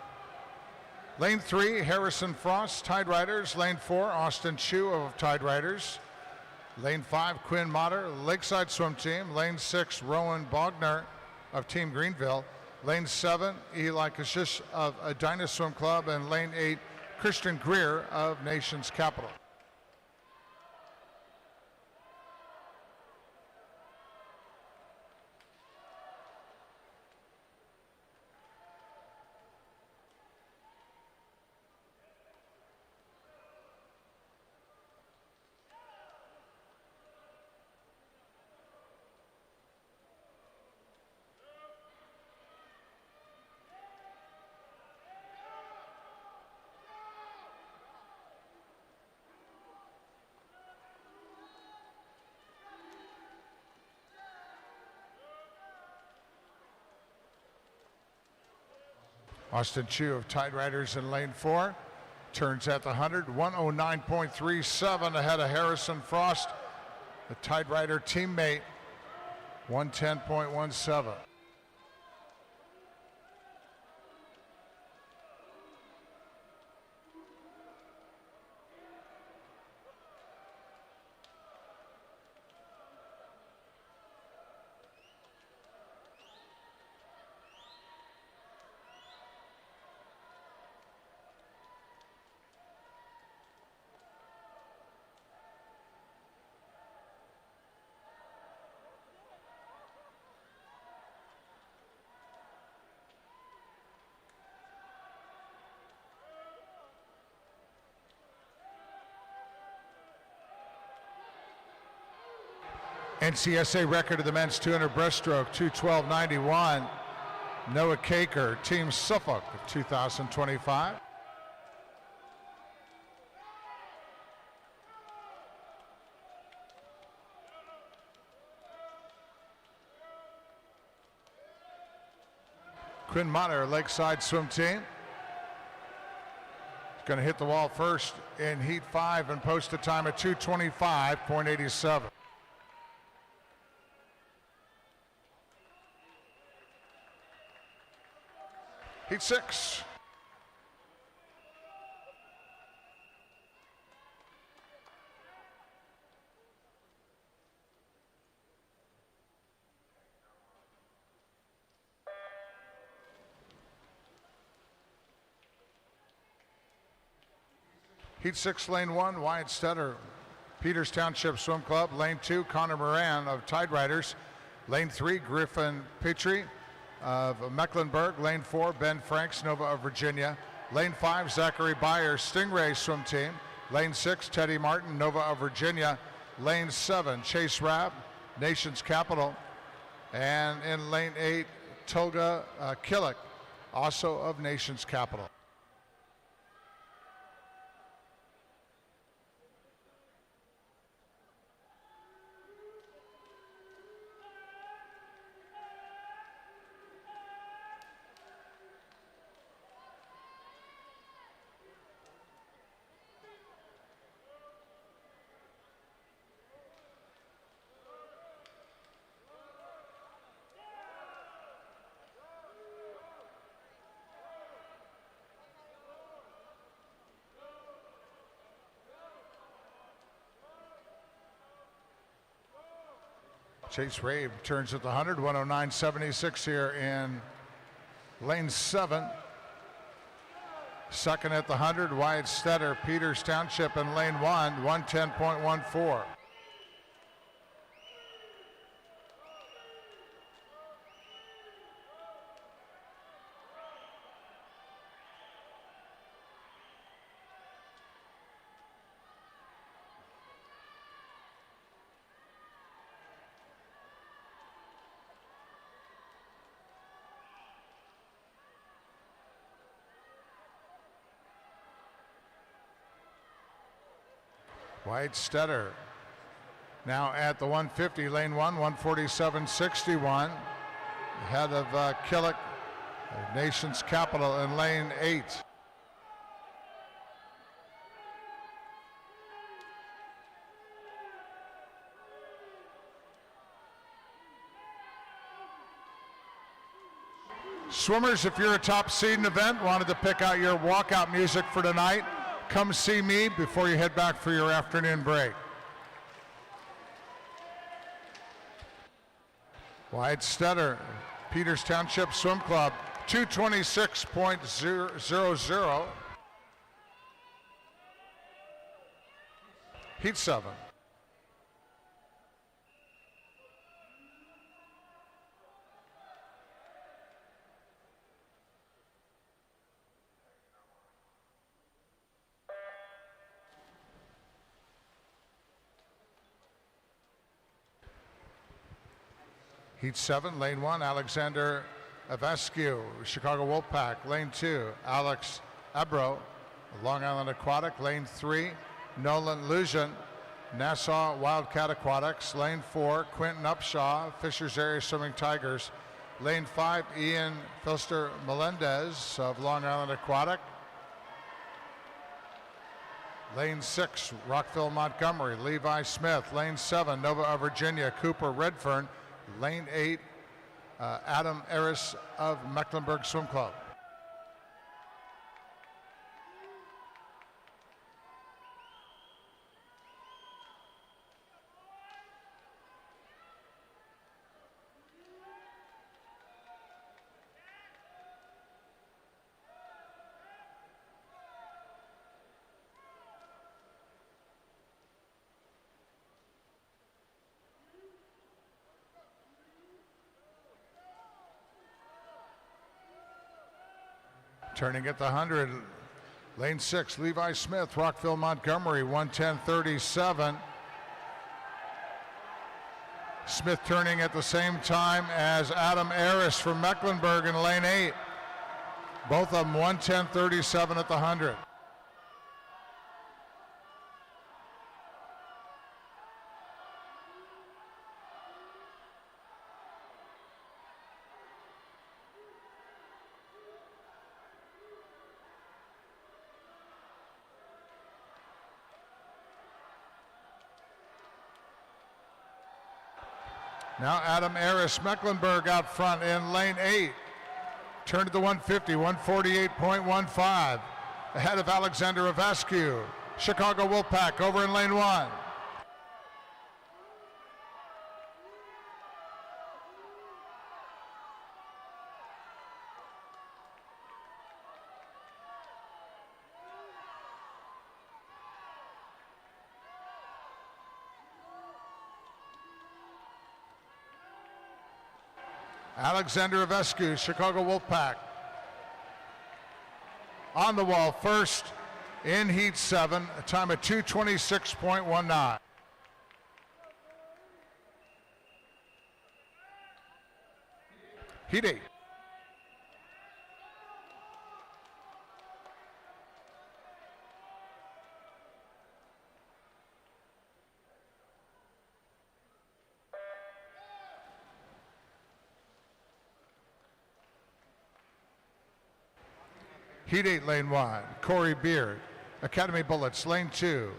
Lane 3, Harrison Frost, Tide Riders. Lane 4, Austin Chu of Tide Riders. Lane 5, Quinn Motter, Lakeside Swim Team. Lane 6, Rowan Bogner of Team Greenville. Lane 7, Eli Kashish of Edina Swim Club. And lane 8, Christian Greer of Nations Capital. Austin Chu of Tide Riders in lane 4 turns at the 100, 109.37 ahead of Harrison Frost, the Tide Rider teammate, 110.17. NCSA record of the men's 200 breaststroke, 2:12.91. Noah Caker, Team Suffolk of 2025. Quinn Motter, Lakeside Swim Team. He's going to hit the wall first in Heat 5 and post a time of 2:25.87. Heat 6. Heat 6, lane 1, Wyatt Stetter, Peters Township Swim Club. Lane 2, Connor Moran of Tide Riders. Lane 3, Griffin Petrie of Mecklenburg. Lane 4, Ben Franks, Nova of Virginia. Lane 5, Zachary Byer, Stingray Swim Team. Lane 6, Teddy Martin, Nova of Virginia. Lane 7, Chase Rabb, Nations Capital. And in lane 8, Tolga Killick, also of Nations Capital. Chase Rabe turns at the 100, 109.76 here in lane 7. Second at the 100, Wyatt Stetter, Peters Township in lane 1, 110.14. White Stetter now at the 150, lane 1, 147.61. Ahead of Killick, nation's capital, in lane 8. Swimmers, if you're a top seed in the event, wanted to pick out your walkout music for tonight, come see me before you head back for your afternoon break. White Stetter, Peters Township Swim Club, 226.00. Heat 7. Heat 7, lane 1, Alexander Avescu, Chicago Wolfpack. Lane 2, Alex Ebro, Long Island Aquatic. Lane 3, Nolan Lujan, Nassau Wildcat Aquatics. Lane 4, Quentin Upshaw, Fishers Area Swimming Tigers. Lane 5, Ian Filster Melendez of Long Island Aquatic. Lane 6, Rockville Montgomery, Levi Smith. Lane 7, Nova of Virginia, Cooper Redfern. Lane 8, Adam Eris of Mecklenburg Swim Club. Turning at the 100, lane 6, Levi Smith, Rockville Montgomery, 110.37. Smith turning at the same time as Adam Eris from Mecklenburg in lane 8. Both of them 110.37 at the 100. Now Adam Eris, Mecklenburg out front in lane 8. Turn to the 150, 148.15. Ahead of Alexander Avescu, Chicago Wolfpack over in lane 1. Alexander Avescu, Chicago Wolfpack. On the wall first in Heat 7, a time of 2:26.19. Heat 8. Heat 8, lane 1, Corey Beard, Academy Bullets. Lane 2,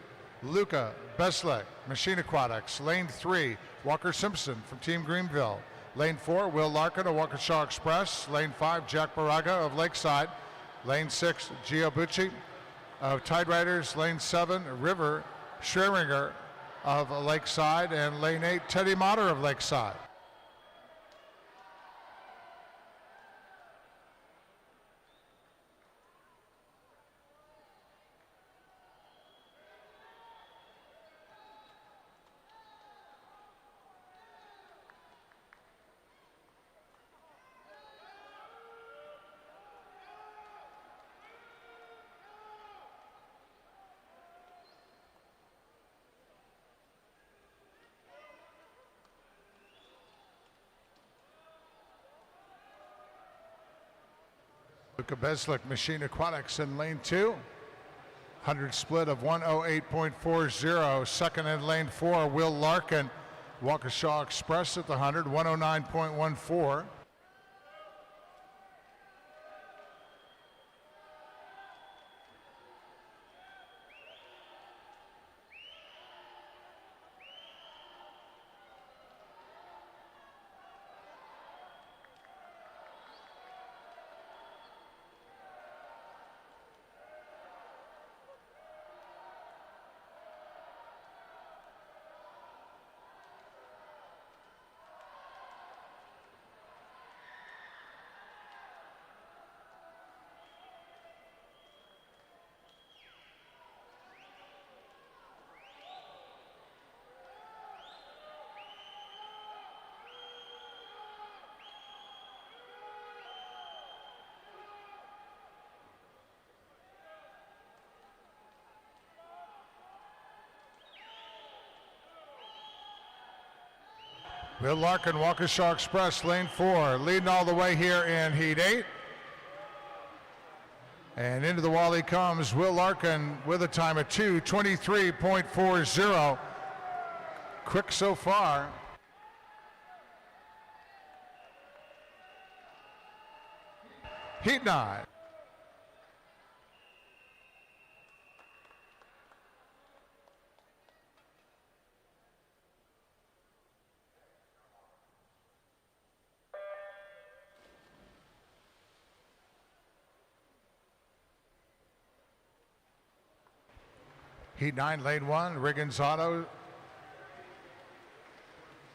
Luca Beslick, Machine Aquatics. Lane 3, Walker Simpson from Team Greenville. Lane 4, Will Larkin of Waukesha Express. Lane 5, Jack Baraga of Lakeside. Lane 6, Gio Bucci of Tide Riders. Lane 7, River Schreringer of Lakeside. And lane 8, Teddy Motter of Lakeside. Luca Beslick, Machine Aquatics in lane 2. 100 split of 108.40. Second in lane 4, Will Larkin, Waukesha Express at the 100, 109.14. Will Larkin, Waukesha Express, lane 4, leading all the way here in heat 8. And into the wall he comes, Will Larkin with a time of 2:23.40. Quick so far. Heat 9. Heat 9, lane 1, Riggins Auto,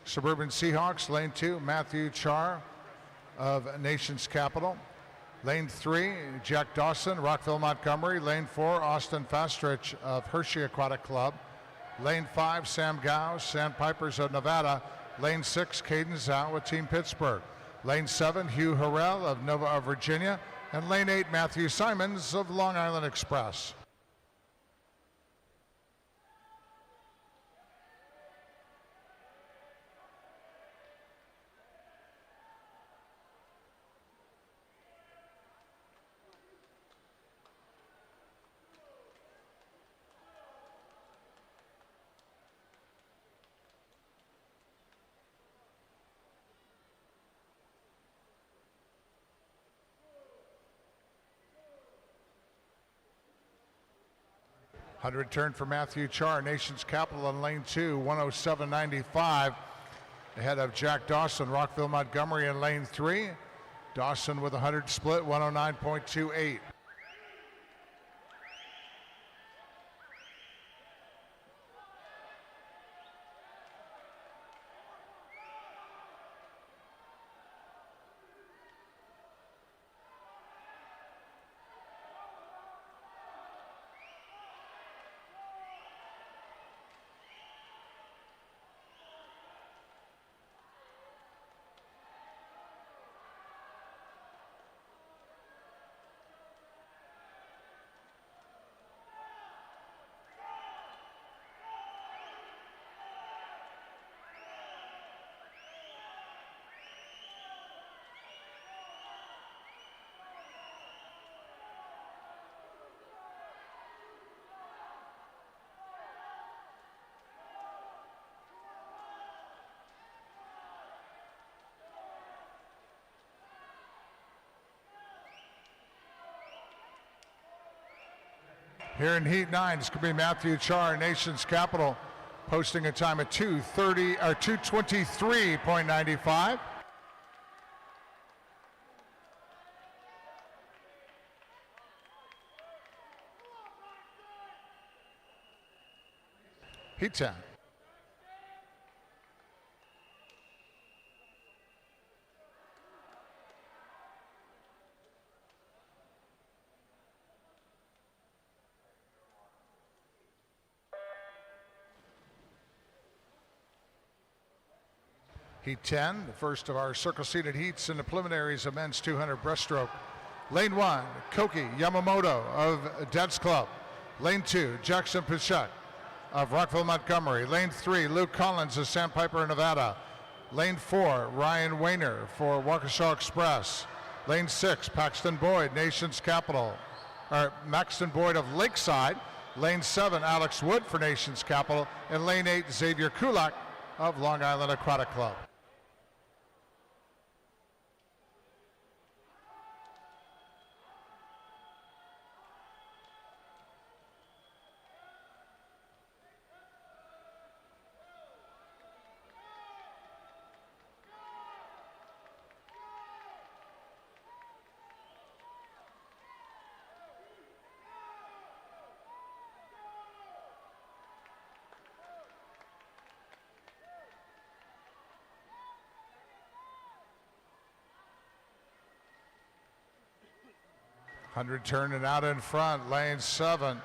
Suburban Seahawks. Lane 2, Matthew Char of Nation's Capital. Lane 3, Jack Dawson, Rockville Montgomery. Lane 4, Austin Fastrich of Hershey Aquatic Club. Lane 5, Sam Gao, Sandpipers of Nevada. Lane 6, Caden Zhao with Team Pittsburgh. Lane 7, Hugh Harrell of Nova of Virginia. And lane 8, Matthew Simons of Long Island Express. Hundred turn for Matthew Char, Nation's Capital in lane 2, 107.95. Ahead of Jack Dawson, Rockville Montgomery in lane 3. Dawson with a 100 split, 109.28. Here in heat 9, it's going to be Matthew Char, Nation's Capital, posting a time of 2:23.95. Heat 10. Heat 10, the first of our circle-seated heats in the preliminaries of men's 200 breaststroke. Lane 1, Koki Yamamoto of Dad's Club. Lane 2, Jackson Pichette of Rockville Montgomery. Lane 3, Luke Collins of Sandpiper, Nevada. Lane 4, Ryan Wayner for Waukesha Express. Lane 6, Paxton Boyd, Nation's Capital. Maxton Boyd of Lakeside. Lane 7, Alex Wood for Nations Capital. And lane 8, Xavier Kulak of Long Island Aquatic Club. Hundred turning out in front, lane 7.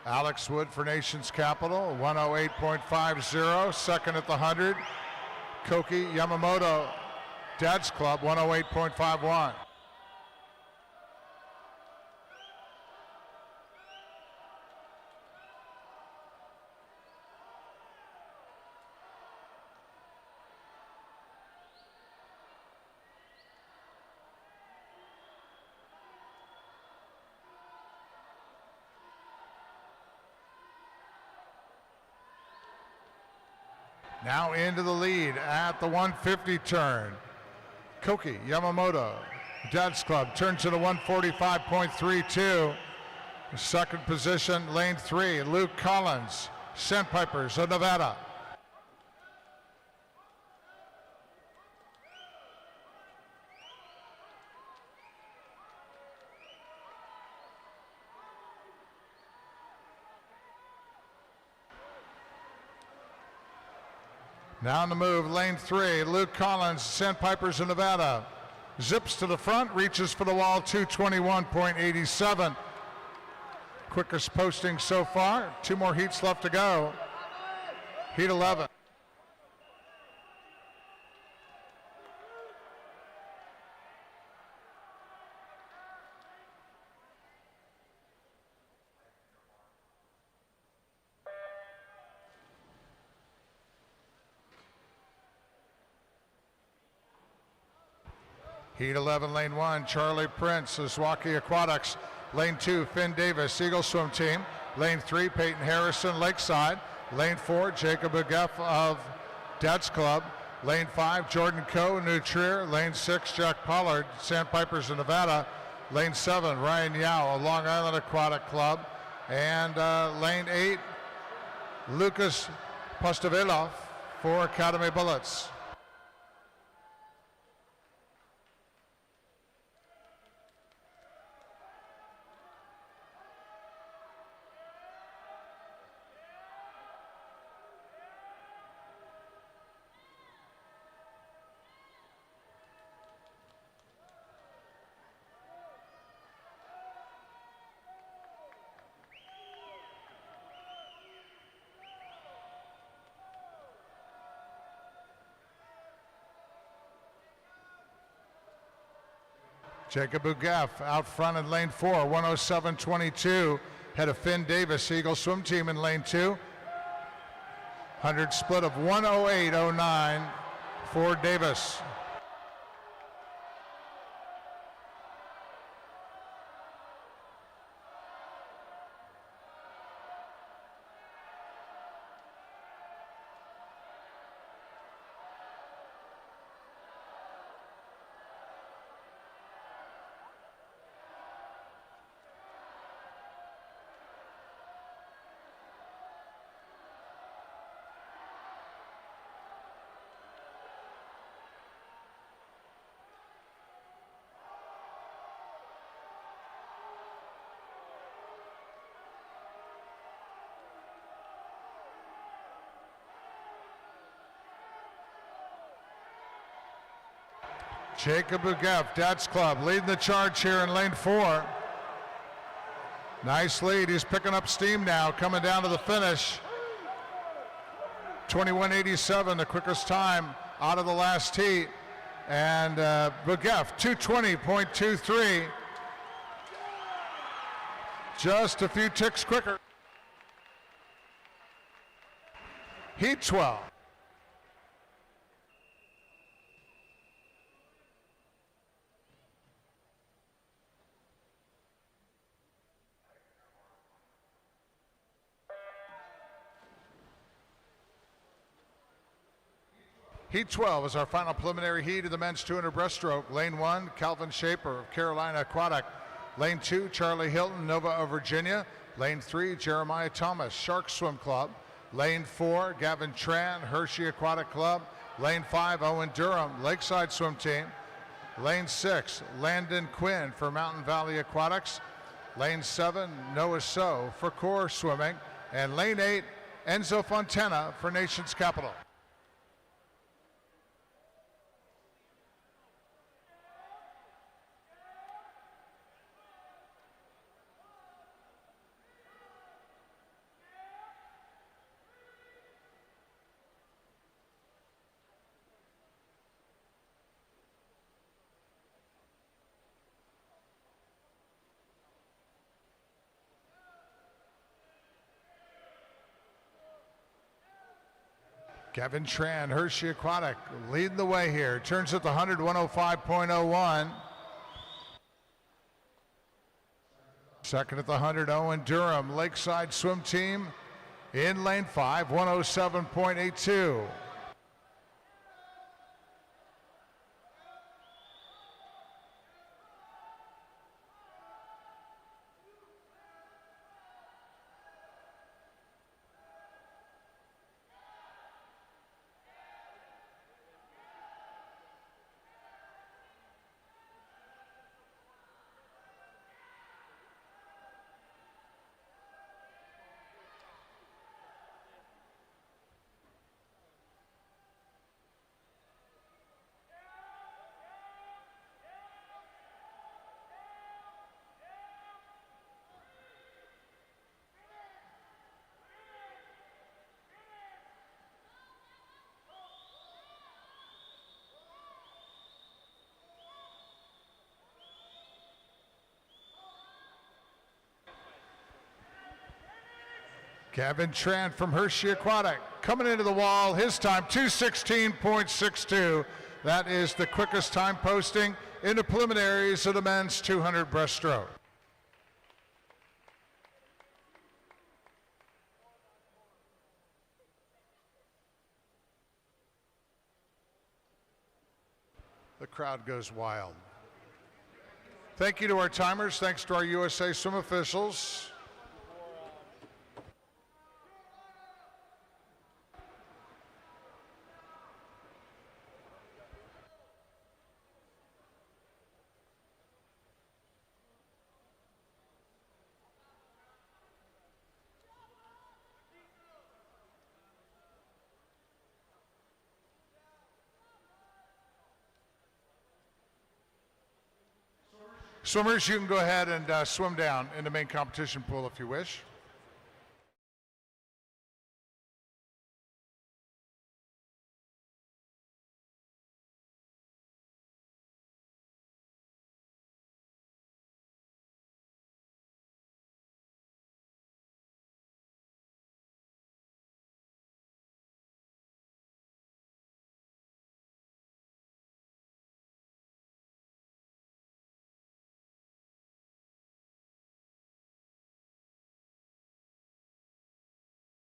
Alex Wood for Nations Capital, 108.50. Second at the 100, Koki Yamamoto, Dad's Club, 108.51. Now into the lead at the 150 turn. Koki Yamamoto, Dad's Club, turns to the 145.32. Second position, lane 3, Luke Collins, Sandpipers of Nevada. Now on the move, lane 3, Luke Collins, Sandpipers of Nevada. Zips to the front, reaches for the wall, 221.87. Quickest posting so far. 2 more heats left to go. Heat 11. Heat 11, lane 1, Charlie Prince, Zwacky Aquatics. Lane 2, Finn Davis, Eagle Swim Team. Lane 3, Peyton Harrison, Lakeside. Lane 4, Jacob Ugeff of Dad's Club. Lane 5, Jordan Coe, New Trier. Lane 6, Jack Pollard, Sandpipers of Nevada. Lane 7, Ryan Yao, Long Island Aquatic Club. And lane 8, Lucas Postavelov for Academy Bullets. Jacob Ugeff out front in lane 4, 107.22. Head of Finn Davis, Eagle Swim Team in lane 2. 100 split of 108.09 for Davis. Jacob Ugeff, Dad's Club, leading the charge here in lane 4. Nice lead, he's picking up steam now, coming down to the finish. 21.87, the quickest time out of the last heat. And Ugeff, 220.23. Just a few ticks quicker. Heat 12. Heat 12 is our final preliminary heat of the men's 200 breaststroke. Lane 1, Calvin Shaper of Carolina Aquatic. Lane 2, Charlie Hilton, Nova of Virginia. Lane 3, Jeremiah Thomas, Shark Swim Club. Lane 4, Gavin Tran, Hershey Aquatic Club. Lane 5, Owen Durham, Lakeside Swim Team. Lane 6, Landon Quinn for Mountain Valley Aquatics. Lane 7, Noah So for Core Swimming. And Lane 8, Enzo Fontana for Nation's Capital. Kevin Tran, Hershey Aquatic, leading the way here. Turns at the 100, 105.01. Second at the 100, Owen Durham, Lakeside Swim Team in lane 5, 107.82. Kevin Tran from Hershey Aquatic coming into the wall. His time 2:16.62. That is the quickest time posting in the preliminaries of the men's 200 breaststroke. The crowd goes wild. Thank you to our timers. Thanks to our USA Swim officials. Swimmers, you can go ahead and swim down in the main competition pool if you wish.